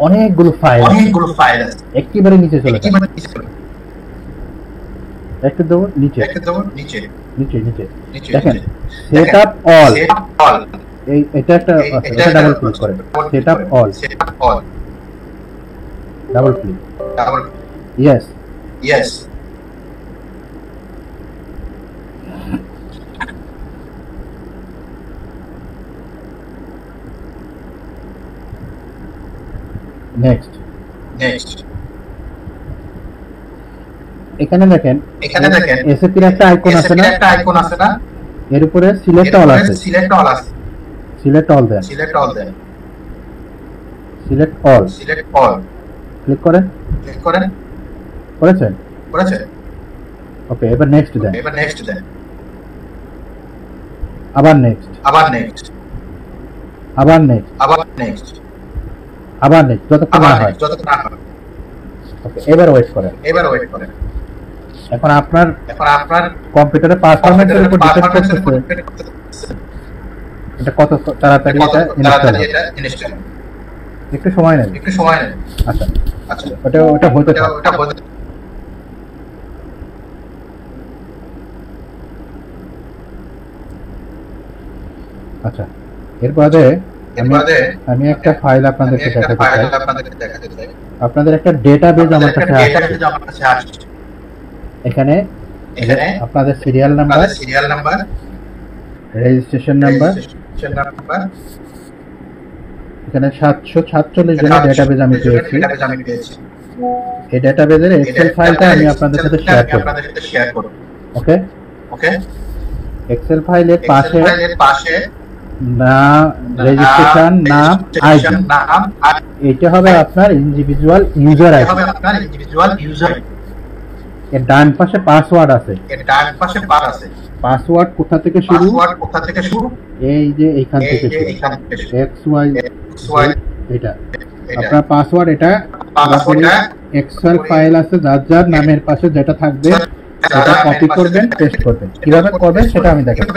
অনেকগুলো ফাইল আছে, একেবারে নিচে চলে যান, একটু দেবো নিচে দেখেন সেটআপ অল, এটা একটা ডাবল ক্লিক করেন, setup all, double click, yes next. এখানে দেখেন এসএপি এর একটা আইকন আছে না, এর উপরে সিলেক্ট অল আছে, সিলেক্ট অল দেন, সিলেক্ট অল ক্লিক করেন, করেছেন? ওকে, এবার নেক্সট দেন, আবার নেক্সট, যতক্ষণ না হয়। ওকে, এবার ওয়েট করেন। এখন আপনার কম্পিউটারের পারফরম্যান্সের উপর ডিপেন্ড করতেছে এটা কত তাড়াতাড়ি এটা ইনস্টল হবে। একটু সময় নেন। আচ্ছা ওটা হতে থাক। আচ্ছা, এরপরে আমি একটা ফাইল আপনাদেরকে দেখাতে চাই। আপনাদের একটা ডেটাবেজ আমার কাছে আসছে। এখানে আপনাদের সিরিয়াল নাম্বার, রেজিস্ট্রেশন নাম্বার, এখানে 746 জনের ডেটাবেজ আমি পেয়েছি। এই ডেটাবেজের এক্সেল ফাইলটা আমি আপনাদের সাথে শেয়ার করব। ওকে, এক্সেল ফাইলের পাশে না রেজিস্ট্রেশন নাম, আইডি, এটা হবে আপনার ইন্ডিভিজুয়াল ইউজার আইডি। এর ডান পাশে পাসওয়ার্ড আছে। পাসওয়ার্ড কোথা থেকে শুরু? এই যে এইখান থেকে শুরু, XY এটা আপনার পাসওয়ার্ড। এটা এক্সেল ফাইল আছে, যার নামের পাশে যেটা থাকবে সেটা কপি করবেন, পেস্ট করবেন। কিভাবে করবেন সেটা আমি দেখাবো।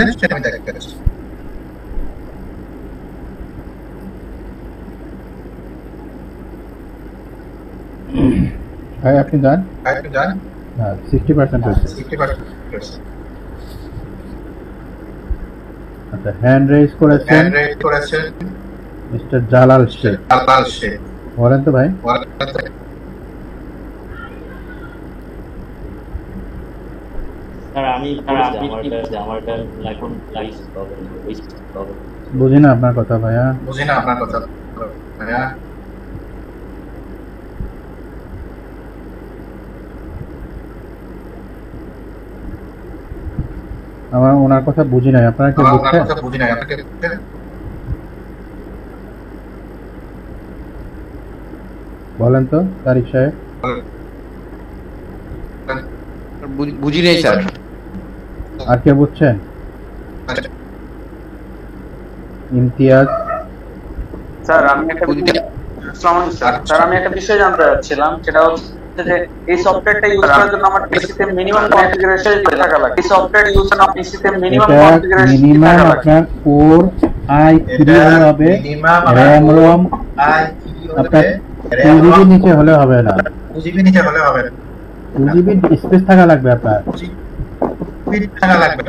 ভাই আপনি যান। হ্যাঁ, 60% হয়েছে। আচ্ছা, হ্যান্ড রেজ করেছেন মিস্টার জালাল শেখ। বলেন তো ভাই। বুঝি না আপনার কথা ভাইয়া। আমার ওনার কথা বুঝি নাই, আপনারা কি বুঝছেন? বলেন তো তারিক সাহেব। বুঝি নেই স্যার। আর কে বুঝছেন? ইমতিয়াজ। স্যার আমি একটা স্যার আমি একটা বিষয় জানতে চাচ্ছিলাম, সেটা হচ্ছে যে এই সফটওয়্যারটা ইউজ করার জন্য আমার পিসিতে মিনিমাম কনফিগারেশন থাকা লাগে। এই সফটওয়্যার ইউজ করার জন্য পিসিতে মিনিমাম কনফিগারেশন মিনিমাম থাকা লাগে। আপনার কোর i3 হবে, RAM ROM আপনার 2GB নিচে হলে হবে না, 2GB নিচে হলে হবে না, 2GB স্পেস থাকা লাগবে আপনার, থাকা লাগবে।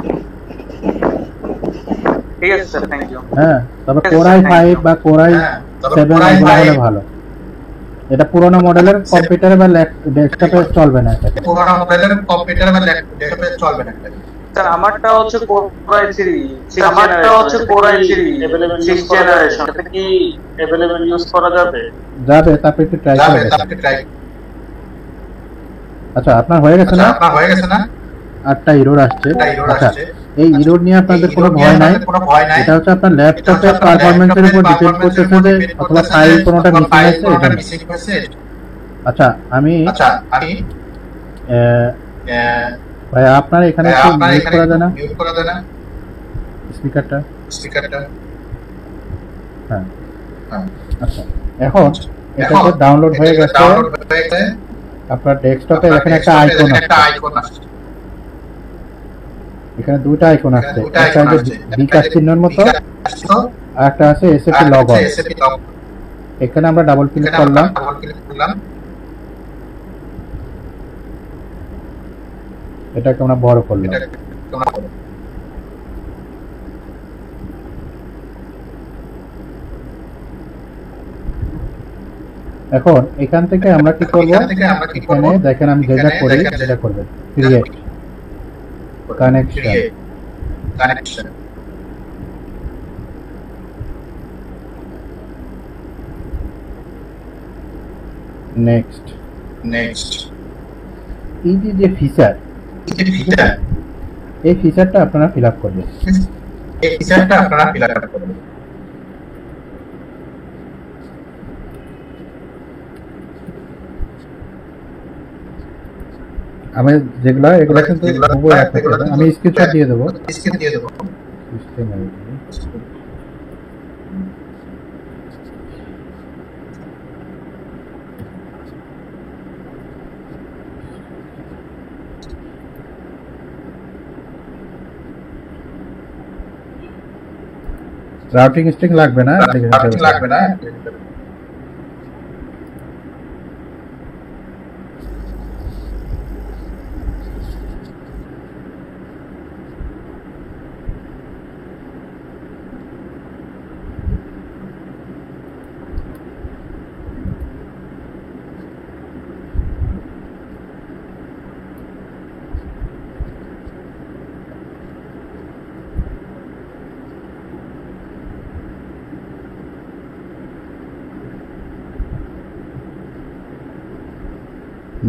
ঠিক আছে স্যার, থ্যাংক ইউ। হ্যাঁ, তবে কোর i5 বা কোর i7 এগুলো হলে ভালো। এটা পুরোনো মডেলের কম্পিউটারে বা ডেস্কটপে চলবে না, এটা পুরোনো মডেলের কম্পিউটারে বা ডেস্কটপে চলবে না। স্যার আমারটা হচ্ছে কোর i3, আমারটা হচ্ছে কোর i3 6 জেনারেশন। এটা কি अवेलेबल ইউজ করা যাবে? যাবে, তারপর একটু ট্রাই করে দেখুন। আচ্ছা, আপনার হয়ে গেছে না? আপনার হয়ে গেছে না? 8টা এরর আসছে। আচ্ছা, এই এরর নিয়ে আপনাদের কোনো ভয় নাই। এটা হচ্ছে আপনার ল্যাপটপের পারফরম্যান্সের উপর ডিপেন্ড করতেছে যে অথবা ফাইল কোনোটা মিসিং আছে। আচ্ছা, আমি ভাই আপনার এখানে একটু মিউট করা যায় না স্পিকারটা? হ্যাঁ, আচ্ছা, এখন এটা তো ডাউনলোড হয়ে গেছে আপনার ডেস্কটপে। এখানে একটা আইকন আছে, এখানে দুটো আইকন আছে, একটা আছে বিকাশ চিহ্নের মতো, আর একটা আছে এসএপি লগ অন। এখানে আমরা ডাবল ক্লিক করলাম, এটাকে আমরা বড় করলাম। এখন এখান থেকে আমরা কি করব? এখানে দেখেন আমি যেটা করি সেটা করবেন, ক্রিয়েট কানেকশন। নেক্সট। এই যে ফিচার, এই ফিচারটা আপনারা ফিল আপ করবেন। আমি যেগুলা এগুলা কিন্তু আমি স্ক্রিনশট দিয়ে দেবো। রাউটিং স্ট্রিং লাগবে না,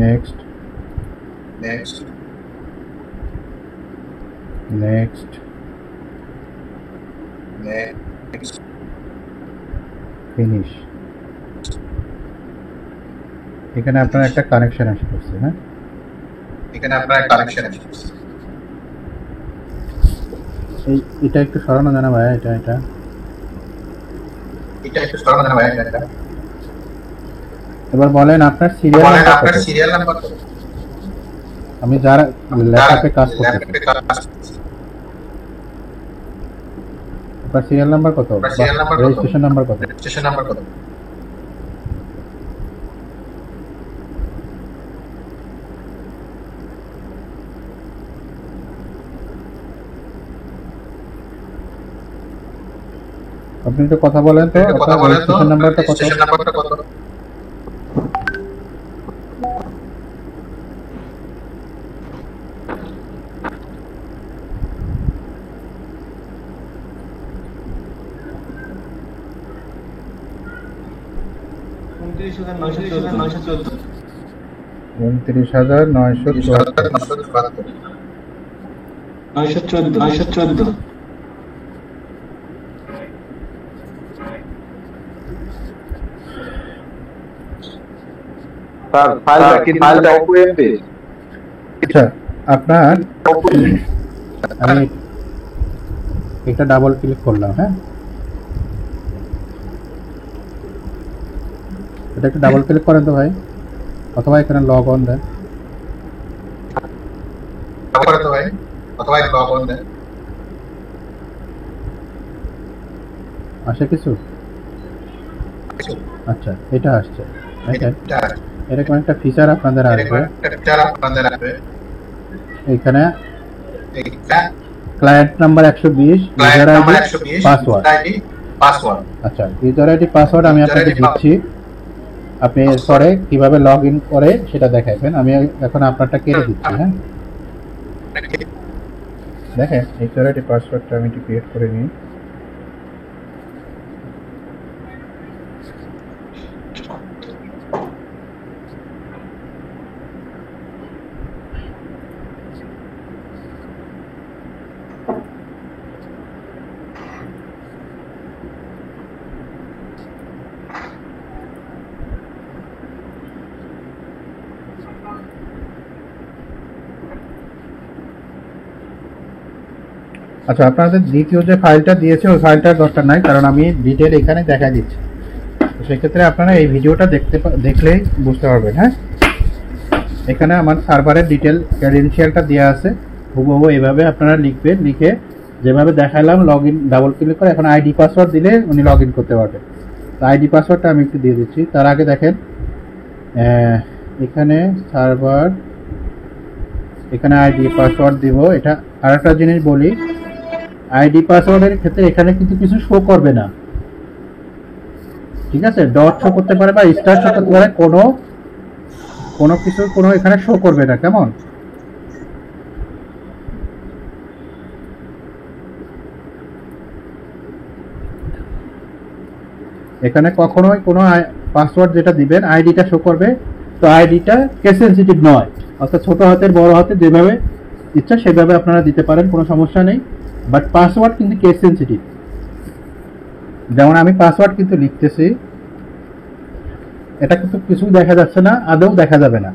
নেক্সট ফিনিশ। এখানে আপনার একটা কানেকশন আসছে। হ্যাঁ, এটা একটু সরানো যায় না ভাই? এটা এবার বলেন আপনার সিরিয়াল নাম্বার কত? আমি যারা ল্যাপটপে কাজ করতেছি, আপনার সিরিয়াল নাম্বার কত? রেজিস্ট্রেশন নাম্বার কত? আপনি একটু কথা বলেন তো, আপনার রেজিস্ট্রেশন নাম্বারটা কত? ফাইলটা ওপেন আচ্ছা আপনার আমি একটা ডাবল ক্লিক করলাম, হ্যাঁ এটা একটা ডাবল ক্লিক করেন তো ভাই, অথবা এখানে লগ অন দেন, আসে কিছু? আচ্ছা এটা আসছে, এরকম একটা ফিচার আপনাদের আসবে এখানে, client number 120, user ID, password. আচ্ছা ইউজার আইডি পাসওয়ার্ড আমি আপনাকে দিচ্ছি, আপনি এরপরে কিভাবে লগ ইন করে সেটা দেখাবেন। আমি এখন আপনারটা কেটে দিচ্ছি। হ্যাঁ দেখেন ইউজার আইডি পাসওয়ার্ডটা আমি ক্রিয়েট করে নিই। আচ্ছা আপনাদের দ্বিতীয় যে ফাইলটা দিয়েছে ওই ফাইলটার দরকার নাই, কারণ আমি ডিটেল এখানে দেখাই দিচ্ছি। তো সেক্ষেত্রে আপনারা এই ভিডিওটা দেখলেই বুঝতে পারবেন। হ্যাঁ এখানে আমার সার্ভারের ডিটেল ক্রেডেনশিয়ালটা দেওয়া আছে, হুবহু এইভাবে আপনারা লিখবেন, লিখে যেভাবে দেখালাম লগ ইন ডাবল ক্লিক করে এখন আইডি পাসওয়ার্ড দিলে উনি লগ ইন করতে পারবেন। তো আইডি পাসওয়ার্ডটা আমি একটু দিয়ে দিচ্ছি। তার আগে দেখেন এখানে সার্ভার, এখানে আইডি পাসওয়ার্ড দিব। এটা আরেকটা জিনিস বলি, আইডি পাসওয়ার্ডের ক্ষেত্রে এখানে কিন্তু কিছু শো করবে না, ঠিক আছে? ডট শো করতে পারে বা স্টার শো করতে পারে, কোনো কিছু কোনো এখানে শো করবে না। কেমন? এখানে কখনোই কোনো পাসওয়ার্ড যেটা দিবেন আইডিটা শো করবে, তো আইডিটা কেস সেনসিটিভ নয়, অর্থাৎ ছোট হাতের বড় হাতের যেভাবে ইচ্ছা সেভাবে আপনারা দিতে পারেন, কোনো সমস্যা নেই। বাট পাসওয়ার্ড কিন্তু কেস সেনসিটিভ। যেমন আমি পাসওয়ার্ড কিন্তু লিখতেছি, এটা কিন্তু কিছু দেখা যাচ্ছে না, আদৌ দেখা যাবে না।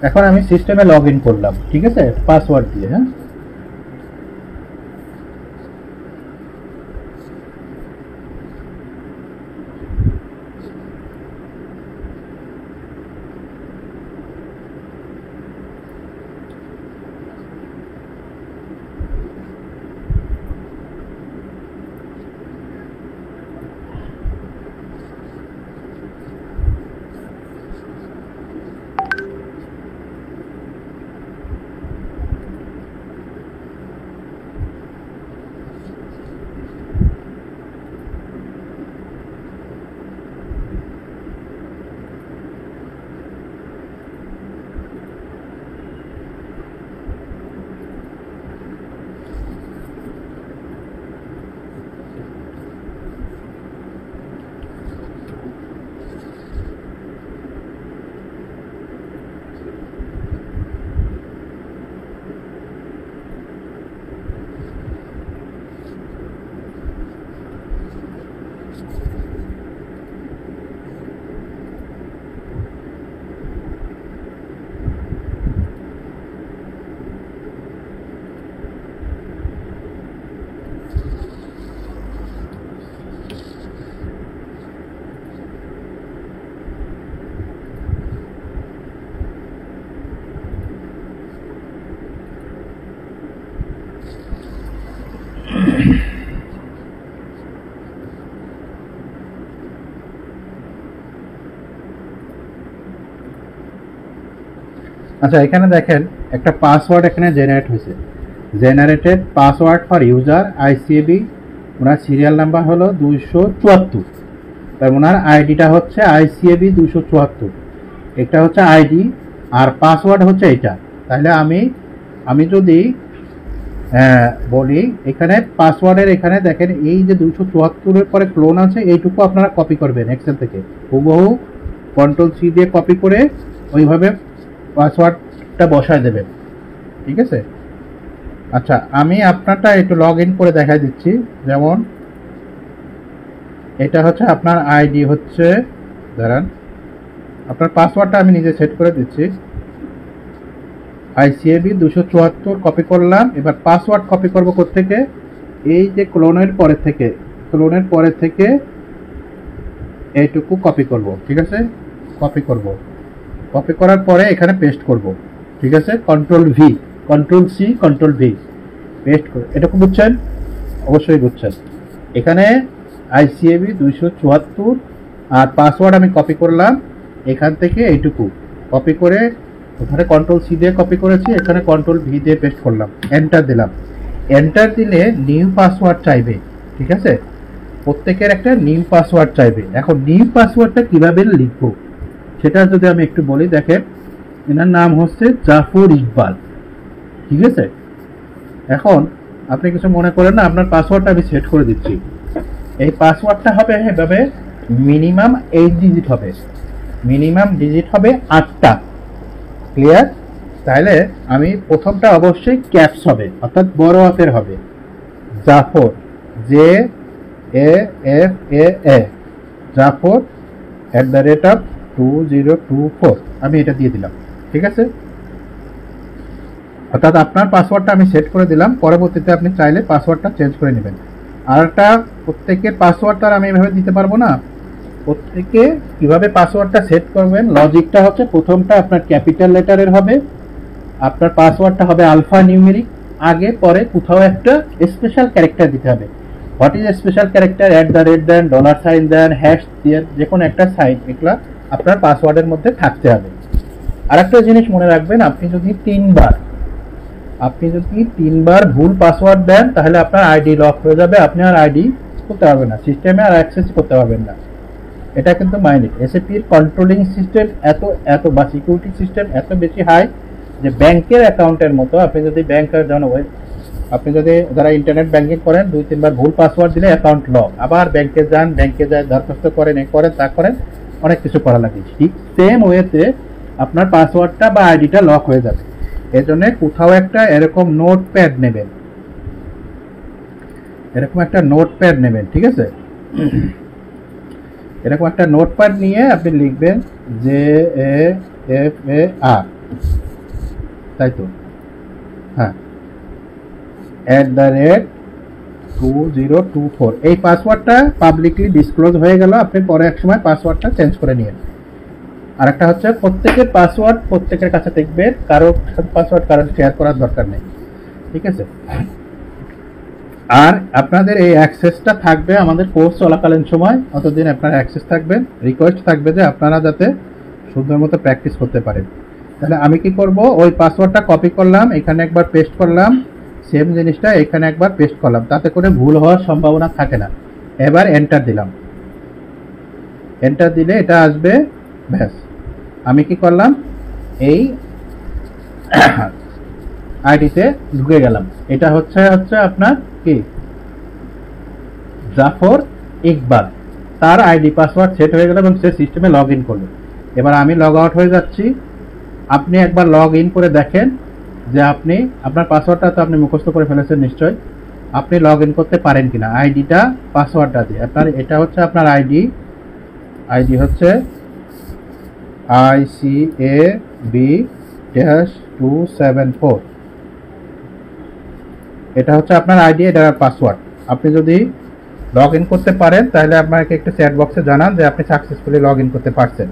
এখন আমি সিস্টেমে লগ ইন করলাম, ঠিক আছে, পাসওয়ার্ড দিয়ে। হ্যাঁ আচ্ছা এখানে দেখেন একটা পাসওয়ার্ড এখানে জেনারেট হয়েছে, generated password for user ICAB, owner serial number হলো 274, তার ওনার আইডিটা হচ্ছে আইসিএবি 274, এটা হচ্ছে আইডি আর পাসওয়ার্ড হচ্ছে এটা। তাহলে আমি যদি বলি এখানে পাসওয়ার্ডের এখানে দেখেন এই যে 274-এর পরে ক্লোন আছে, এইটুকু আপনারা কপি করবেন এক্সেল থেকে, হুবহু কন্ট্রোল সি দিয়ে কপি করে ওইভাবে পাসওয়ার্ডটা বসায় দেবেন, ঠিক আছে? আচ্ছা আমি আপনারটা একটু লগ ইন করে দেখাই দিচ্ছি। যেমন এটা হচ্ছে আপনার আইডি হচ্ছে, দাঁড়ান আপনার পাসওয়ার্ডটা আমি নিজে সেট করে দিচ্ছি। ICAB 274 কপি করলাম। এবার পাসওয়ার্ড কপি করব কোত্থেকে? এই যে ক্লোনের পরে থেকে এইটুকু কপি করব, ঠিক আছে? কপি করার পরে এখানে পেস্ট করব, ঠিক আছে? Control V, control C, control V, paste করে। এটুকু বুঝছেন? অবশ্যই বুঝছেন। এখানে ICAB 274 আর পাসওয়ার্ড আমি কপি করলাম। এখান থেকে এইটুকু কপি করে ওখানে কন্ট্রোল C দিয়ে কপি করেছি, এখানে কন্ট্রোল V দিয়ে পেস্ট করলাম, এন্টার দিলাম। এন্টার দিলে নিউ পাসওয়ার্ড চাইবে, ঠিক আছে? প্রত্যেকের একটা নিউ পাসওয়ার্ড চাইবে। এখন নিউ পাসওয়ার্ডটা কিভাবে লিখবো সেটা যদি আমি একটু বলি, দেখেন এনার নাম হচ্ছে জাফর ইকবাল, ঠিক আছে? এখন আপনি কিছু মনে করেন না, আপনার পাসওয়ার্ডটা আমি সেট করে দিচ্ছি। এই পাসওয়ার্ডটা হবে এভাবে, মিনিমাম 8 ডিজিট হবে, মিনিমাম ডিজিট হবে 8টা, ক্লিয়ার? তাহলে আমি প্রথমটা অবশ্যই ক্যাপস হবে, অর্থাৎ বড় হাতের হবে, জাফর, JAFA, জাফর @2024, আমি এটা দিয়ে দিলাম, ঠিক আছে? অর্থাৎ আপনার পাসওয়ার্ডটা আমি সেট করে দিলাম। পরবর্তীতে আপনি চাইলে পাসওয়ার্ডটা চেঞ্জ করে নেবেন। আর একটা, প্রত্যেকের পাসওয়ার্ডটা আমি এভাবে দিতে পারবো না। প্রত্যেকে কিভাবে পাসওয়ার্ডটা সেট করবেন, লজিকটা হচ্ছে প্রথমটা আপনার ক্যাপিটাল লেটারের হবে, আপনার পাসওয়ার্ডটা হবে আলফা নিউমেরিক, আগে পরে কোথাও একটা স্পেশাল ক্যারেক্টার দিতে হবে। What is special character? @ দেন, $sign দেন, হ্যাশ দিয়ে, যে কোনো একটা সাইন, এগুলা আপনার পাসওয়ার্ডের মধ্যে থাকতে হবে। আরেকটা জিনিস মনে রাখবেন, আপনি যদি তিনবার ভুল পাসওয়ার্ড দেন তাহলে আপনার আইডি লক হয়ে যাবে, আপনি আর আইডি করতে পারবেন না, সিস্টেমে আর অ্যাক্সেস করতে পারবেন না। এটা কিন্তু মাইন্ড। এসএপির কন্ট্রোলিং সিস্টেম এত বা সিকিউরিটি সিস্টেম এত বেশি হাই যে ব্যাংকের অ্যাকাউন্টের মতো, আপনি যদি ব্যাংকের আপনি যদি যারা ইন্টারনেট ব্যাংকিং করেন 2-3 বার ভুল পাসওয়ার্ড দিলে অ্যাকাউন্ট লক, আবার ব্যাংকে যায় দরখাস্ত করেন, তা করেন, অনেক কিছু করা লাগে। ঠিক সেম ওয়েতে আপনার পাসওয়ার্ডটা বা আইডিটা লক হয়ে যাবে। এর জন্য কোথাও একটা এরকম নোটপ্যাড নেবেন, ঠিক আছে? এরকম একটা নোটপ্যাড নিয়ে আপনি লিখবেন JAFAR, তাই তো? হ্যাঁ, @2024, এই পাসওয়ার্ডটা পাবলিকলি ডিসক্লোজ হয়ে গেল। আপনি পরে এক সময় পাসওয়ার্ডটা চেঞ্জ করে নিন। আরেকটা হচ্ছে প্রত্যেকের পাসওয়ার্ড প্রত্যেকের কাছে দেখবেন, কারোর পাসওয়ার্ড কারোর শেয়ার করার দরকার নেই, ঠিক আছে? আর আপনাদের এই অ্যাক্সেসটা থাকবে আমাদের কোর্স চলাকালীন সময়, অতদিন আপনার অ্যাক্সেস থাকবেন। রিকোয়েস্ট থাকবে যে আপনারা যাতে সুন্দর মতো প্র্যাকটিস করতে পারেন। তাহলে আমি কি করব, ওই পাসওয়ার্ডটা কপি করলাম, এখানে একবার পেস্ট করলাম, সেম জিনিসটা এখানে একবার পেস্ট করলাম, তাতে করে ভুল হওয়ার সম্ভাবনা থাকে না। এবার এন্টার দিলাম, এন্টার দিলে এটা আসবে। ব্যাস, আমি কি করলাম, এই আইডিতে ঢুকে গেলাম। এটা হচ্ছে আপনার কি, জাফর ইকবাল, তার আইডি পাসওয়ার্ড সেট হয়ে গেল এবং সে সিস্টেমে লগ ইন করলো। এবার আমি লগ আউট হয়ে যাচ্ছি। আপনি একবার লগ ইন করে দেখেন যে আপনি আপনার পাসওয়ার্ডটা তো আপনি মুখস্থ করে ফেলেছেন নিশ্চয়, আপনি লগ ইন করতে পারেন কিনা আইডিটা পাসওয়ার্ডটা দিয়ে। আপনার এটা হচ্ছে আপনার আইডি হচ্ছে ICAB-274, এটা হচ্ছে আপনার আইডি, এটার পাসওয়ার্ড। আপনি যদি লগ ইন করতে পারেন তাহলে আপনাকে একটা চ্যাট বক্সে জানান যে আপনি সাকসেসফুলি লগ ইন করতে পারছেন।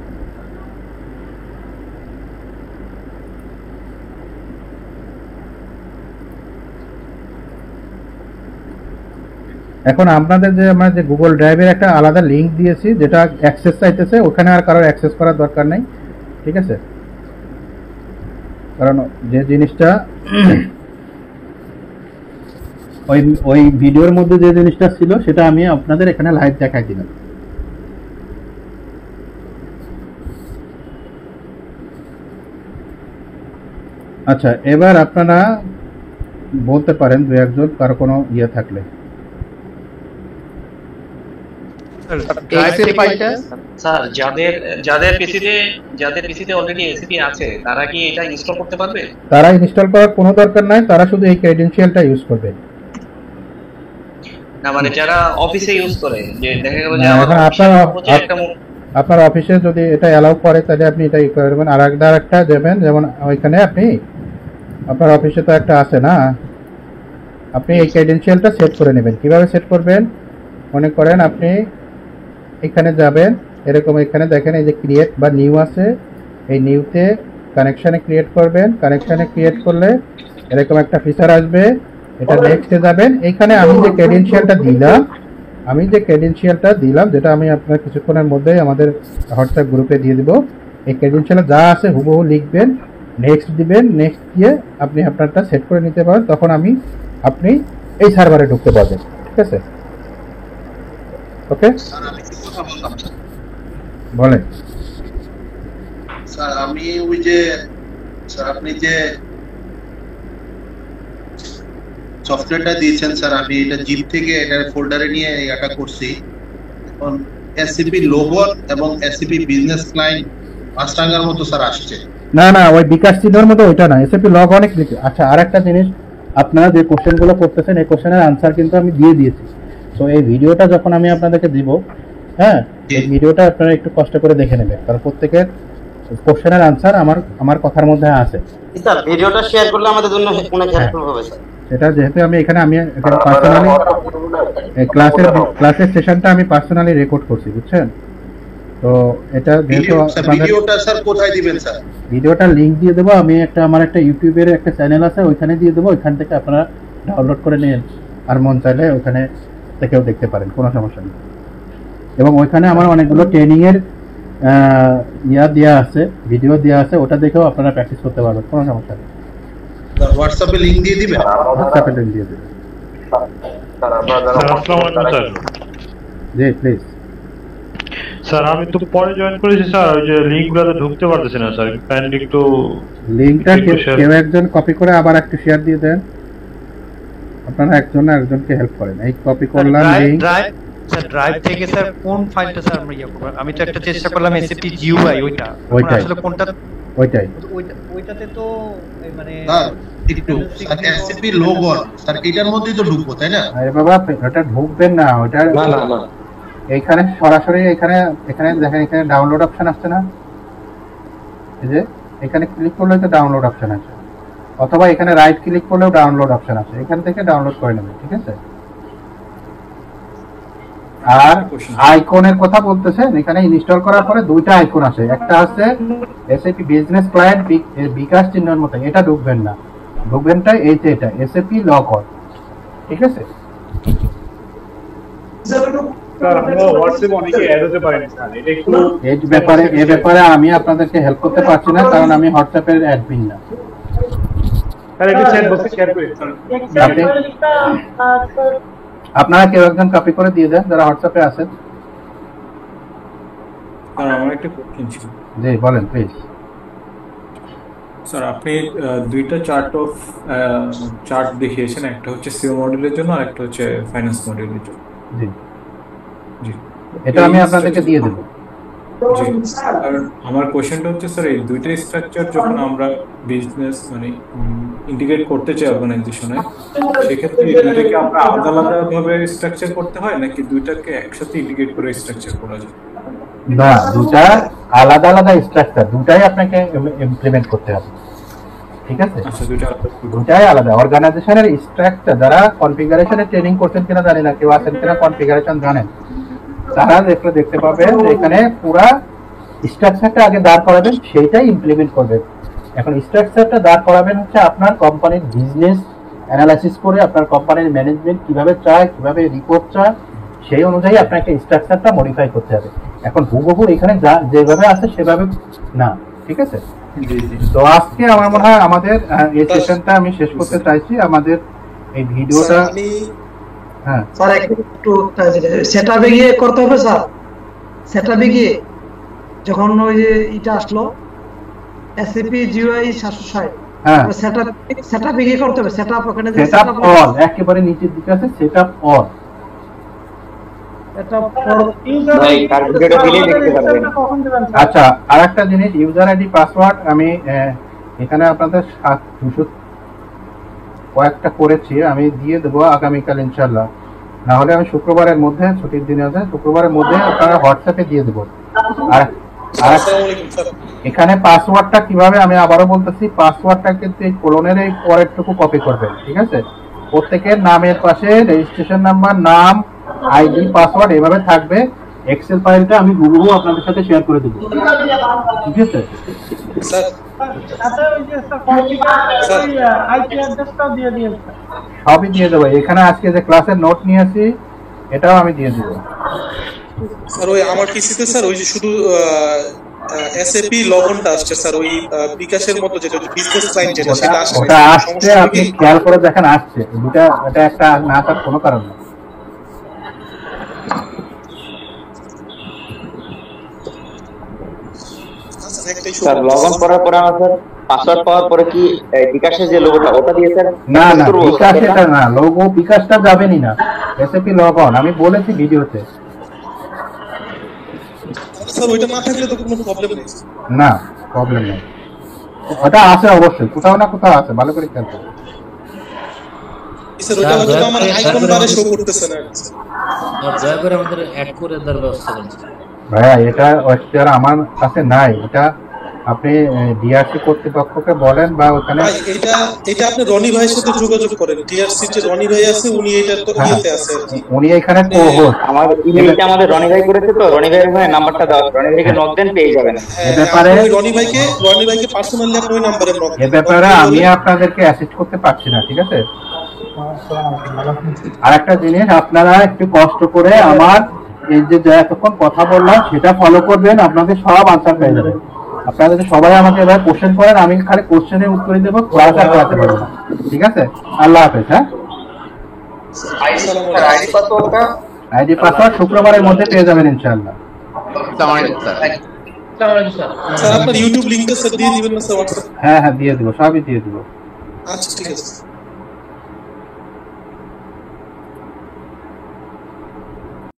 এখন আপনাদের যে আমরা যে গুগল ড্রাইভের একটা আলাদা লিংক দিয়েছি, যেটা অ্যাক্সেস চাইতেছে, ওখানে আর কারোর অ্যাক্সেস করার দরকার নেই, ঠিক আছে? কারণ যে জিনিসটা ওই ভিডিওর মধ্যে যে জিনিসটা ছিল সেটা আমি আপনাদের এখানে লাইভ দেখাই দিলাম। আচ্ছা, এবার আপনারা বলতে পারেন দু একজন কারো কোনো ইয়ে থাকলে। স্যার যাদের পিসিতে অলরেডি এসিপি আছে তারা কি এটা ইনস্টল করতে পারবে? তারা ইনস্টল করার কোনো দরকার নাই, তারা শুধু এই ক্রেডেনশিয়ালটা ইউজ করবে। না মানে যারা অফিসে ইউজ করে, যে দেখা গেল যে আপনার অফিসে যদি এটা অ্যালাউ করে তাহলে আপনি এটা ই করবেন। আর একটা দেবেন, যেমন ওইখানে আপনি আপনার অফিসে তো একটা আছে না, আপনি এই ক্রেডেনশিয়ালটা সেট করে নেবেন। কিভাবে সেট করবেন? মনে করেন আপনি এখানে যাবেন, এরকম এখানে দেখেন এই যে ক্রিয়েট বা নিউ আছে, এই নিউতে কানেকশানে ক্রিয়েট করবেন। কানেকশানে ক্রিয়েট করলে এরকম একটা ফিচার আসবে, এটা নেক্সটে যাবেন। এইখানে আমি যে ক্রেডেনশিয়ালটা দিলাম যেটা আমি আপনার কিছুক্ষণের মধ্যেই আমাদের হোয়াটসঅ্যাপ গ্রুপে দিয়ে দিব, এই ক্রেডেনশিয়ালে যা আছে হুবহু লিখবেন, নেক্সট দিবেন। নেক্সট দিয়ে আপনি আপনারটা সেট করে নিতে পারেন, তখন আপনি এই সার্ভারে ঢুকতে পারবেন। ঠিক আছে, ওকে বলেন। স্যার আমি ওই যে স্যার আপনি যে সফটওয়্যারটা দিয়েছেন স্যার, আমি এটা জিপ থেকে এটা ফোল্ডারে নিয়ে এটা করছি। এখন এসসিপি লোগো এবং এসসিপি বিজনেস ক্লায়েন্ট মাস্টাঙ্গার মতো স্যার আসছে। না ওই বিকাশ চিহ্নের মতো ওইটা না, এসএপি লগ অনেক লিখে। আচ্ছা, আরেকটা জিনিস, আপনারা যে কোশ্চেনগুলো করতেছেন এই কোশ্চেনের আনসার কিন্তু আমি দিয়ে দিয়েছি। তো এই ভিডিওটা যখন আমি আপনাদেরকে দিব, হ্যাঁ, এই ভিডিওটা আপনারা একটু কষ্ট করে দেখে নেবেন, কারণ প্রত্যেকের কোশ্চেনের আনসার আমার কথার মধ্যে আছে। স্যার ভিডিওটা শেয়ার করলে আমাদের জন্য অনেক হেল্পফুল হবে স্যার। এটা যেহেতু আমি পার্সোনালি ক্লাসের সেশনটা আমি পার্সোনালি রেকর্ড করছি, বুঝছেন? তো এটা যেহেতু ভিডিওটা স্যার কোথায় দিবেন স্যার? ভিডিওটা লিংক দিয়ে দেবো আমি, আমার একটা ইউটিউবের একটা চ্যানেল আছে, ওইখানে দিয়ে দেবো। ওইখান থেকে আপনারা ডাউনলোড করে নিন, আর মন চাইলে ওখানে থেকেও দেখতে পারেন, কোনো সমস্যা নেই। এবং ওইখানে আমার অনেকগুলো ট্রেনিংয়ের দেওয়া আছে, ভিডিও দেওয়া আছে, ওটা দেখেও আপনারা প্র্যাকটিস করতে পারবেন, কোনো সমস্যা নেই। হোয়াটসঅ্যাপে লিংক দিয়ে দিবেন? হোয়াটসঅ্যাপে লিংক দিয়ে দেবেন। জি প্লিজ। স্যার আমি তো পরে জয়েন করেছি স্যার, ওই যে লিংকগুলোতে ঢুকতে পারতেছি না স্যার, কাইন্ডলি একটু লিংকটা কেউ একজন কপি করে আবার একটু শেয়ার দিয়ে দেন। আপনারা একজনকে হেল্প করেন। এই কপি করলাম লিংক স্যার, ড্রাইভ থেকে স্যার কোন ফাইলটা স্যার আমরা ইয়া করব? আমি তো একটা চেষ্টা করলাম এসএপি জিইউআই, ওইটা আসলে কোনটা? ওইটাতে তো মানে একটু স্যার এসসিপি লোগো স্যার এটার মধ্যেই তো ঢুকবো, তাই না? আরে বাবা, এটা ঢুকবেন না, ওটা না এইখানে সরাসরি এখানে দেখেন, এখানে ডাউনলোড অপশন আসছে না, এই যে এখানে ক্লিক করলে তো ডাউনলোড অপশন আছে, অথবা এখানে রাইট ক্লিক করলেও ডাউনলোড অপশন আছে, এখান থেকে ডাউনলোড করে নেবেন। ঠিক আছে, আর আইকনের কথা বলতেছেন, এখানে ইনস্টল করার পরে দুইটা আইকন আছে, একটা আছে এসএপি বিজনেস ক্লায়েন্ট বিকাশ চিহ্নের মতো, এটা ঢুকবেন না, ঢুকবেনটা এটা এসএপি লগ অন। ঠিক আছে, এই ব্যাপারে আমি আপনাদেরকে হেল্প করতে পারছি না, কারণ আমি হোয়াটসঅ্যাপের অ্যাডমিন না। আপনারা কেউ একজন কপি করে দিয়ে দেন যারা হোয়াটসঅ্যাপে আছেন। স্যার আমার একটা কোশ্চেন ছিল। জি বলেন প্লিজ। স্যার আপনি দুইটা চার্ট দেখিয়েছেন, একটা হচ্ছে সিও মডেলের জন্য আর একটা হচ্ছে ফাইন্যান্স মডেলের জন্য। জি জি, এটা আমি আপনাদেরকে দিয়ে দেব। জি, আর আমার কোশ্চেনটা হচ্ছে স্যার, এই দুইটা স্ট্রাকচার যখন আমরা বিজনেস মানে ইন্টিগ্রেট করতে চাই অর্গানাইজেশনে, সেক্ষেত্রে দুইটাকে আমরা আলাদা আলাদা ভাবে স্ট্রাকচার করতে হয় নাকি দুইটাকে একসাথে ইন্টিগ্রেট করে স্ট্রাকচার করা যায়? না, দুটা আলাদা আলাদা স্ট্রাকচার, দুটাই আপনাকে ইমপ্লিমেন্ট করতে হবে। ঠিক আছে, দুটাই আলাদা অর্গানাইজেশনের স্ট্রাকচার। যারা কনফিগারেশনে ট্রেনিং করছেন কিনা জানি না, কেউ আছেন কিনা কনফিগারেশন জানেন, তারা দেখতে পাবেন এখানে পুরা স্ট্রাকচারটা আগে দাঁড় করাবেন, সেইটাই ইমপ্লিমেন্ট করবেন। এখন স্ট্রাকচারটা দাঁড় করাবেন হচ্ছে আপনার কোম্পানির বিজনেস অ্যানালাইসিস করে, আপনার কোম্পানির ম্যানেজমেন্ট কিভাবে চায়, কিভাবে রিপোর্ট চায়, সেই অনুযায়ী আপনাকে স্ট্রাকচারটা মডিফাই করতে হবে। এখন হুবহু এখানে যেভাবে আছে সেভাবে না। ঠিক আছে, তো আজকে আমার মনে হয় আমাদের এই সেশনটা আমি শেষ করতে চাইছি। আমাদের এই ভিডিওটা হ্যাঁ স্যার একটু সেটআপে গিয়ে করতে হবে স্যার। সেটআপে গিয়ে যখন ওই যে এটা আসলো এসএপি জিইউআই 760, হ্যাঁ সেটআপে গিয়ে করতে হবে। সেটআপ ওখানে সেটআপ অল একেবারে নিচের দিকে আছে, সেটআপ অল। আচ্ছা, আর একটা জিনিস, ইউজার আইডি পাসওয়ার্ড আমি এখানে আপনাদের 200 কয়েকটা করেছি, আমি দিয়ে দেবো আগামীকাল ইনশাল্লাহ। না হলে আমি শুক্রবারের মধ্যে, ছুটির দিনে আছে, শুক্রবারের মধ্যে আপনারা হোয়াটসঅ্যাপে দিয়ে দেবো আর এখানে পাসওয়ার্ডটা কিভাবে, আমি আবারও বলতেছি, পাসওয়ার্ডটা কিন্তু এই কোলনের এই পরেরটুকু কপি করবেন, ঠিক আছে? প্রত্যেকের নামের পাশে রেজিস্ট্রেশন নাম্বার, নাম, আইডি, পাসওয়ার্ড এভাবে থাকবে। এক্সেল ফাইলটা আমি গুগলও আপনাদের সাথে শেয়ার করে দেবো, ঠিক আছে? সবই দিয়ে দেবো। এখানে আজকে যে ক্লাসের নোট নিয়েছি এটাও আমি দিয়ে দেবো। স্যার ওই আমার পিসিতে স্যার ওই যে শুধু এসএপি লগনটা আসছে স্যার, ওই বিকাশের মতো যেটা বিজনেস ক্লায়েন্ট যেটা সেটা আসছে। ওটা আসছে, আপনি খেয়াল করে দেখেন আসছে। এটা একটা না আসার কোনো কারণ নেই। স্যার লগ ইন করার পরে আমার স্যার পাসওয়ার্ড পাওয়ার পরে কি বিকাশের যে লোগোটা ওটা দিয়ে স্যার? না না, বিকাশ এটা না, লোগো বিকাশটা যাবেনই না। এসএপি লগ অন আমি বলেছি ভিডিওতে। স্যার ওইটা না থাকলে তো কোনো প্রবলেম নেই। না, প্রবলেম নেই, ওটা আছে অবশ্যই, কোথাও না কোথাও আছে, ভালো করে খেয়াল করুন। স্যার ওটা হয়তো আমার আইকন বারে শো করতেছে না। দয়া করে আমাদের অ্যাড করে দেওয়ার ব্যবস্থা করুন ভাইয়া। এটা এখতিয়ার আমার কাছে নাই, এটা আপনি ডিআরসি কর্তৃপক্ষকে বলেন বা ওখানে এটা আপনি রনি ভাইয়ের সাথে যোগাযোগ করেন। ডিআরসি যে রনি ভাই আছে উনি এটা তো ইয়েতে আছে আর কি, উনি এখানে কোহোস্ট। আমাদের ইমেলটা আমাদের রনি ভাই করেছে, তো রনি ভাইয়ের ভাই নাম্বারটা দাও, রনি ভাইকে নক দেন পেয়ে যাবেন। এই ব্যাপারে রনি ভাইকে পার্সোনালি আপনি ওই নম্বরে নক দেন। এই ব্যাপারে আমি আপনাদেরকে অ্যাসিস্ট করতে পারছি না, ঠিক আছে? আর একটা জিনিস, আপনারা একটু কষ্ট করে আমার এই যে এতক্ষণ কথা বললাম সেটা ফলো করবেন, আপনাদের সব আনসার পেয়ে যাবেন। আপনারা যদি সবাই আমাকে এবার কোশ্চেন করেন, আমি খালি কোশ্চেনের উত্তর দেবো, ক্লাস আর করাতে পারবো না, ঠিক আছে? আল্লাহ হাফেজ। হ্যাঁ, আইডি পাসওয়ার্ড শুক্রবারের মধ্যে পেয়ে যাবেন ইনশাআল্লাহ। স্যার আপনার ইউটিউব লিংকটা স্যার দিয়ে দিবেন না স্যার হোয়াটসঅ্যাপ? হ্যাঁ হ্যাঁ, দিয়ে দেবো, সবই দিয়ে দেবো। আচ্ছা ঠিক আছে।